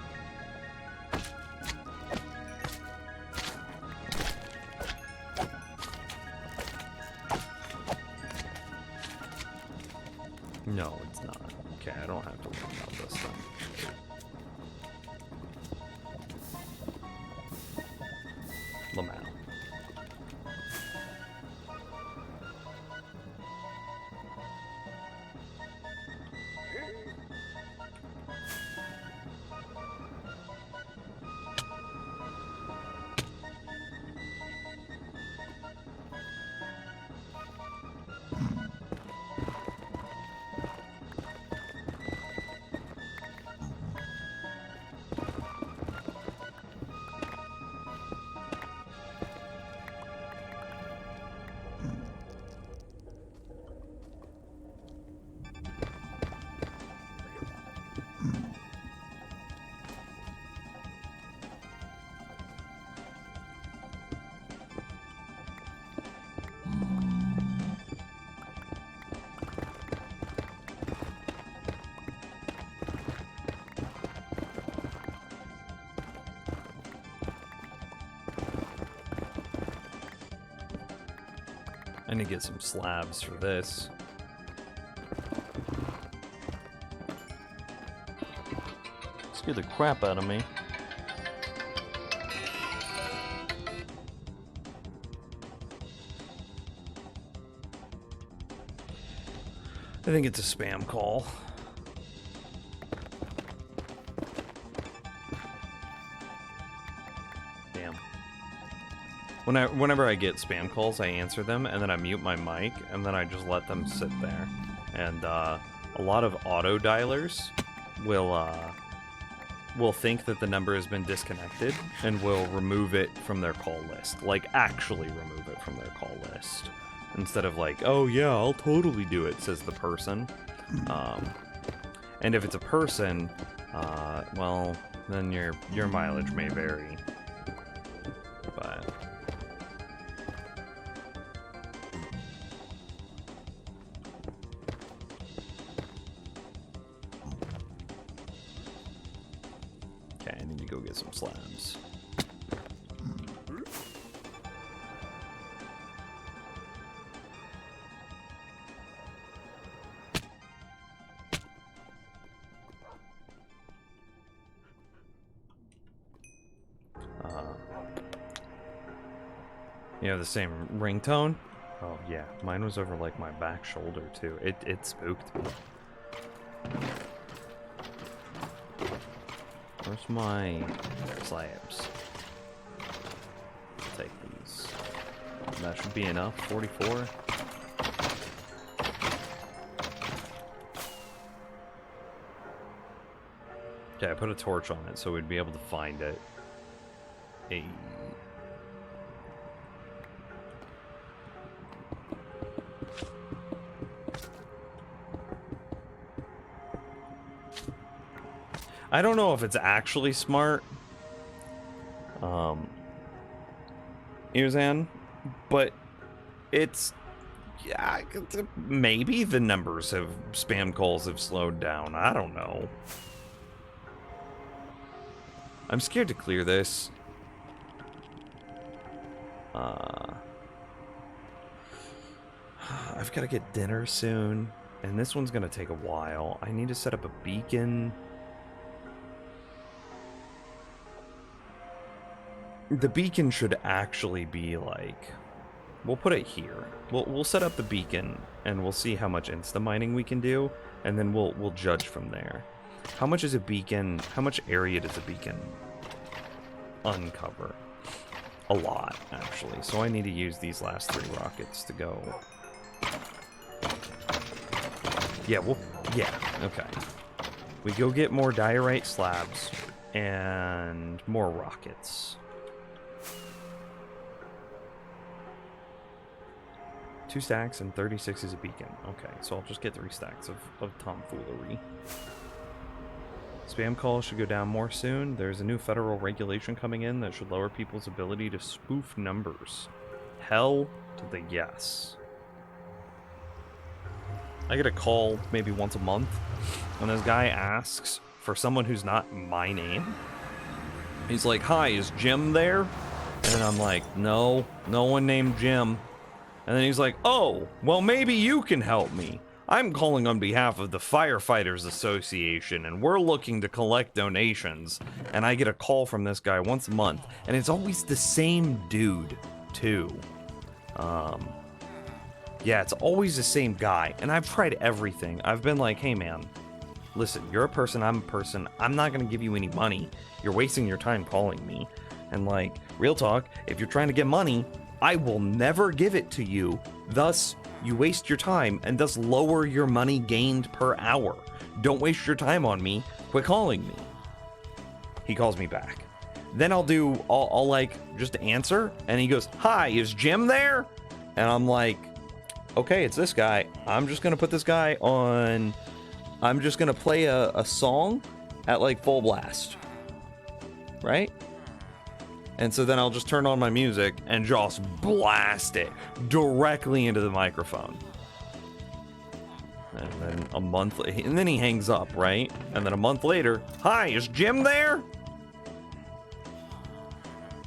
No, it's not. Okay, I don't have to worry about this then. Lamau. I need to get some slabs for this. Scared the crap out of me. I think it's a spam call. Damn. Whenever I get spam calls, I answer them, and then I mute my mic, and then I just let them sit there. And a lot of auto dialers will think that the number has been disconnected and will remove it from their call list. Like, actually remove it from their call list. Instead of like, oh yeah, I'll totally do it, says the person. And if it's a person, well, then your mileage may vary. But okay, I need to go get some slabs. You have the same ringtone? Oh yeah, mine was over like my back shoulder too. It spooked me. Where's my slabs? Take these. That should be enough. 44. Okay, I put a torch on it so we'd be able to find it. Hey. I don't know if it's actually smart, Irzan, but it's, yeah, maybe the numbers of spam calls have slowed down. I don't know. I'm scared to clear this. I've got to get dinner soon, and this one's going to take a while. I need to set up a beacon. The beacon should actually be like, we'll put it here. We'll set up the beacon and we'll see how much insta mining we can do, and then we'll judge from there. How much is a beacon? How much area does a beacon uncover? A lot, actually. So I need to use these last 3 rockets to go. Yeah, okay. We go get more diorite slabs and more rockets. 2 stacks and 36 is a beacon. Okay, so I'll just get 3 stacks of tomfoolery. Spam calls should go down more soon. There's a new federal regulation coming in that should lower people's ability to spoof numbers. Hell to the yes. I get a call maybe once a month, and this guy asks for someone who's not my name. He's like, hi, is Jim there? And I'm like, no one named Jim. And then he's like, oh, well, maybe you can help me. I'm calling on behalf of the Firefighters Association, and we're looking to collect donations. And I get a call from this guy once a month, and it's always the same dude, too. Yeah, it's always the same guy, and I've tried everything. I've been like, hey, man, listen, you're a person, I'm a person. I'm not going to give you any money. You're wasting your time calling me. And, like, real talk, if you're trying to get money, I will never give it to you. Thus, you waste your time and thus lower your money gained per hour. Don't waste your time on me. Quit calling me. He calls me back. Then I'll like just answer, and he goes, hi, is Jim there? And I'm like, okay, it's this guy. I'm just gonna put this guy on. I'm just gonna play a song at like full blast, right? And so then I'll just turn on my music and just blast it directly into the microphone. And then and then he hangs up, right? And then a month later, hi, is Jim there?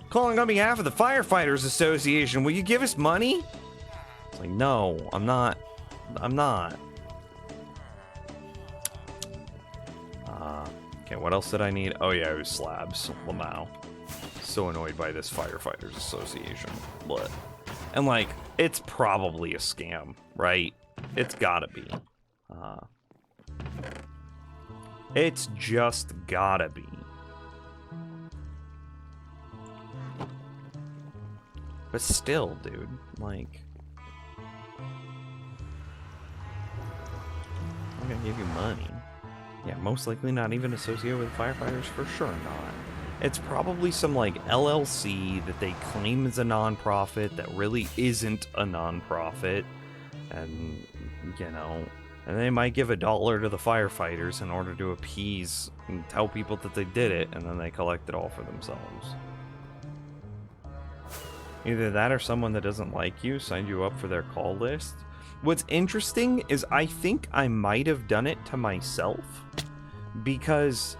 Calling on behalf of the Firefighters Association, will you give us money? It's Like, no, I'm not. I'm not. Okay, what else did I need? Oh yeah, it was slabs. Lamau. So annoyed by this Firefighters Association. But, and like, it's probably a scam, right? It's gotta be. It's just gotta be. But still, dude, like, I'm gonna give you money. Yeah, most likely not even associated with firefighters, for sure not. It's probably some, like, LLC that they claim is a nonprofit that really isn't a nonprofit. And, you know, and they might give $1 to the firefighters in order to appease and tell people that they did it, and then they collect it all for themselves. Either that or someone that doesn't like you signed you up for their call list. What's interesting is I think I might have done it to myself because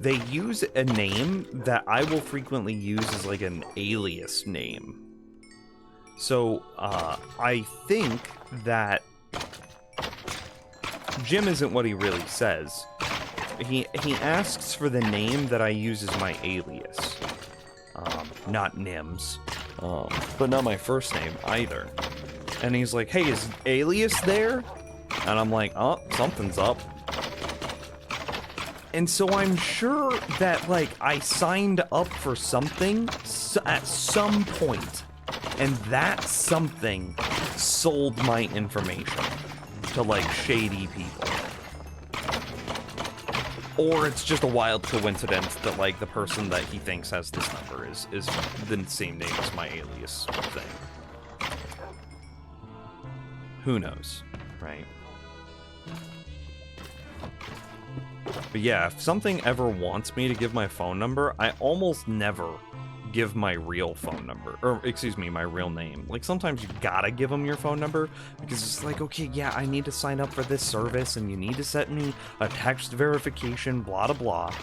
they use a name that I will frequently use as like an alias name. So I think that Jim isn't what he really says. He asks for the name that I use as my alias. Not Nims. But not my first name either. And he's like, hey, is alias there? And I'm like, oh, something's up. And so I'm sure that, like, I signed up for something at some point, and that something sold my information to, like, shady people. Or it's just a wild coincidence that, like, the person that he thinks has this number is the same name as my alias thing. Who knows, right? But yeah, if something ever wants me to give my phone number, I almost never give my real phone number. Or, excuse me, my real name. Like, sometimes you gotta give them your phone number, because it's like, okay, yeah, I need to sign up for this service, and you need to set me a text verification, blah, blah, blah.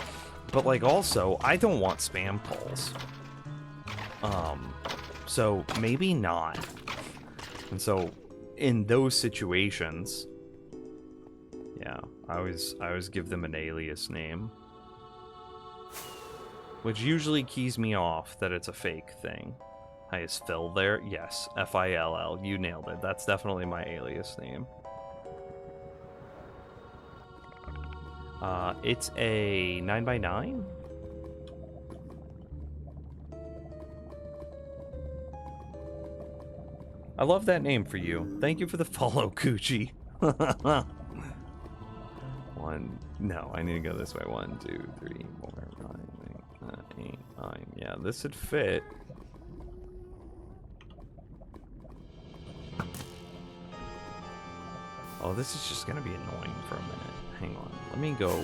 But, like, also, I don't want spam calls. So, maybe not. And so, in those situations, yeah, I always give them an alias name. Which usually keys me off that it's a fake thing. Hi, is Phil there? Yes, F-I-L-L. You nailed it. That's definitely my alias name. It's a 9x9? I love that name for you. Thank you for the follow, Coochie. No, I need to go this way. 1, 2, 3, 4, 5, 6, 7, 8, 9. Yeah, this would fit. Oh, this is just gonna be annoying for a minute. Hang on. Let me go.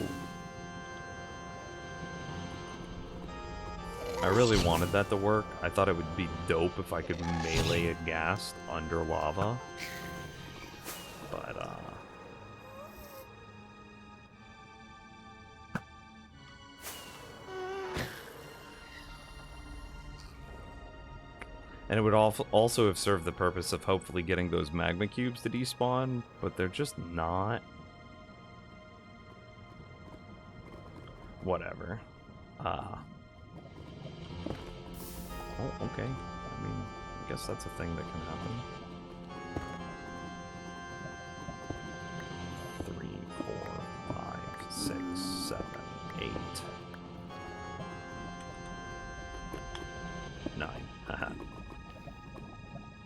I really wanted that to work. I thought it would be dope if I could melee a ghast under lava. But, and it would also have served the purpose of hopefully getting those magma cubes to despawn, but they're just not. Whatever. Oh, okay. I mean, I guess that's a thing that can happen. 3, 4, 5, 6, 7, 8. 9. Haha.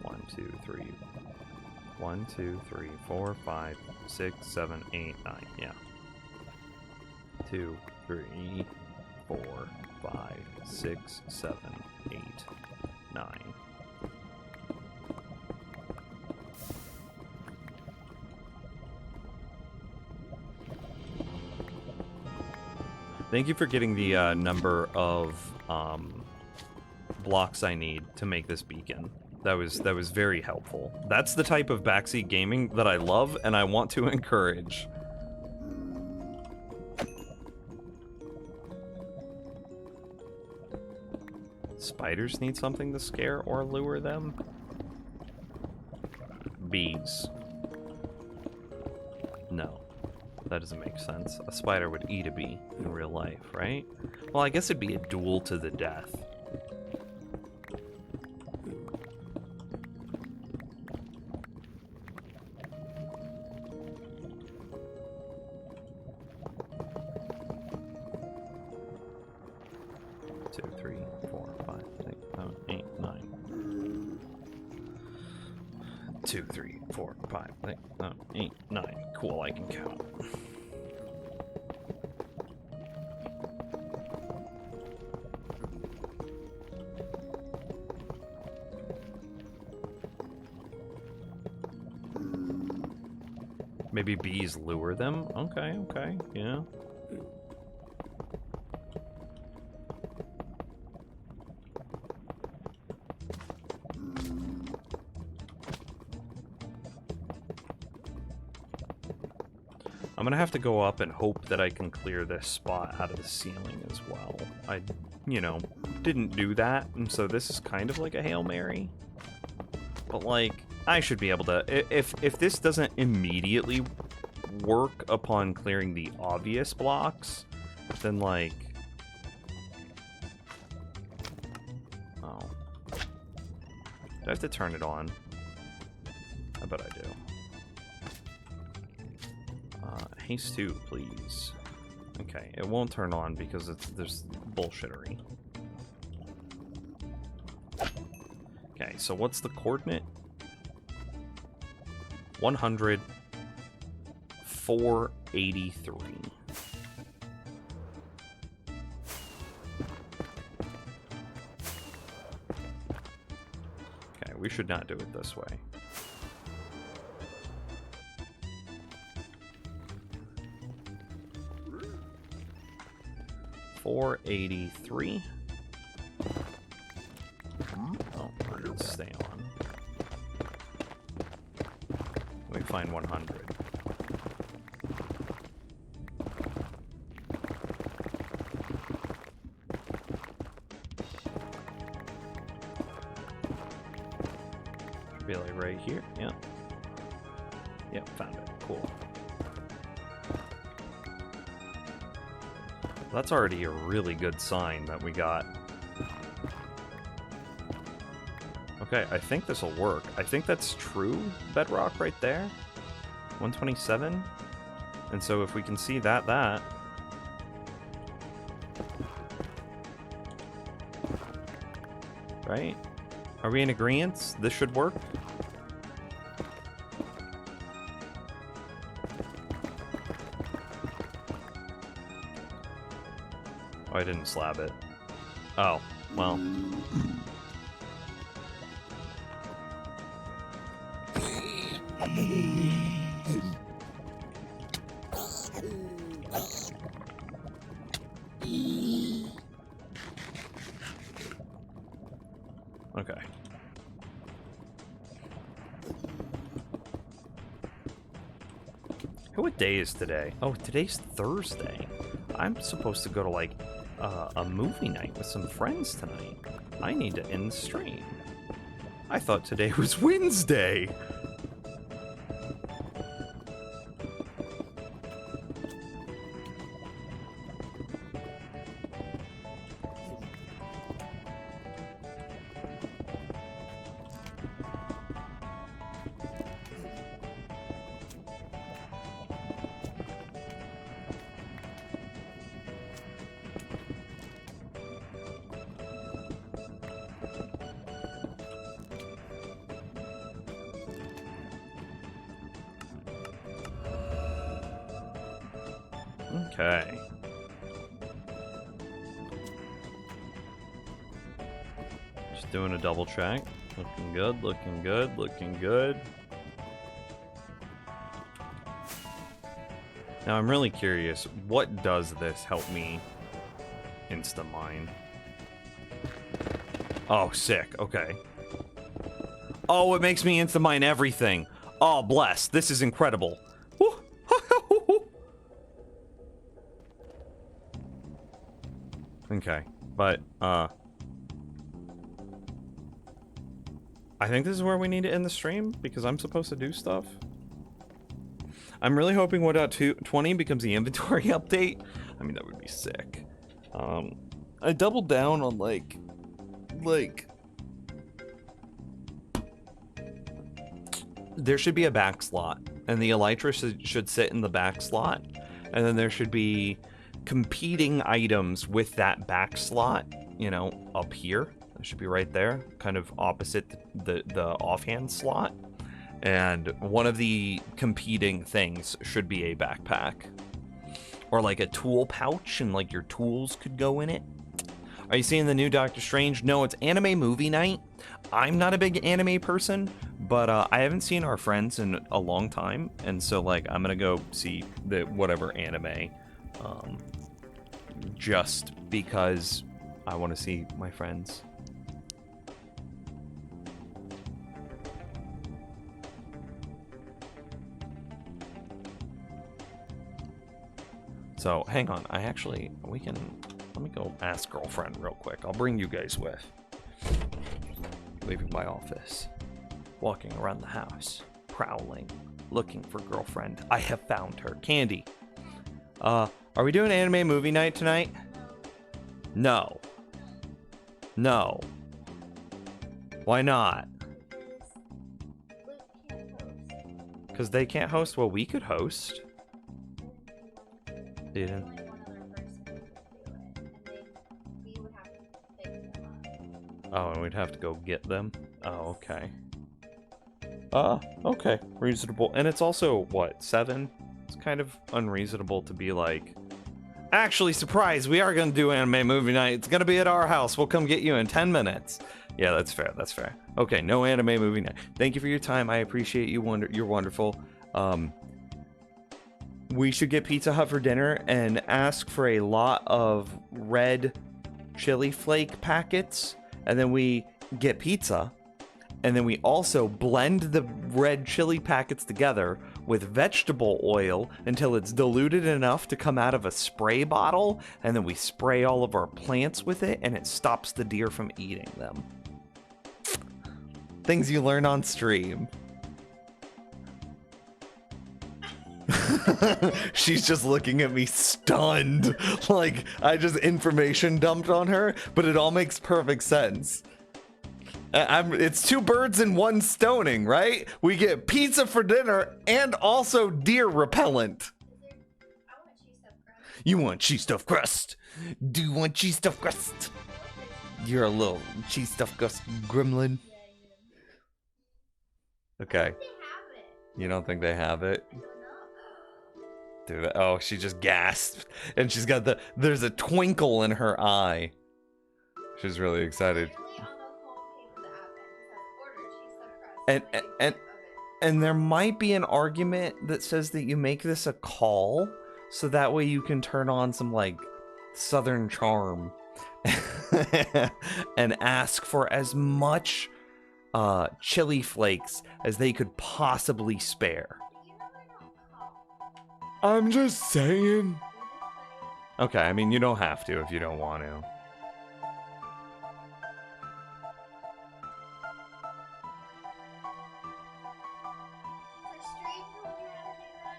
1, 2, 3. 1, 2, 3, 4, 5, 6, 7, 8, 9. Yeah. 2, 3, 4, 5, 6, 7, 8, 9. Thank you for getting the number of blocks I need to make this beacon. That was very helpful. That's the type of backseat gaming that I love and I want to encourage. Spiders need something to scare or lure them. Bees. No. That doesn't make sense. A spider would eat a bee in real life, right? Well, I guess it'd be a duel to the death. Two, three, four, five, six, seven, 8, 9. 2, 3, 4, 5, 6, 7, 8, 9. Cool, I can count. Maybe bees lure them? Okay, okay, yeah. I'm gonna have to go up and hope that I can clear this spot out of the ceiling as well. I, you know, didn't do that, and so this is kind of like a Hail Mary. But, like, I should be able to... If this doesn't immediately work upon clearing the obvious blocks, then, like... Oh. Do I have to turn it on? I bet I do. Haste 2, please. Okay, it won't turn on because there's bullshittery. Okay, so what's the coordinate? 100, 483. Okay, we should not do it this way. $483. Oh, let's stay on. Let me find 100. Should be like right here. Yep. Yep, found it. Cool. That's already a really good sign that we got. Okay, I think this will work. I think that's true bedrock right there. 127. And so if we can see that. Right? Are we in agreement? This should work? Oh, I didn't slab it. Oh, well. Okay. What day is today? Oh, today's Thursday. I'm supposed to go to, like, a movie night with some friends tonight. I need to end the stream. I thought today was Wednesday. Okay. Just doing a double check. Looking good, looking good, looking good. Now I'm really curious, what does this help me insta-mine? Oh, sick, okay. Oh, it makes me insta-mine everything. Oh, bless, this is incredible. Okay, but, I think this is where we need to end the stream because I'm supposed to do stuff. I'm really hoping 1.20 becomes the inventory update. I mean, that would be sick. I doubled down on like there should be a back slot, and the elytra should sit in the back slot, and then there should be competing items with that back slot, you know, up here. It should be right there, kind of opposite the offhand slot. And one of the competing things should be a backpack. Or like a tool pouch, and like your tools could go in it. Are you seeing the new Doctor Strange? No, it's anime movie night. I'm not a big anime person, but I haven't seen Our Friends in a long time. And so like I'm gonna go see the whatever anime. Just because I want to see my friends. So, hang on. Let me go ask girlfriend real quick. I'll bring you guys with. Leaving my office. Walking around the house. Prowling. Looking for girlfriend. I have found her. Candy. Are we doing anime movie night tonight? No. No. Why not? Because they can't host. Well, we could host. Yeah. Oh, and we'd have to go get them? Oh, okay. Okay. Reasonable. And it's also, what, 7? It's kind of unreasonable to be like, actually, surprise, we are going to do anime movie night. It's going to be at our house. We'll come get you in 10 minutes. Yeah, that's fair. That's fair. Okay, no anime movie night. Thank you for your time. I appreciate you. You're wonderful. We should get Pizza Hut for dinner and ask for a lot of red chili flake packets. And then we get pizza. And then we also blend the red chili packets together with vegetable oil until it's diluted enough to come out of a spray bottle. And then we spray all of our plants with it, and it stops the deer from eating them. Things you learn on stream. She's just looking at me stunned. Like, I just information dumped on her, but it all makes perfect sense. It's 2 birds and 1 stoning, right? We get pizza for dinner and also deer repellent. You want cheese stuffed crust? Do you want cheese stuffed crust? You're a little cheese stuffed crust gremlin. Okay. You don't think they have it? Dude, oh, she just gasped. And she's got there's a twinkle in her eye. She's really excited. And there might be an argument that says that you make this a call, so that way you can turn on some like Southern charm and ask for as much chili flakes as they could possibly spare. I'm just saying. Okay, I mean, you don't have to if you don't want to.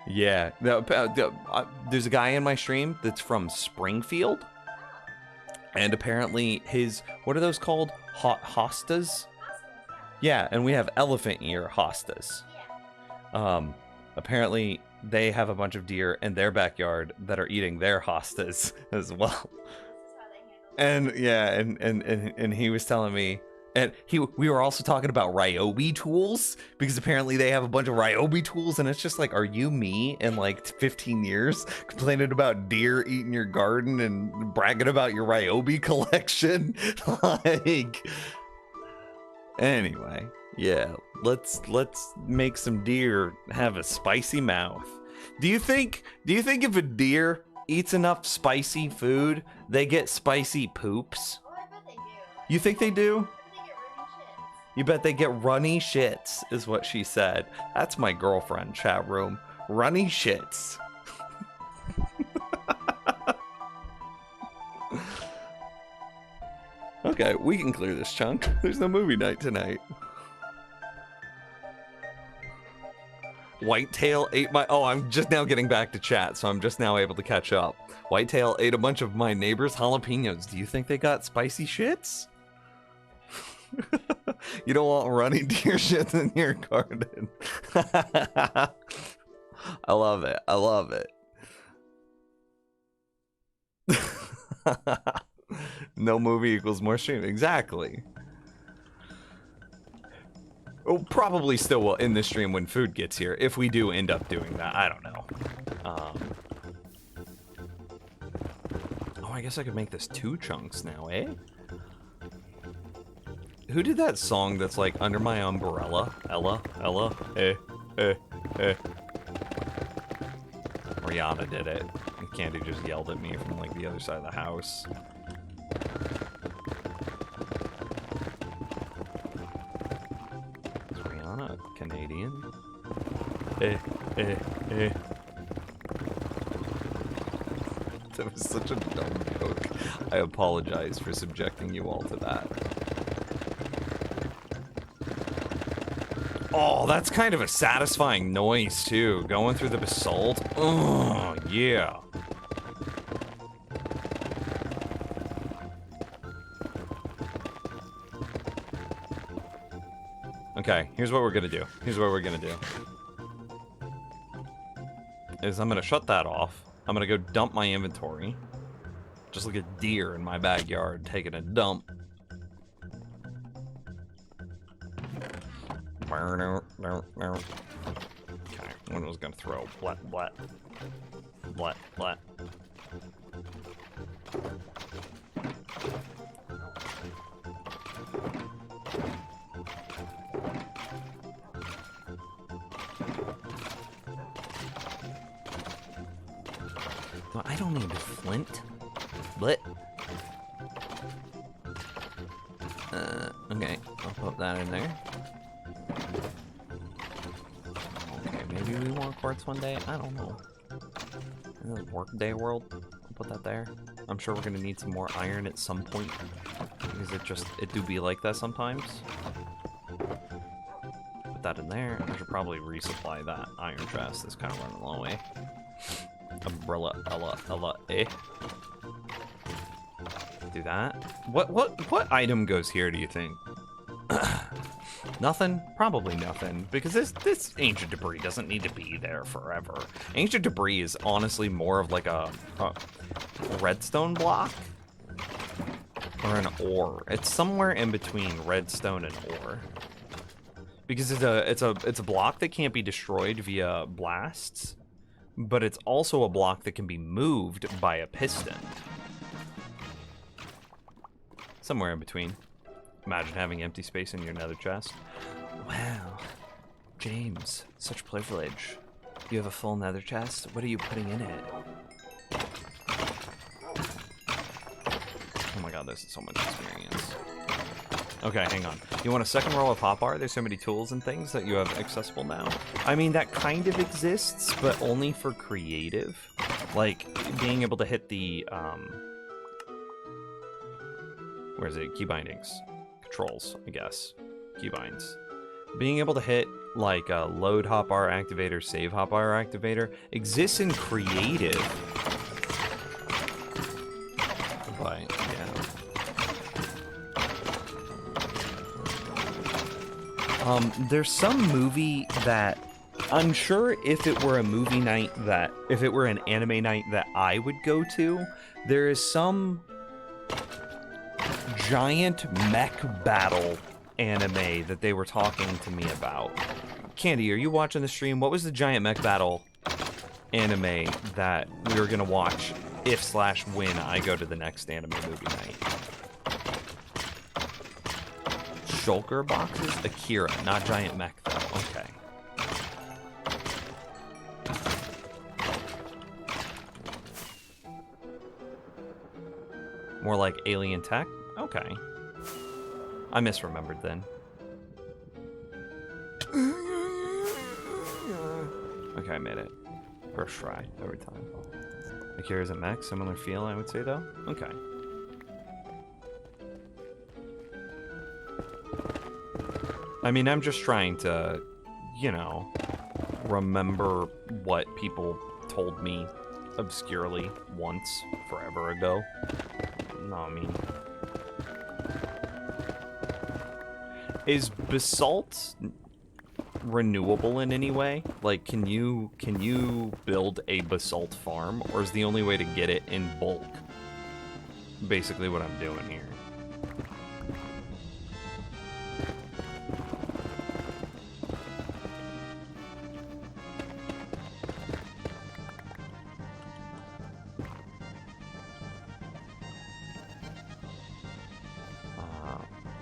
Yeah, there's a guy in my stream that's from Springfield, and apparently what are those called? Hostas? Yeah, and we have elephant ear hostas. Apparently they have a bunch of deer in their backyard that are eating their hostas as well. And yeah, and he was telling me. And we were also talking about Ryobi tools, because apparently they have a bunch of Ryobi tools, and it's just like, are you me in like 15 years complaining about deer eating your garden and bragging about your Ryobi collection? Like, anyway, yeah, let's make some deer have a spicy mouth. Do you think if a deer eats enough spicy food, they get spicy poops?
Oh, I bet they do.
You think they do?
I bet they get runny shits.
You bet they get runny shits, is what she said. That's my girlfriend, chat room. Runny shits. Okay, we can clear this chunk. There's no movie night tonight. Whitetail ate my... Oh, I'm just now getting back to chat, so I'm just now able to catch up. Whitetail ate a bunch of my neighbor's jalapenos. Do you think they got spicy shits? You don't want running deer shits in your garden. I love it. I love it. No movie equals more stream. Exactly. Oh, probably still will end the stream when food gets here, if we do end up doing that. I don't know. Oh, I guess I could make this 2 chunks now, eh? Who did that song that's like, Under My Umbrella? Ella? Eh. Rihanna did it. And Candy just yelled at me from like the other side of the house. Is Rihanna Canadian? Eh. That was such a dumb joke. I apologize for subjecting you all to that. Oh, that's kind of a satisfying noise, too. Going through the basalt. Oh, yeah. Okay, here's what we're gonna do. I'm gonna shut that off. I'm gonna go dump my inventory. Just like a deer in my backyard taking a dump. Okay, one was gonna throw. Blat. Well, I don't need a flint. Blit. Okay, I'll put that in there. Okay, maybe we want quartz one day. I don't know. In the workday world, I'll put that there. I'm sure we're gonna need some more iron at some point because it do be like that sometimes. Put that in there. I should probably resupply that iron chest. It's kind of running low, eh? Umbrella, Ella, eh? Do that. What item goes here, do you think? Nothing? Probably nothing, because this ancient debris doesn't need to be there forever. Ancient debris is honestly more of like a redstone block or an ore. It's somewhere in between redstone and ore, because it's a block that can't be destroyed via blasts, but it's also a block that can be moved by a piston. Somewhere in between. Imagine having empty space in your nether chest. Wow. James, such privilege. You have a full nether chest? What are you putting in it? Oh my god, this is so much experience. Okay, hang on. You want a second row of hotbar? There's so many tools and things that you have accessible now. I mean, that kind of exists, but only for creative. Like, being able to hit the, where is it? Key bindings. Controls, I guess. Keybinds. Being able to hit, like, a load hotbar activator, save hotbar activator, exists in creative. But, yeah. There's some movie that, I'm sure if it were a movie night that, if it were an anime night that I would go to, there is some giant mech battle anime that they were talking to me about. Candy, are you watching the stream? What was the giant mech battle anime that we were gonna watch if/when I go to the next anime movie night? Shulker boxes? Akira, not giant mech though. Okay. More like alien tech? Okay. I misremembered then. Okay, I made it. First try, every time. Akira's a mech, similar feel, I would say, though? Okay. I mean, I'm just trying to, you know, remember what people told me obscurely once forever ago. No, I mean, is basalt renewable in any way? Like, can you build a basalt farm, or is the only way to get it in bulk basically what I'm doing here?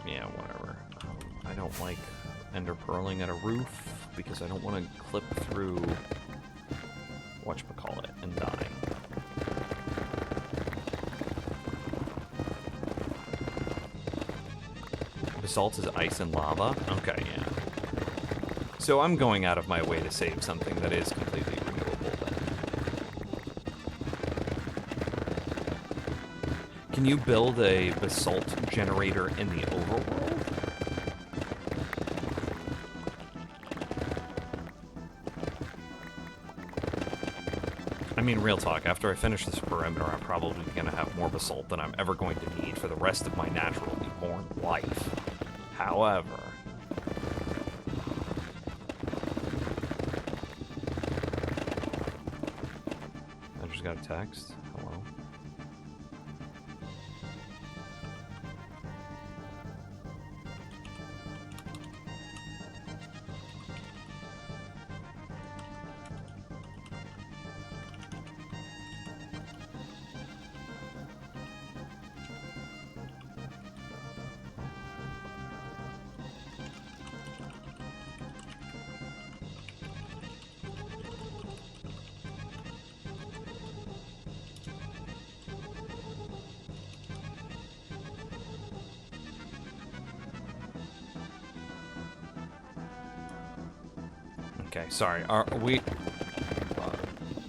Yeah, whatever. I don't like ender pearling at a roof because I don't want to clip through whatchamacallit and die. Basalt is ice and lava? Okay, yeah. So I'm going out of my way to save something that is completely renewable then. Can you build a basalt generator in the overworld? I mean, real talk, after I finish this perimeter, I'm probably going to have more basalt than I'm ever going to need for the rest of my naturally born life. However... I just got a text. Hello? Okay, sorry. Are we...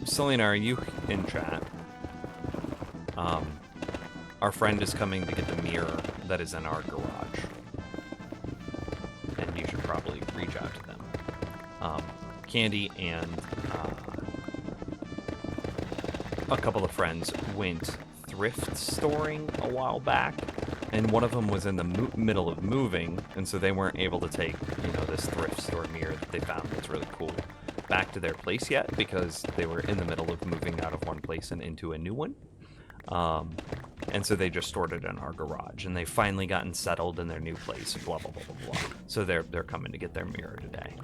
Selena, are you in chat? Our friend is coming to get the mirror that is in our garage. And you should probably reach out to them. Candy and a couple of friends went thrift storing a while back. And one of them was in the middle of moving, and so they weren't able to take, you know, this thrift store mirror that they found that's really cool back to their place yet, because they were in the middle of moving out of one place and into a new one. And so they just stored it in our garage, and they've finally gotten settled in their new place, blah, blah, blah, blah, blah. So they're coming to get their mirror today.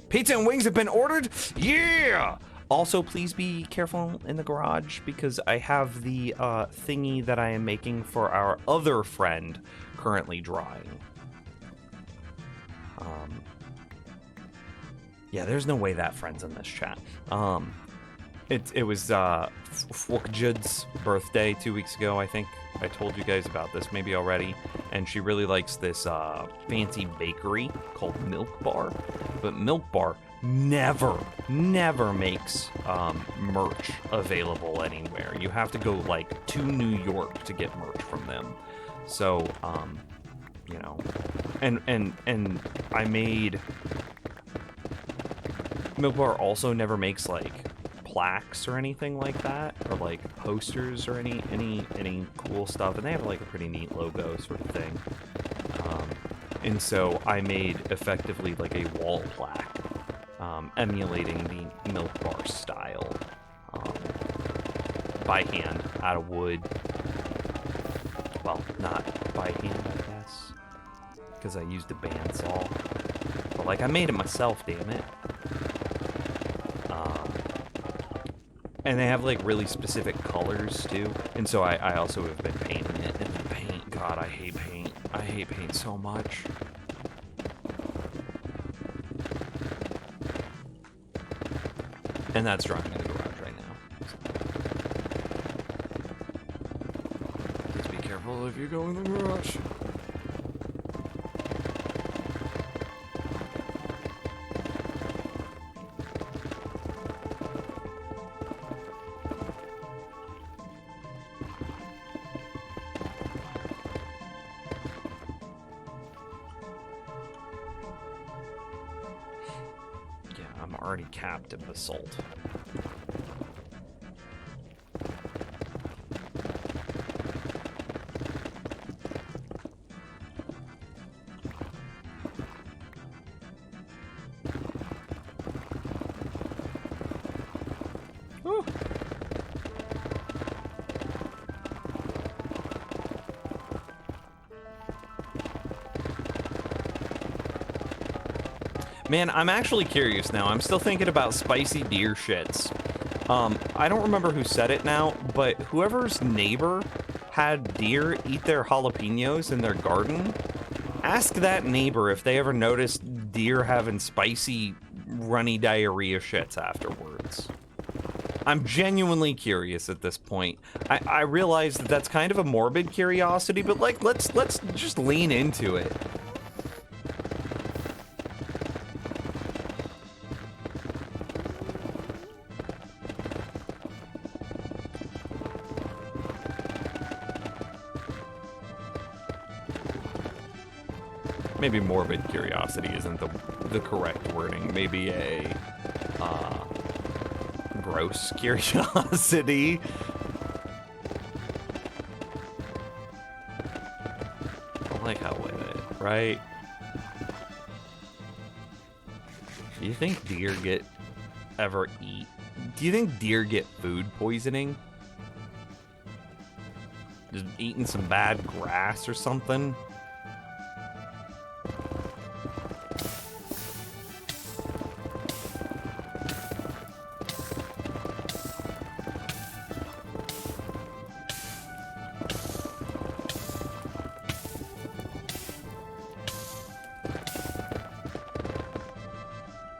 Pizza and wings have been ordered? Yeah! Also, please be careful in the garage because I have the thingy that I am making for our other friend currently drying. Yeah, there's no way that friend's in this chat. It was Fwokjud's birthday 2 weeks ago, I think. I told you guys about this maybe already. And she really likes this fancy bakery called Milk Bar. But Milk Bar never makes merch available anywhere. You have to go like to New York to get merch from them. So, you know, and I made... Milk Bar also never makes like plaques or anything like that, or like posters or any cool stuff, and they have like a pretty neat logo sort of thing. And so I made effectively like a wall plaque, emulating the Milk Bar style, by hand out of wood. Well, not by hand, I guess, because I used a bandsaw. But like I made it myself, damn it. And they have like really specific colors too, and so I also have been painting it. And the paint, God, I hate paint. I hate paint so much. And that's drying in the garage right now. Just be careful if you go in the garage. already capped at basalt. Whew. Man, I'm actually curious now. I'm still thinking about spicy deer shits. I don't remember who said it now, but whoever's neighbor had deer eat their jalapenos in their garden, ask that neighbor if they ever noticed deer having spicy, runny diarrhea shits afterwards. I'm genuinely curious at this point. I realize that that's kind of a morbid curiosity, but like, let's just lean into it. Maybe morbid curiosity isn't the correct wording. Maybe a gross curiosity. I like how with it, right? Do you think deer ever eat? Do you think deer get food poisoning? Just eating some bad grass or something?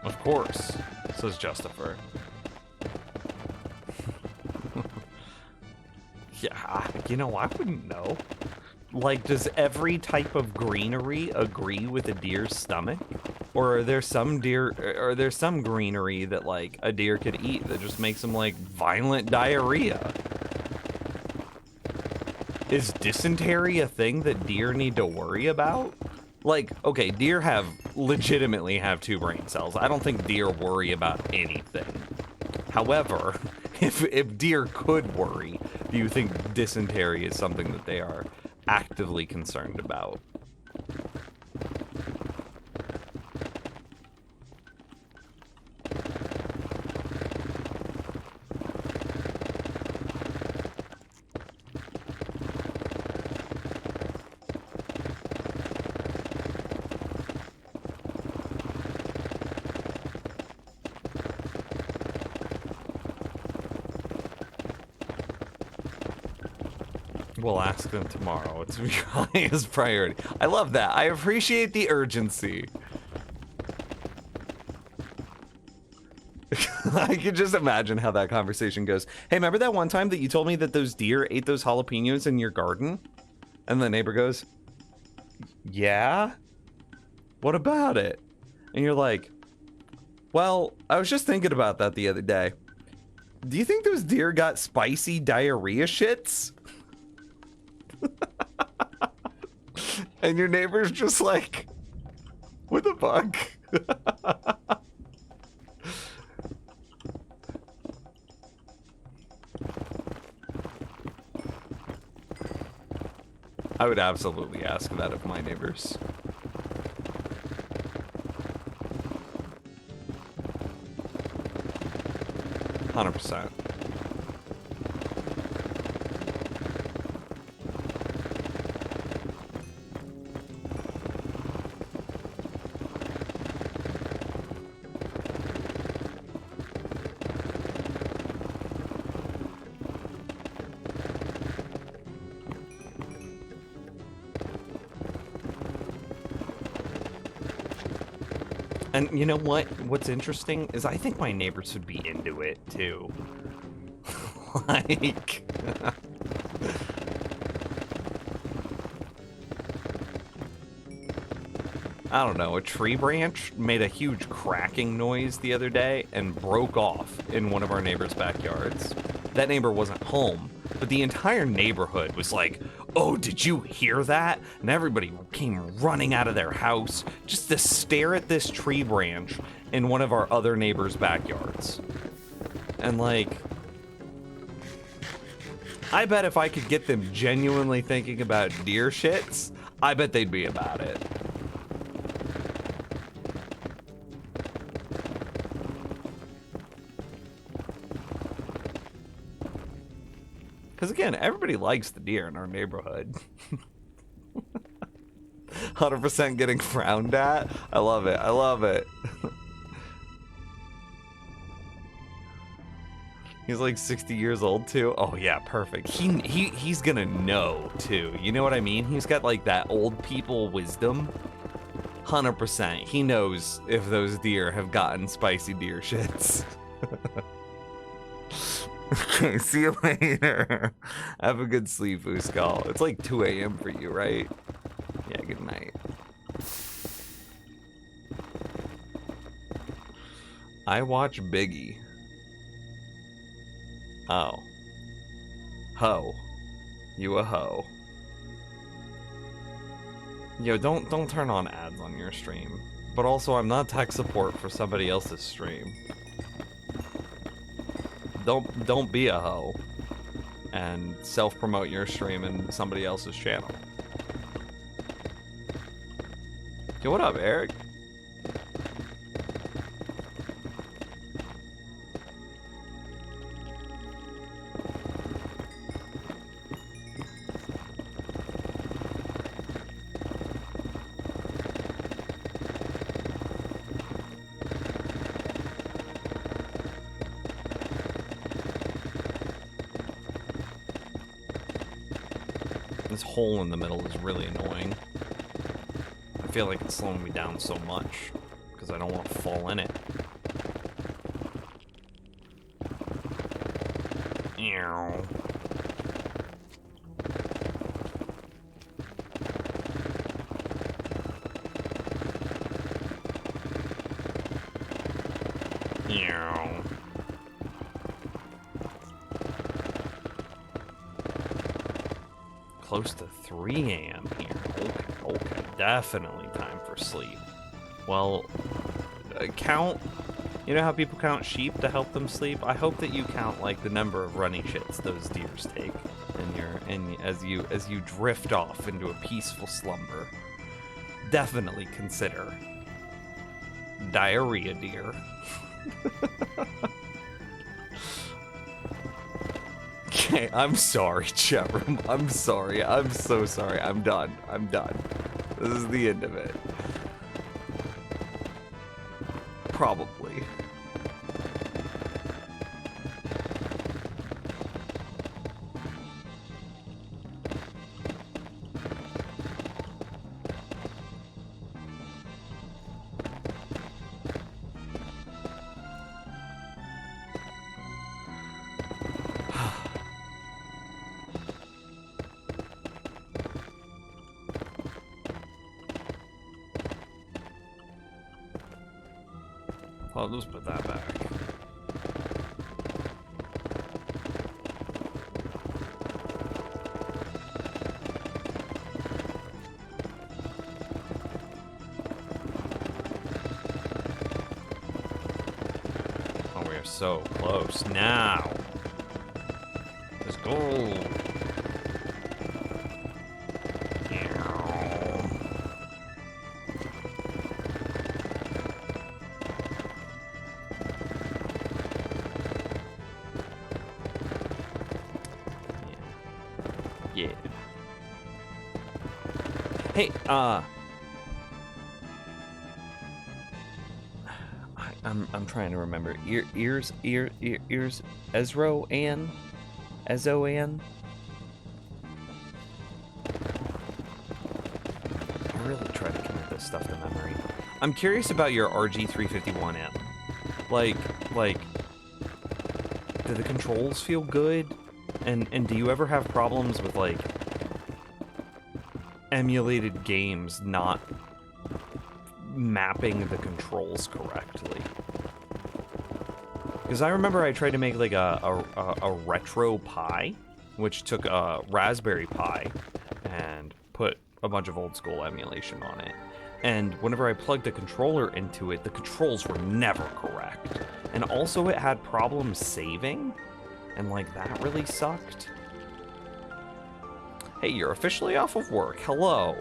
Of course, says Justifer. Yeah, you know, I wouldn't know. Like, does every type of greenery agree with a deer's stomach? Or are there some greenery that, like, a deer could eat that just makes them, like, violent diarrhea? Is dysentery a thing that deer need to worry about? Like, okay, deer legitimately have 2 brain cells. I don't think deer worry about anything. However, if deer could worry, do you think dysentery is something that they are actively concerned about? We'll ask them tomorrow. It's your highest priority. I love that. I appreciate the urgency. I can just imagine how that conversation goes. Hey, remember that one time that you told me that those deer ate those jalapenos in your garden? And the neighbor goes, yeah? What about it? And you're like, well, I was just thinking about that the other day. Do you think those deer got spicy diarrhea shits? And your neighbor's just like, what the fuck? I would absolutely ask that of my neighbors. %. And you know what? What's interesting is I think my neighbors would be into it too. Like, I don't know, a tree branch made a huge cracking noise the other day and broke off in one of our neighbors' backyards. That neighbor wasn't home, but the entire neighborhood was like, "Oh, did you hear that?" And everybody came running out of their house just to stare at this tree branch in one of our other neighbors' backyards. And like, I bet if I could get them genuinely thinking about deer shits, I bet they'd be about it. Because again, everybody likes the deer in our neighborhood. 100% getting frowned at. I love it. I love it. He's like 60 years old too. Oh yeah, perfect. He's gonna know too. You know what I mean? He's got like that old people wisdom. 100%. He knows if those deer have gotten spicy deer shits. Okay, see you later. Have a good sleep, Uskal. It's like 2 a.m. for you, right? Yeah, good night. I watch Biggie. Oh. Ho. You a hoe. Yo, don't turn on ads on your stream. But also, I'm not tech support for somebody else's stream. Don't be a hoe and self-promote your stream in somebody else's channel. Yo, what up, Eric? This hole in the middle is really annoying. I feel like it's slowing me down so much because I don't want to fall in it. Ew. Ew. Close to 3 a.m. here. Okay, definitely time for sleep. Well, count. You know how people count sheep to help them sleep? I hope that you count like the number of running shits those deers take, as you drift off into a peaceful slumber. Definitely consider diarrhea deer. Okay, I'm sorry, chat room. I'm sorry. I'm so sorry. I'm done. I'm done. This is the end of it. Probably. I'll just put that back. Oh, we are so close now. Let's go. Yeah. Hey, I'm trying to remember. Ears, Ezro Ann? Ezo Ann? I really try to commit this stuff to memory. I'm curious about your RG351M. Like, do the controls feel good? And do you ever have problems with, like, emulated games not mapping the controls correctly? Because I remember I tried to make, like, a retro Pi, which took a Raspberry Pi a bunch of old school emulation on it. And whenever I plugged a controller into it, the controls were never correct. And also it had problems saving, and like that really sucked. Hey, you're officially off of work. Hello.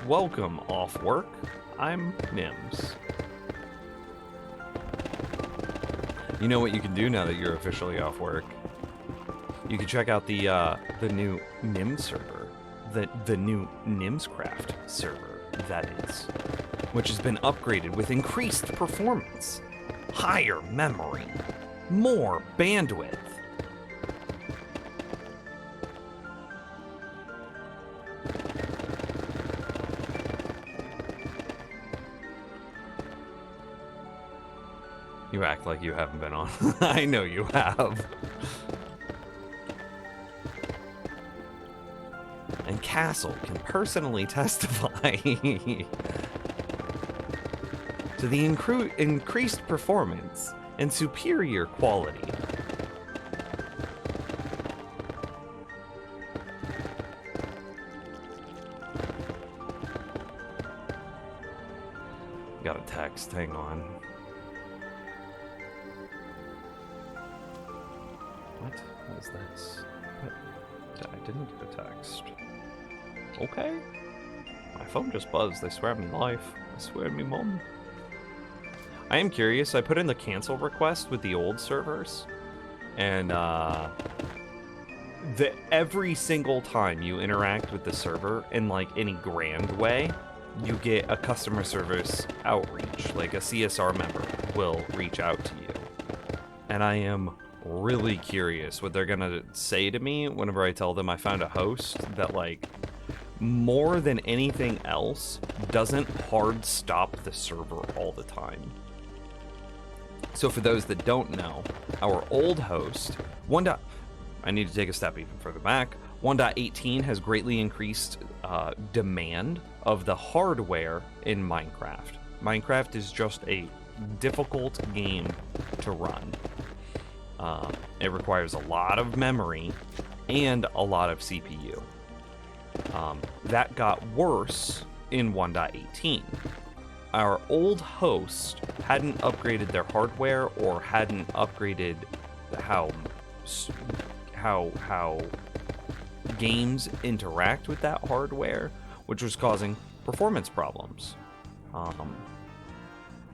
Welcome off work. I'm Nims. You know what you can do now that you're officially off work? You can check out the new Nims server, the new Nimscraft server, that is, which has been upgraded with increased performance, higher memory, more bandwidth. You act like you haven't been on. I know you have. And Castle can personally testify to the increased performance and superior quality. Got a text, hang on. What is this? What? I didn't get a text. Okay. My phone just buzzed. I swear on me life. I swear on me mom. I am curious. I put in the cancel request with the old servers. And, every single time you interact with the server in, like, any grand way, you get a customer service outreach. Like, a CSR member will reach out to you. And I am really curious what they're gonna say to me whenever I tell them I found a host that, like, more than anything else, doesn't hard stop the server all the time. So for those that don't know, our old host, I need to take a step even further back, 1.18 has greatly increased demand of the hardware in Minecraft. Minecraft is just a difficult game to run. It requires a lot of memory and a lot of CPU. That got worse in 1.18. Our old host hadn't upgraded their hardware or hadn't upgraded how games interact with that hardware, which was causing performance problems.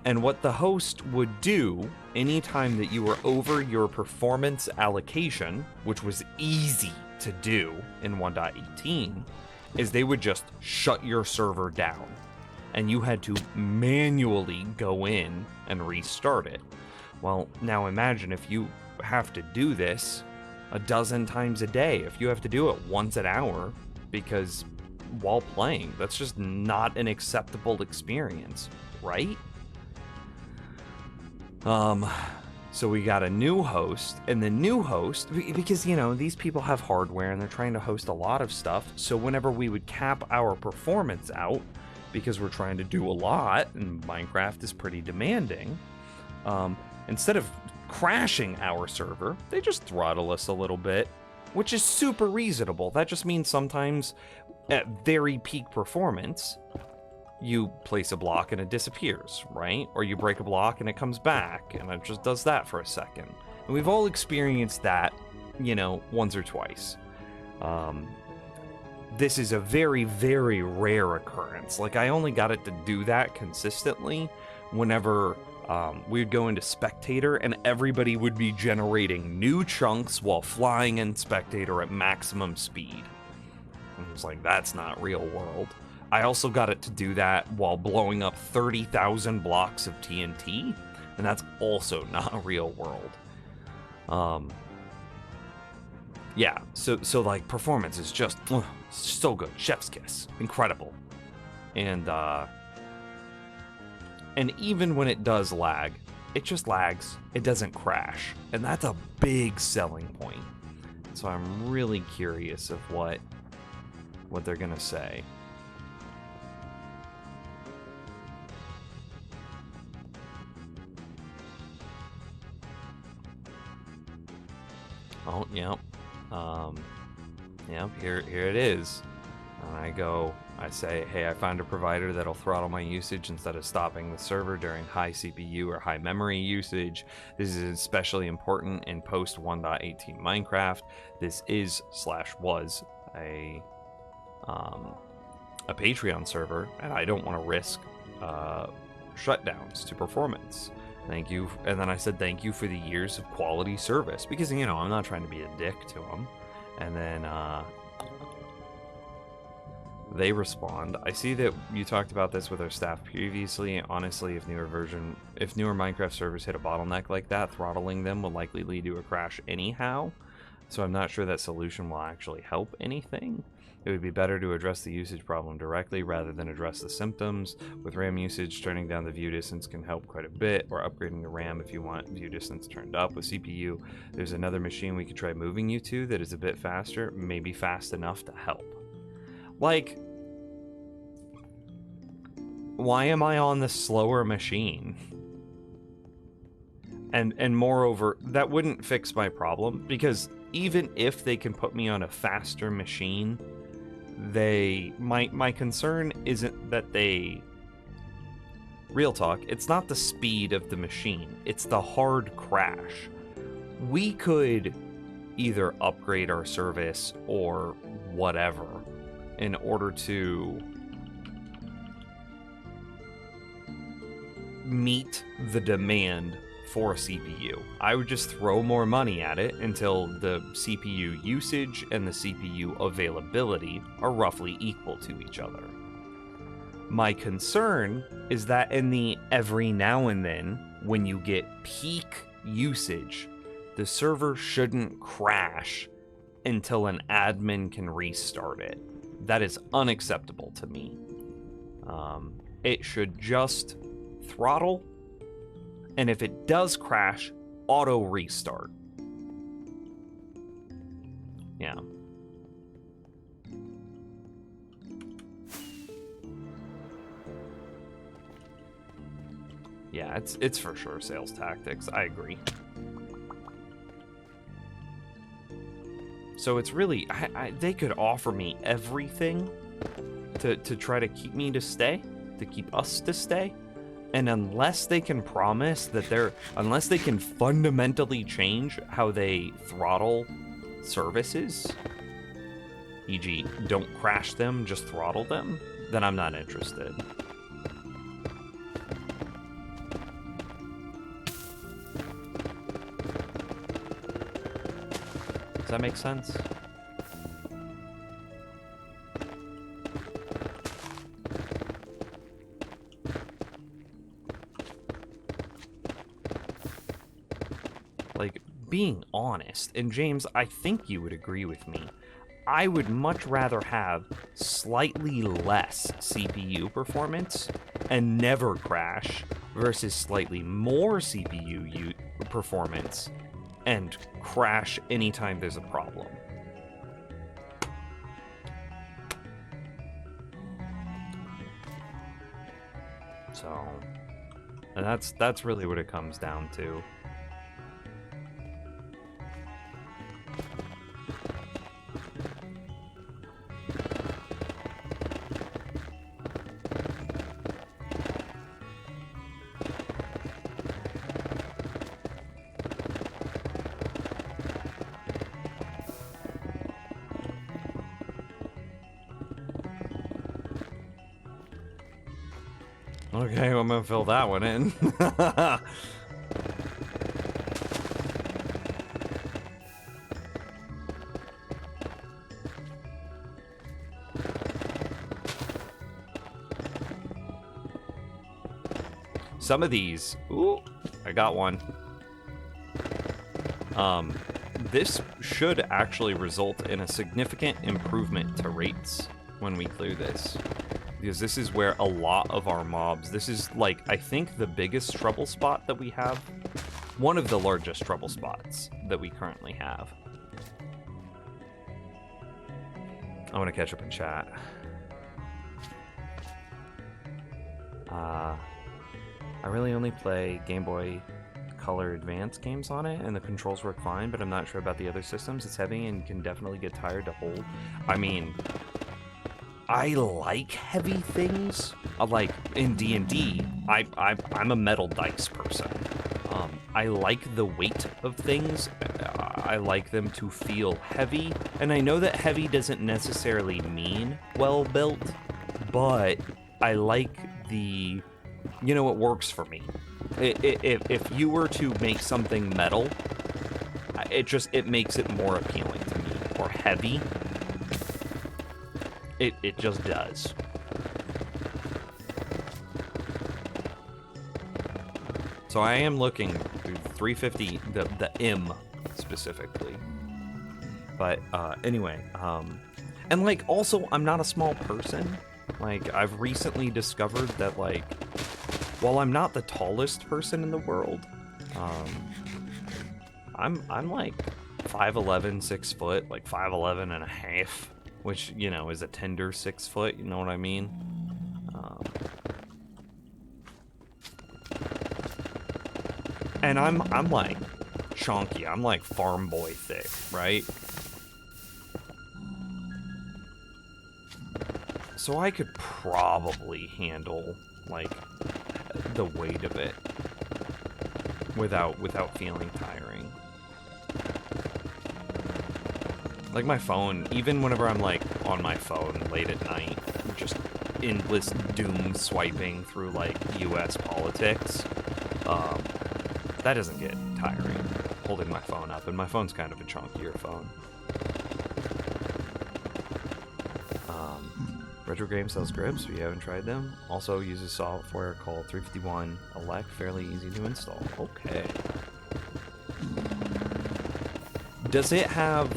And what the host would do anytime that you were over your performance allocation, which was easy to do in 1.18, is they would just shut your server down. And you had to manually go in and restart it. Well, now imagine if you have to do this a dozen times a day, if you have to do it once an hour, because while playing, that's just not an acceptable experience, right? So we got a new host, and the new host, because, you know, these people have hardware and they're trying to host a lot of stuff, so whenever we would cap our performance out, because we're trying to do a lot, and Minecraft is pretty demanding, instead of crashing our server, they just throttle us a little bit, which is super reasonable. That just means sometimes at very peak performance, you place a block and it disappears, right? Or you break a block and it comes back, and it just does that for a second. And we've all experienced that, you know, once or twice. This is a very, very rare occurrence. Like, I only got it to do that consistently whenever we would go into Spectator and everybody would be generating new chunks while flying in Spectator at maximum speed. And it was like, that's not real world. I also got it to do that while blowing up 30,000 blocks of TNT, and that's also not real world. Yeah, so like, performance is just so good. Chef's kiss. Incredible. And even when it does lag, it just lags. It doesn't crash. And that's a big selling point. So I'm really curious of what they're gonna say. Oh, yep. Yep, here it is. And I go, I say, hey, I found a provider that'll throttle my usage instead of stopping the server during high CPU or high memory usage. This is especially important in post 1.18 Minecraft. This is/was a Patreon server, and I don't want to risk shutdowns to performance. Thank you. And then I said thank you for the years of quality service, because, you know, I'm not trying to be a dick to them. And then they respond, I see that you talked about this with our staff previously. Honestly, if newer Minecraft servers hit a bottleneck like that, throttling them will likely lead to a crash anyhow. So I'm not sure that solution will actually help anything. It would be better to address the usage problem directly rather than address the symptoms. With RAM usage, turning down the view distance can help quite a bit, or upgrading the RAM if you want view distance turned up. With CPU, there's another machine we could try moving you to that is a bit faster, maybe fast enough to help. Like, why am I on the slower machine? And moreover, that wouldn't fix my problem, because even if they can put me on a faster machine, my concern isn't that they... Real talk, it's not the speed of the machine, it's the hard crash. We could either upgrade our service or whatever in order to meet the demand for a CPU. I would just throw more money at it until the CPU usage and the CPU availability are roughly equal to each other. My concern is that in the every now and then, when you get peak usage, the server shouldn't crash until an admin can restart it. That is unacceptable to me. It should just throttle, and if it does crash, auto restart. Yeah. Yeah, it's for sure sales tactics. I agree. So it's really, they could offer me everything to try to keep me to stay, to keep us to stay. And unless they can promise that unless they can fundamentally change how they throttle services, e.g., don't crash them, just throttle them, then I'm not interested. Does that make sense? Like, being honest, and James, I think you would agree with me, I would much rather have slightly less CPU performance and never crash versus slightly more CPU performance and crash anytime there's a problem. So, and that's really what it comes down to. Okay, well, I'm gonna fill that one in. Some of these, ooh, I got one. This should actually result in a significant improvement to rates when we clear this. Because this is where a lot of our mobs, this is like, I think the biggest trouble spot that we have. One of the largest trouble spots that we currently have. I want to catch up in chat. I really only play Game Boy Color Advance games on it, and the controls work fine, but I'm not sure about the other systems. It's heavy and can definitely get tired to hold. I mean,
I like heavy things. Like in D&D, I'm a metal dice person. I like the weight of things. I like them to feel heavy. And I know that heavy doesn't necessarily mean well built, but I like the, you know, it works for me. If you were to make something metal, it makes it more appealing to me. Or heavy. It just does. So I am looking through 350, the M specifically. But anyway, and like also I'm not a small person. Like I've recently discovered that like while I'm not the tallest person in the world, I'm like 5'11", 6 foot, like 5'11 and a half, which, you know, is a tender 6 foot, you know what I mean? And I'm like chunky. I'm like farm boy thick, right? So I could probably handle like the weight of it without feeling tiring. Like my phone, even whenever I'm like on my phone late at night, just endless doom swiping through like US politics, that doesn't get tiring, holding my phone up, and my phone's kind of a chunkier phone. Retro Game sells grips, if you haven't tried them. Also uses software called 351 Elect, fairly easy to install. Okay. Does it have,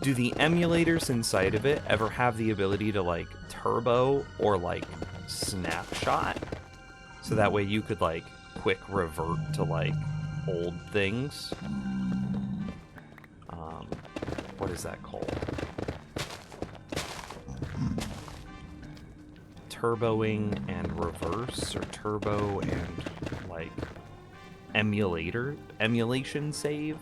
do the emulators inside of it ever have the ability to like turbo or like snapshot? So that way you could like quick revert to like old things. What is that called? Turboing and reverse, or turbo and like emulation save.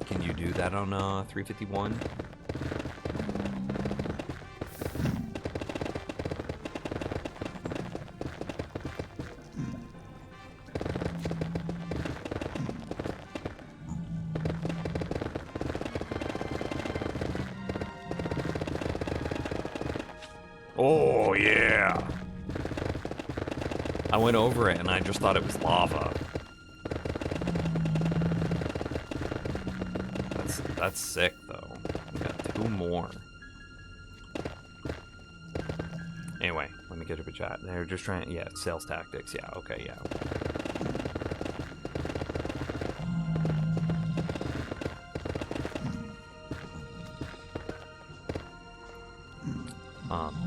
Can you do that on 351? Oh, yeah. I went over it and I just thought it was lava. That's sick, though. We got 2 more. Anyway, let me get up a chat. They're just trying, yeah, sales tactics. Yeah, okay, yeah.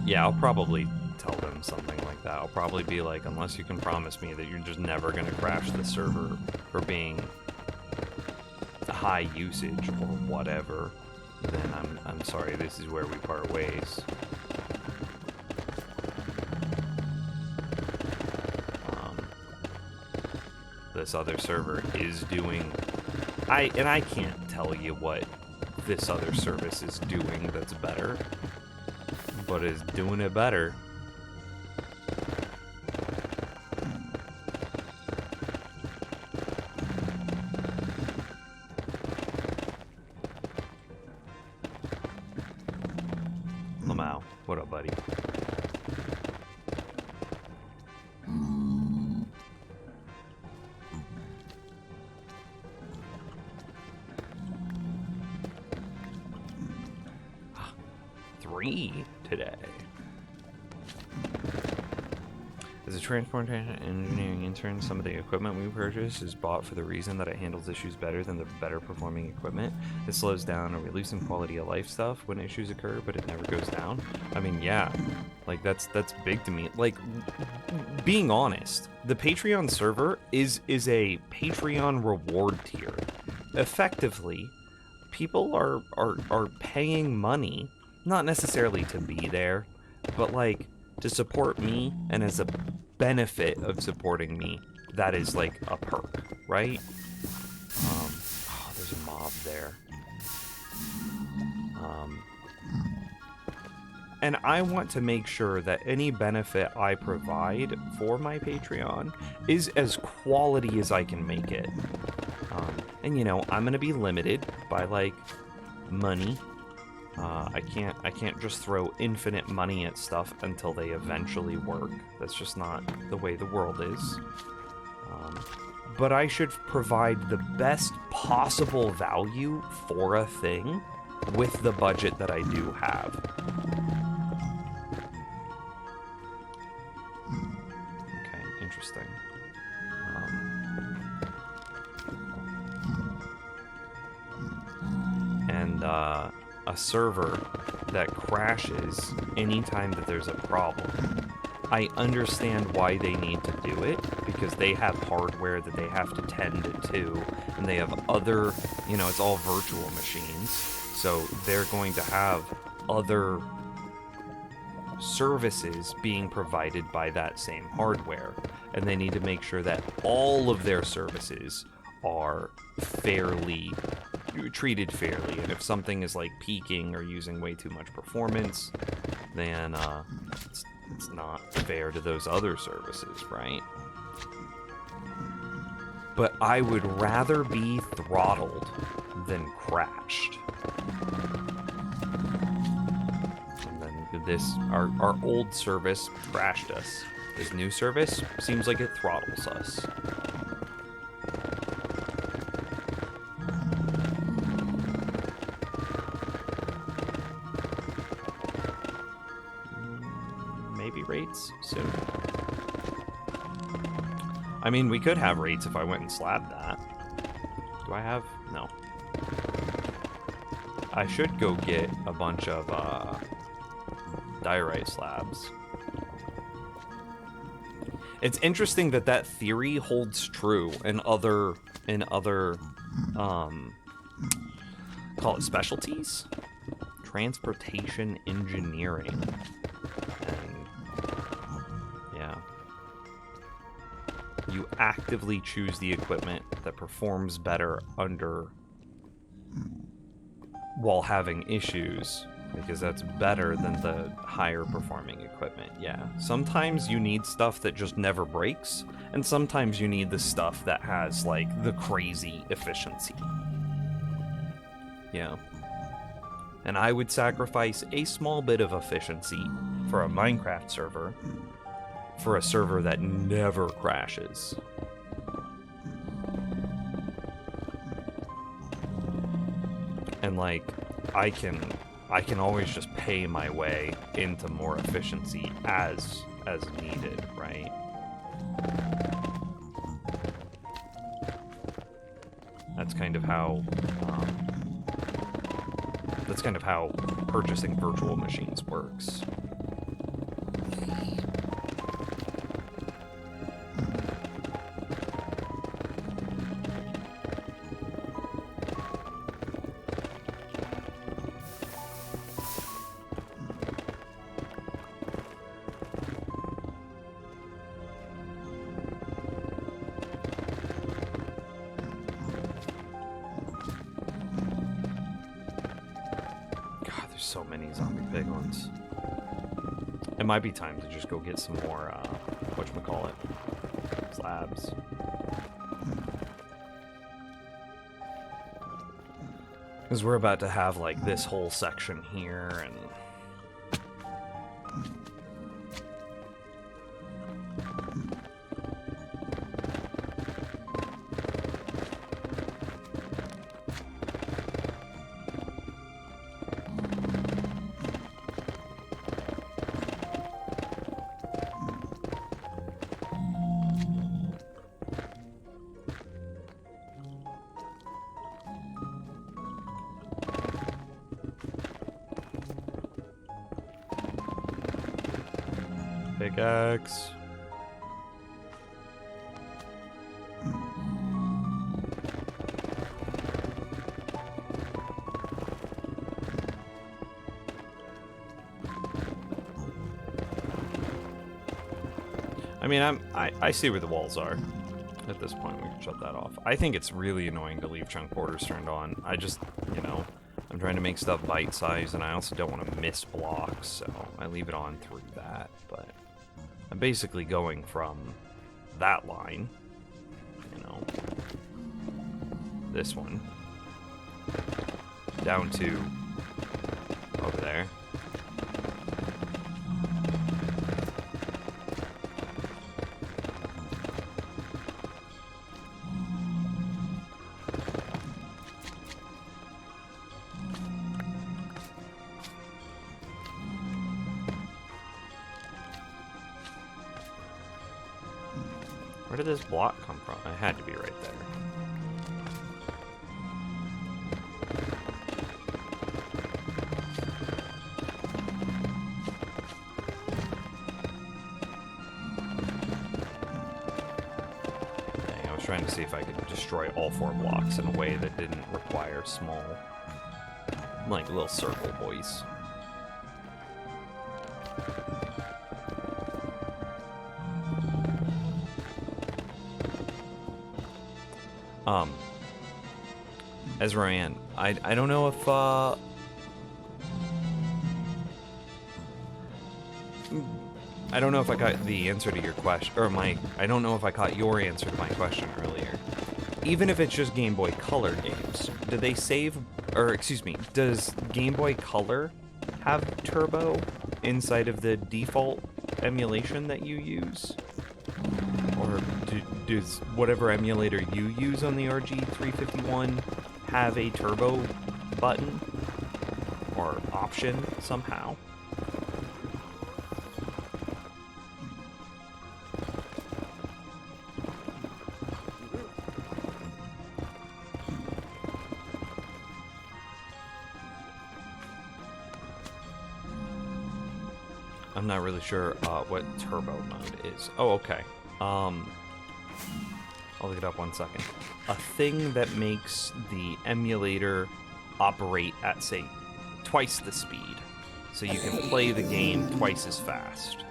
Yeah, I'll probably tell them something like that. I'll probably be like, unless you can promise me that you're just never going to crash the server for being high usage or whatever, then I'm sorry, this is where we part ways. This other server is doing... I can't tell you what this other service is doing that's better, but is doing it better. Lamau, what up, buddy? Today. As a transportation engineering intern, some of the equipment we purchase is bought for the reason that it handles issues better than the better performing equipment. It slows down or we lose some quality of life stuff when issues occur, but it never goes down. I mean, yeah, like that's big to me. Like, being honest, the Patreon server is a Patreon reward tier. Effectively, people are paying money, not necessarily to be there, but like to support me, and as a benefit of supporting me, that is like a perk, right? Oh, there's a mob there.
And I want to make sure that any benefit I provide for my Patreon is as quality as I can make it. And you know, I'm gonna be limited by like money. I can't just throw infinite money at stuff until they eventually work. That's just not the way the world is. But I should provide the best possible value for a thing with the budget that I do have. Okay, interesting. And a server that crashes anytime that there's a problem. I understand why they need to do it, because they have hardware that they have to tend to, and they have other, you know, it's all virtual machines, so they're going to have other services being provided by that same hardware, and they need to make sure that all of their services are fairly treated fairly, and if something is like peaking or using way too much performance, then it's not fair to those other services, right? But I would rather be throttled than crashed. And then this, our old service crashed us. This new service seems like it throttles us. Rates soon. I mean, we could have rates if I went and slabbed that. Do I have? No. I should go get a bunch of diorite slabs. It's interesting that that theory holds true in other call it specialties, transportation engineering. You actively choose the equipment that performs better while having issues, because that's better than the higher performing equipment. Yeah, sometimes you need stuff that just never breaks, and sometimes you need the stuff that has like the crazy efficiency. Yeah. And I would sacrifice a small bit of efficiency for a Minecraft server for a server that never crashes. And like, I can always just pay my way into more efficiency as needed, right? That's kind of how purchasing virtual machines works. So many zombie piglins. It might be time to just go get some more, whatchamacallit, slabs. Because we're about to have, like, this whole section here, and... Pickaxe. I mean, I see where the walls are. At this point, we can shut that off. I think it's really annoying to leave chunk borders turned on. I just, you know, I'm trying to make stuff bite-sized, and I also don't want to miss blocks, so I leave it on through that, but I'm basically going from that line, you know, this one, down to over there. Where did this block come from? It had to be right there. Dang, I was trying to see if I could destroy all 4 blocks in a way that didn't require small, like, little circle boys. Ezraian, I don't know if, I don't know if I got the answer to your question, or I don't know if I caught your answer to my question earlier. Even if it's just Game Boy Color games, do they save, or excuse me, does Game Boy Color have Turbo inside of the default emulation that you use? Or does whatever emulator you use on the RG351 have a turbo button or option somehow? I'm not really sure what turbo mode is. Oh, okay. I'll look it up 1 second. A thing that makes the emulator operate at, say, twice the speed. So you can play the game twice as fast.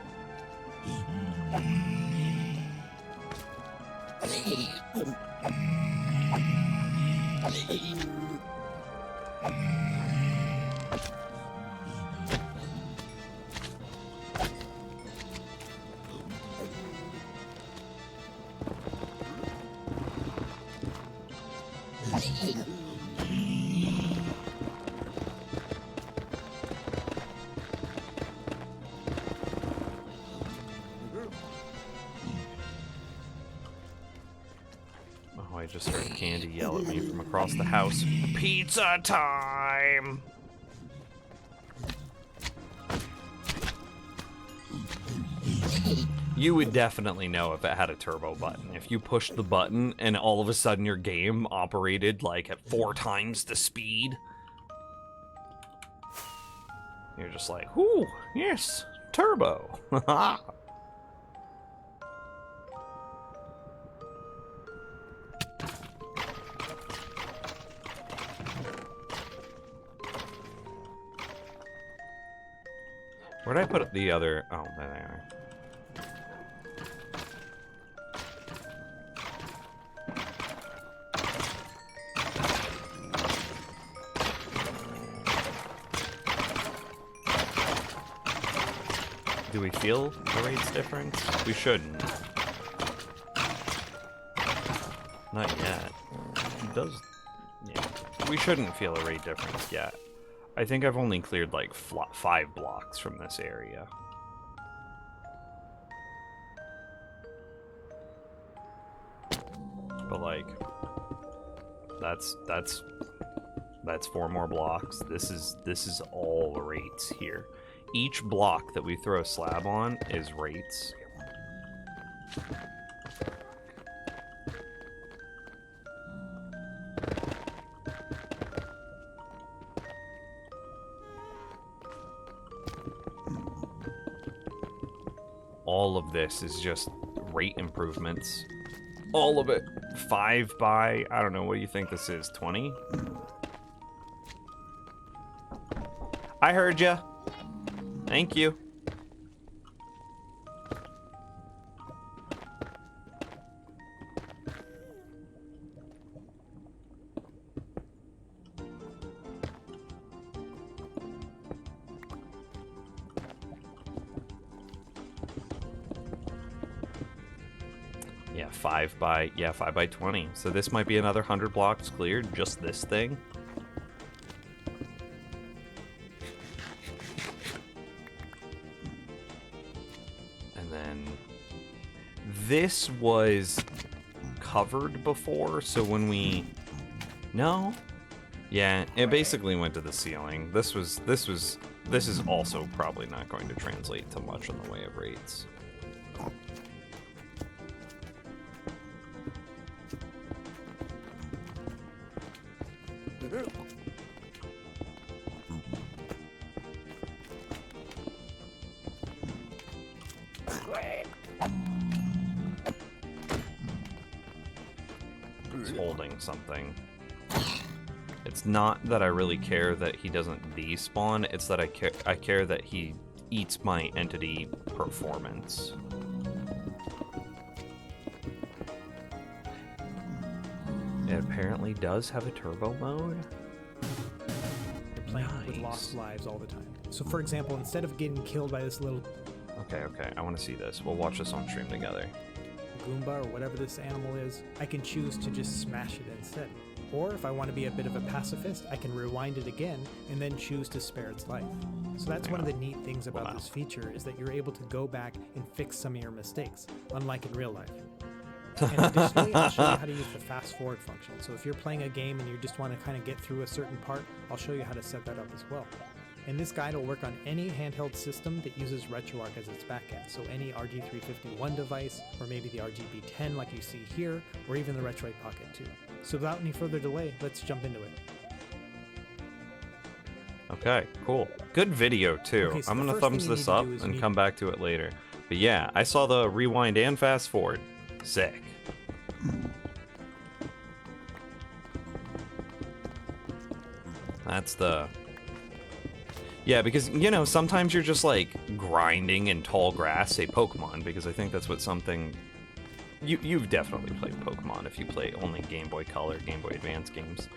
Oh, I just heard Candy yell at me from across the house. Pizza time! You would definitely know if it had a turbo button. If you pushed the button and all of a sudden your game operated like at 4 times the speed. You're just like, whoo, yes, turbo. Where'd I put the other? Oh, there they are. Do we feel the rate's difference? We shouldn't. Not yet. It does. Yeah. We shouldn't feel a rate difference yet. I think I've only cleared like 5 blocks from this area. But like, that's 4 more blocks. This is all rates here. Each block that we throw a slab on is rates. All of this is just rate improvements. All of it. 5 by, I don't know, what do you think this is, 20? I heard ya. Thank you. Yeah, 5 by 20. So this might be another 100 blocks cleared, just this thing. And then this was covered before, so when we no, yeah, it basically went to the ceiling. This is also probably not going to translate to much in the way of rates. He's holding something. It's not that I really care that he doesn't despawn, it's that I care that he eats my entity performance. It apparently does have a turbo mode.
You're playing with lost lives all the time. So for example, instead of getting killed by this little
Okay, I want to see this. We'll watch this on stream together.
Goomba or whatever this animal is, I can choose to just smash it instead. Or if I want to be a bit of a pacifist, I can rewind it again and then choose to spare its life. So that's one of the neat things about this feature is that you're able to go back and fix some of your mistakes, unlike in real life. And additionally, I'll show you how to use the fast forward function. So if you're playing a game and you just want to kind of get through a certain part, I'll show you how to set that up as well. And this guide will work on any handheld system that uses RetroArch as its backend. So any RG351 device, or maybe the RGB10 like you see here, or even the Retroid Pocket 2. So without any further delay, let's jump into it.
Okay, cool. Good video too.
Okay, so
I'm
the
gonna
first
thumbs
thing you
this
need to
up
do is
and come back to it later. But yeah, I saw the rewind and fast forward. Sick. That's the... Yeah, because, you know, sometimes you're just, like, grinding in tall grass, say Pokemon, because I think that's what something... You've definitely played Pokemon if you play only Game Boy Color, Game Boy Advance games.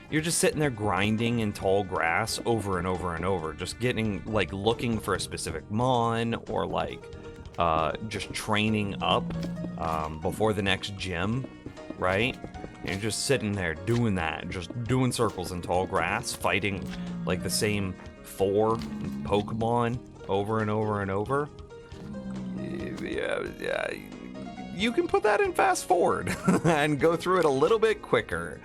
You're just sitting there grinding in tall grass over and over and over, just getting, like, looking for a specific Mon, or, like, just training up before the next gym, right? And you're just sitting there doing that, just doing circles in tall grass, fighting like the same 4 Pokemon over and over and over. Yeah, you can put that in fast forward and go through it a little bit quicker.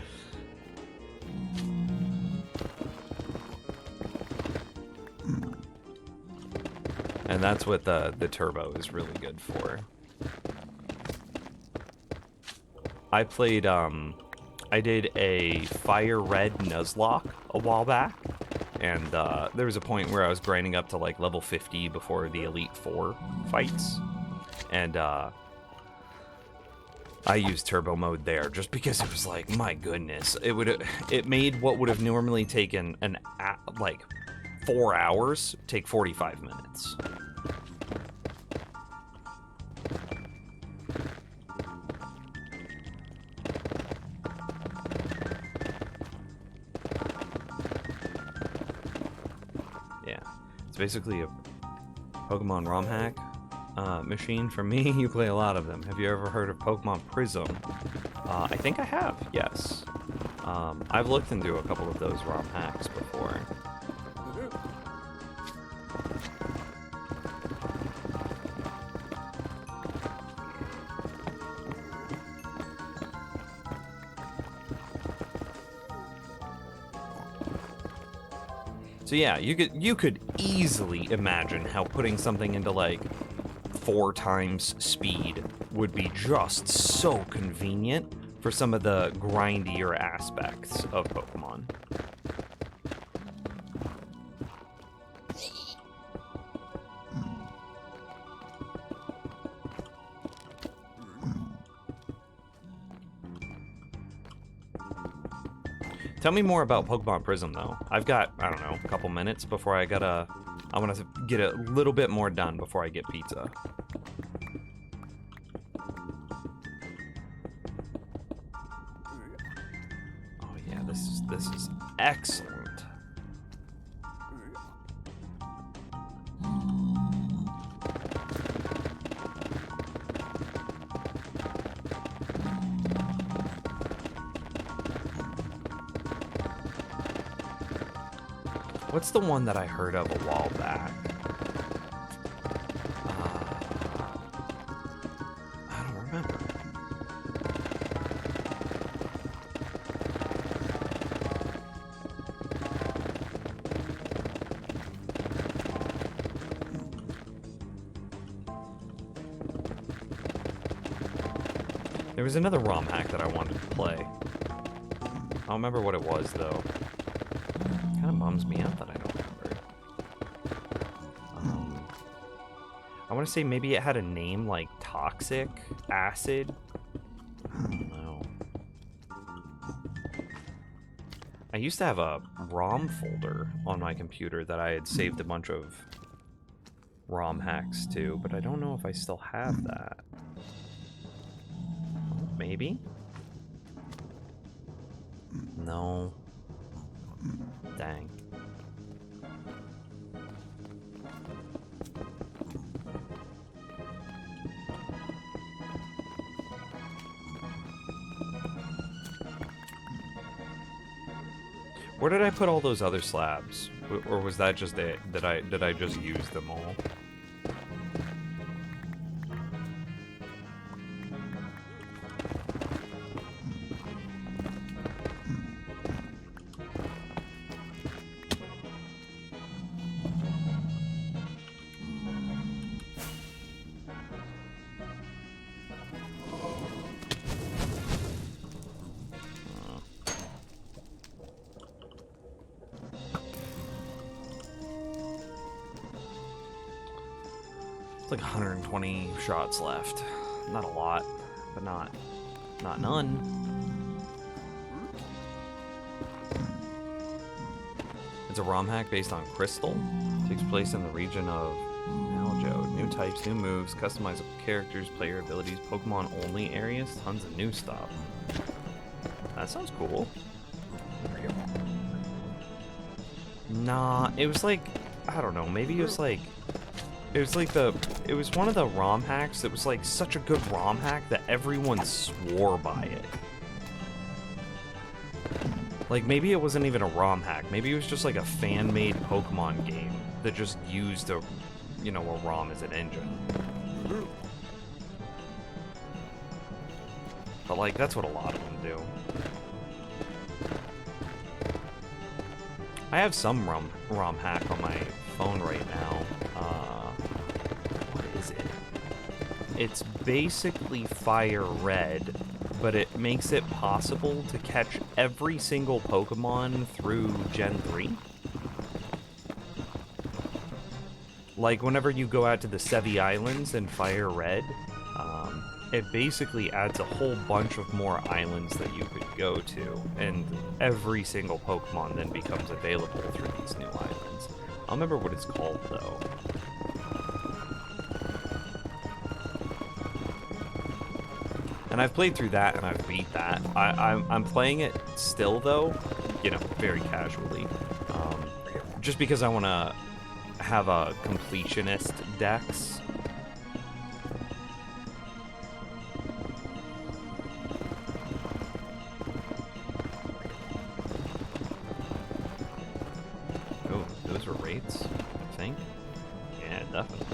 And that's what the turbo is really good for. I played, I did a Fire Red Nuzlocke a while back, and there was a point where I was grinding up to like level 50 before the Elite Four fights, and I used turbo mode there just because it was like, my goodness, it made what would have normally taken like 4 hours take 45 minutes. Basically a Pokemon ROM hack machine. For me, you play a lot of them. Have you ever heard of Pokemon Prism? I think I have, yes. I've looked into a couple of those ROM hacks before. So yeah, you could easily imagine how putting something into like 4 times speed would be just so convenient for some of the grindier aspects of Pokemon. Tell me more about Pokemon Prism, though. I've got, I don't know, a couple minutes before I want to get a little bit more done before I get pizza. Oh yeah, this is excellent. What's the one that I heard of a while back? I don't remember. There was another ROM hack that I wanted to play. I don't remember what it was, though. Kind of bums me out that I don't remember. I want to say maybe it had a name like Toxic Acid. I don't know. I used to have a ROM folder on my computer that I had saved a bunch of ROM hacks to, but I don't know if I still have that. Maybe? No. Dang. Where did I put all those other slabs? Or was that just it? Did I just use them all? It's like 120 shots left. Not a lot, but not none. It's a ROM hack based on Crystal. Takes place in the region of Aljo. New types, new moves, customizable characters, player abilities, Pokemon only areas, tons of new stuff. That sounds cool. Nah, it was like, I don't know, maybe it was like it was one of the ROM hacks that was like such a good ROM hack that everyone swore by it. Like maybe it wasn't even a ROM hack. Maybe it was just like a fan-made Pokemon game that just used a, you know, a ROM as an engine. But like that's what a lot of them do. I have some ROM hack on my phone right now. What is it? It's basically Fire Red, but it makes it possible to catch every single Pokemon through Gen 3. Like, whenever you go out to the Sevi Islands in Fire Red, it basically adds a whole bunch of more islands that you could go to, and every single Pokemon then becomes available through these new islands. I don't remember what it's called, though. And I've played through that, and I've beat that. I'm playing it still, though, you know, very casually. Just because I want to have a completionist dex. Oh, those were rates, I think. Yeah, definitely.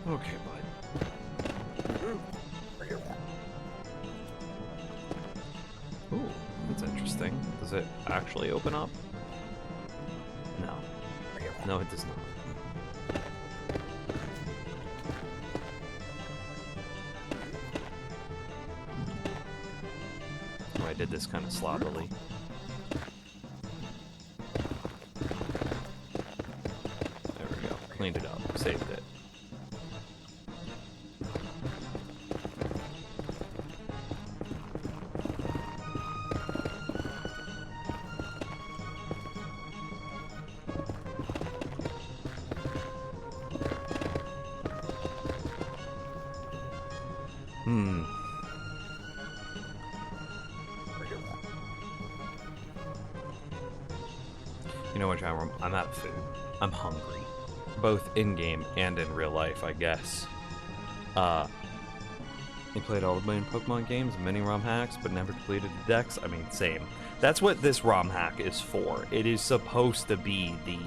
Okay, bud. Ooh, that's interesting. Does it actually open up? No. No, it does not. Oh, I did this kind of sloppily. There we go. Cleaned it up. Saved it. You know what I'm out of food. I'm hungry. Both in-game and in real life, I guess. You played all the main Pokemon games, many ROM hacks, but never completed the decks? I mean, same. That's what this ROM hack is for. It is supposed to be the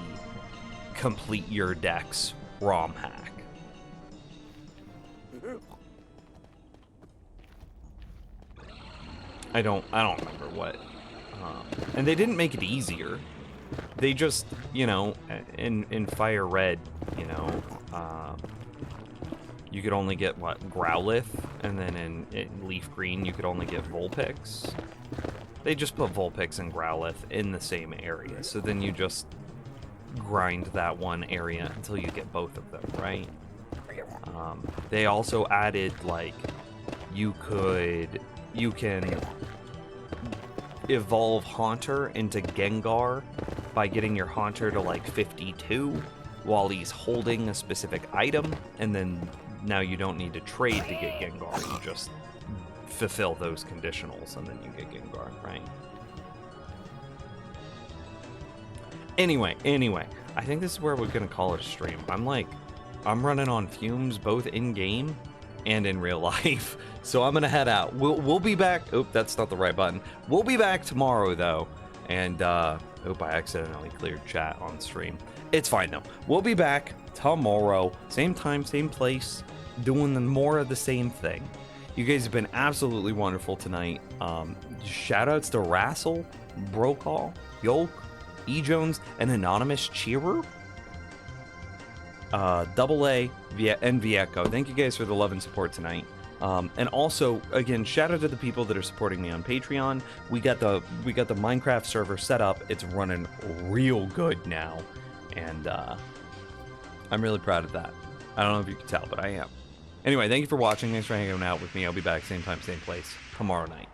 complete your decks ROM hack. I don't remember what. And they didn't make it easier. They just, you know, in Fire Red, you know, you could only get, what, Growlithe, and then in Leaf Green you could only get Vulpix. They just put Vulpix and Growlithe in the same area, so then you just grind that one area until you get both of them, right? They also added, like, you can evolve Haunter into Gengar by getting your Haunter to, like, 52 while he's holding a specific item, and then now you don't need to trade to get Gengar. You just fulfill those conditionals, and then you get Gengar, right? Anyway, I think this is where we're gonna call it a stream. I'm running on fumes both in game and in real life, so I'm gonna head out. We'll be back. Oop, that's not the right button. We'll be back tomorrow though, and oop, I accidentally cleared chat on stream. It's fine though. We'll be back tomorrow, same time, same place, doing more of the same thing. You guys have been absolutely wonderful tonight. Shoutouts to Rassel, Brokaw, Yolk, E. Jones, and Anonymous Cheerer. Double A, and Vieco. Thank you guys for the love and support tonight. And also, again, shout out to the people that are supporting me on Patreon. We got the Minecraft server set up. It's running real good now, and I'm really proud of that. I don't know if you can tell, but I am. Anyway, thank you for watching. Thanks for hanging out with me. I'll be back same time, same place tomorrow night.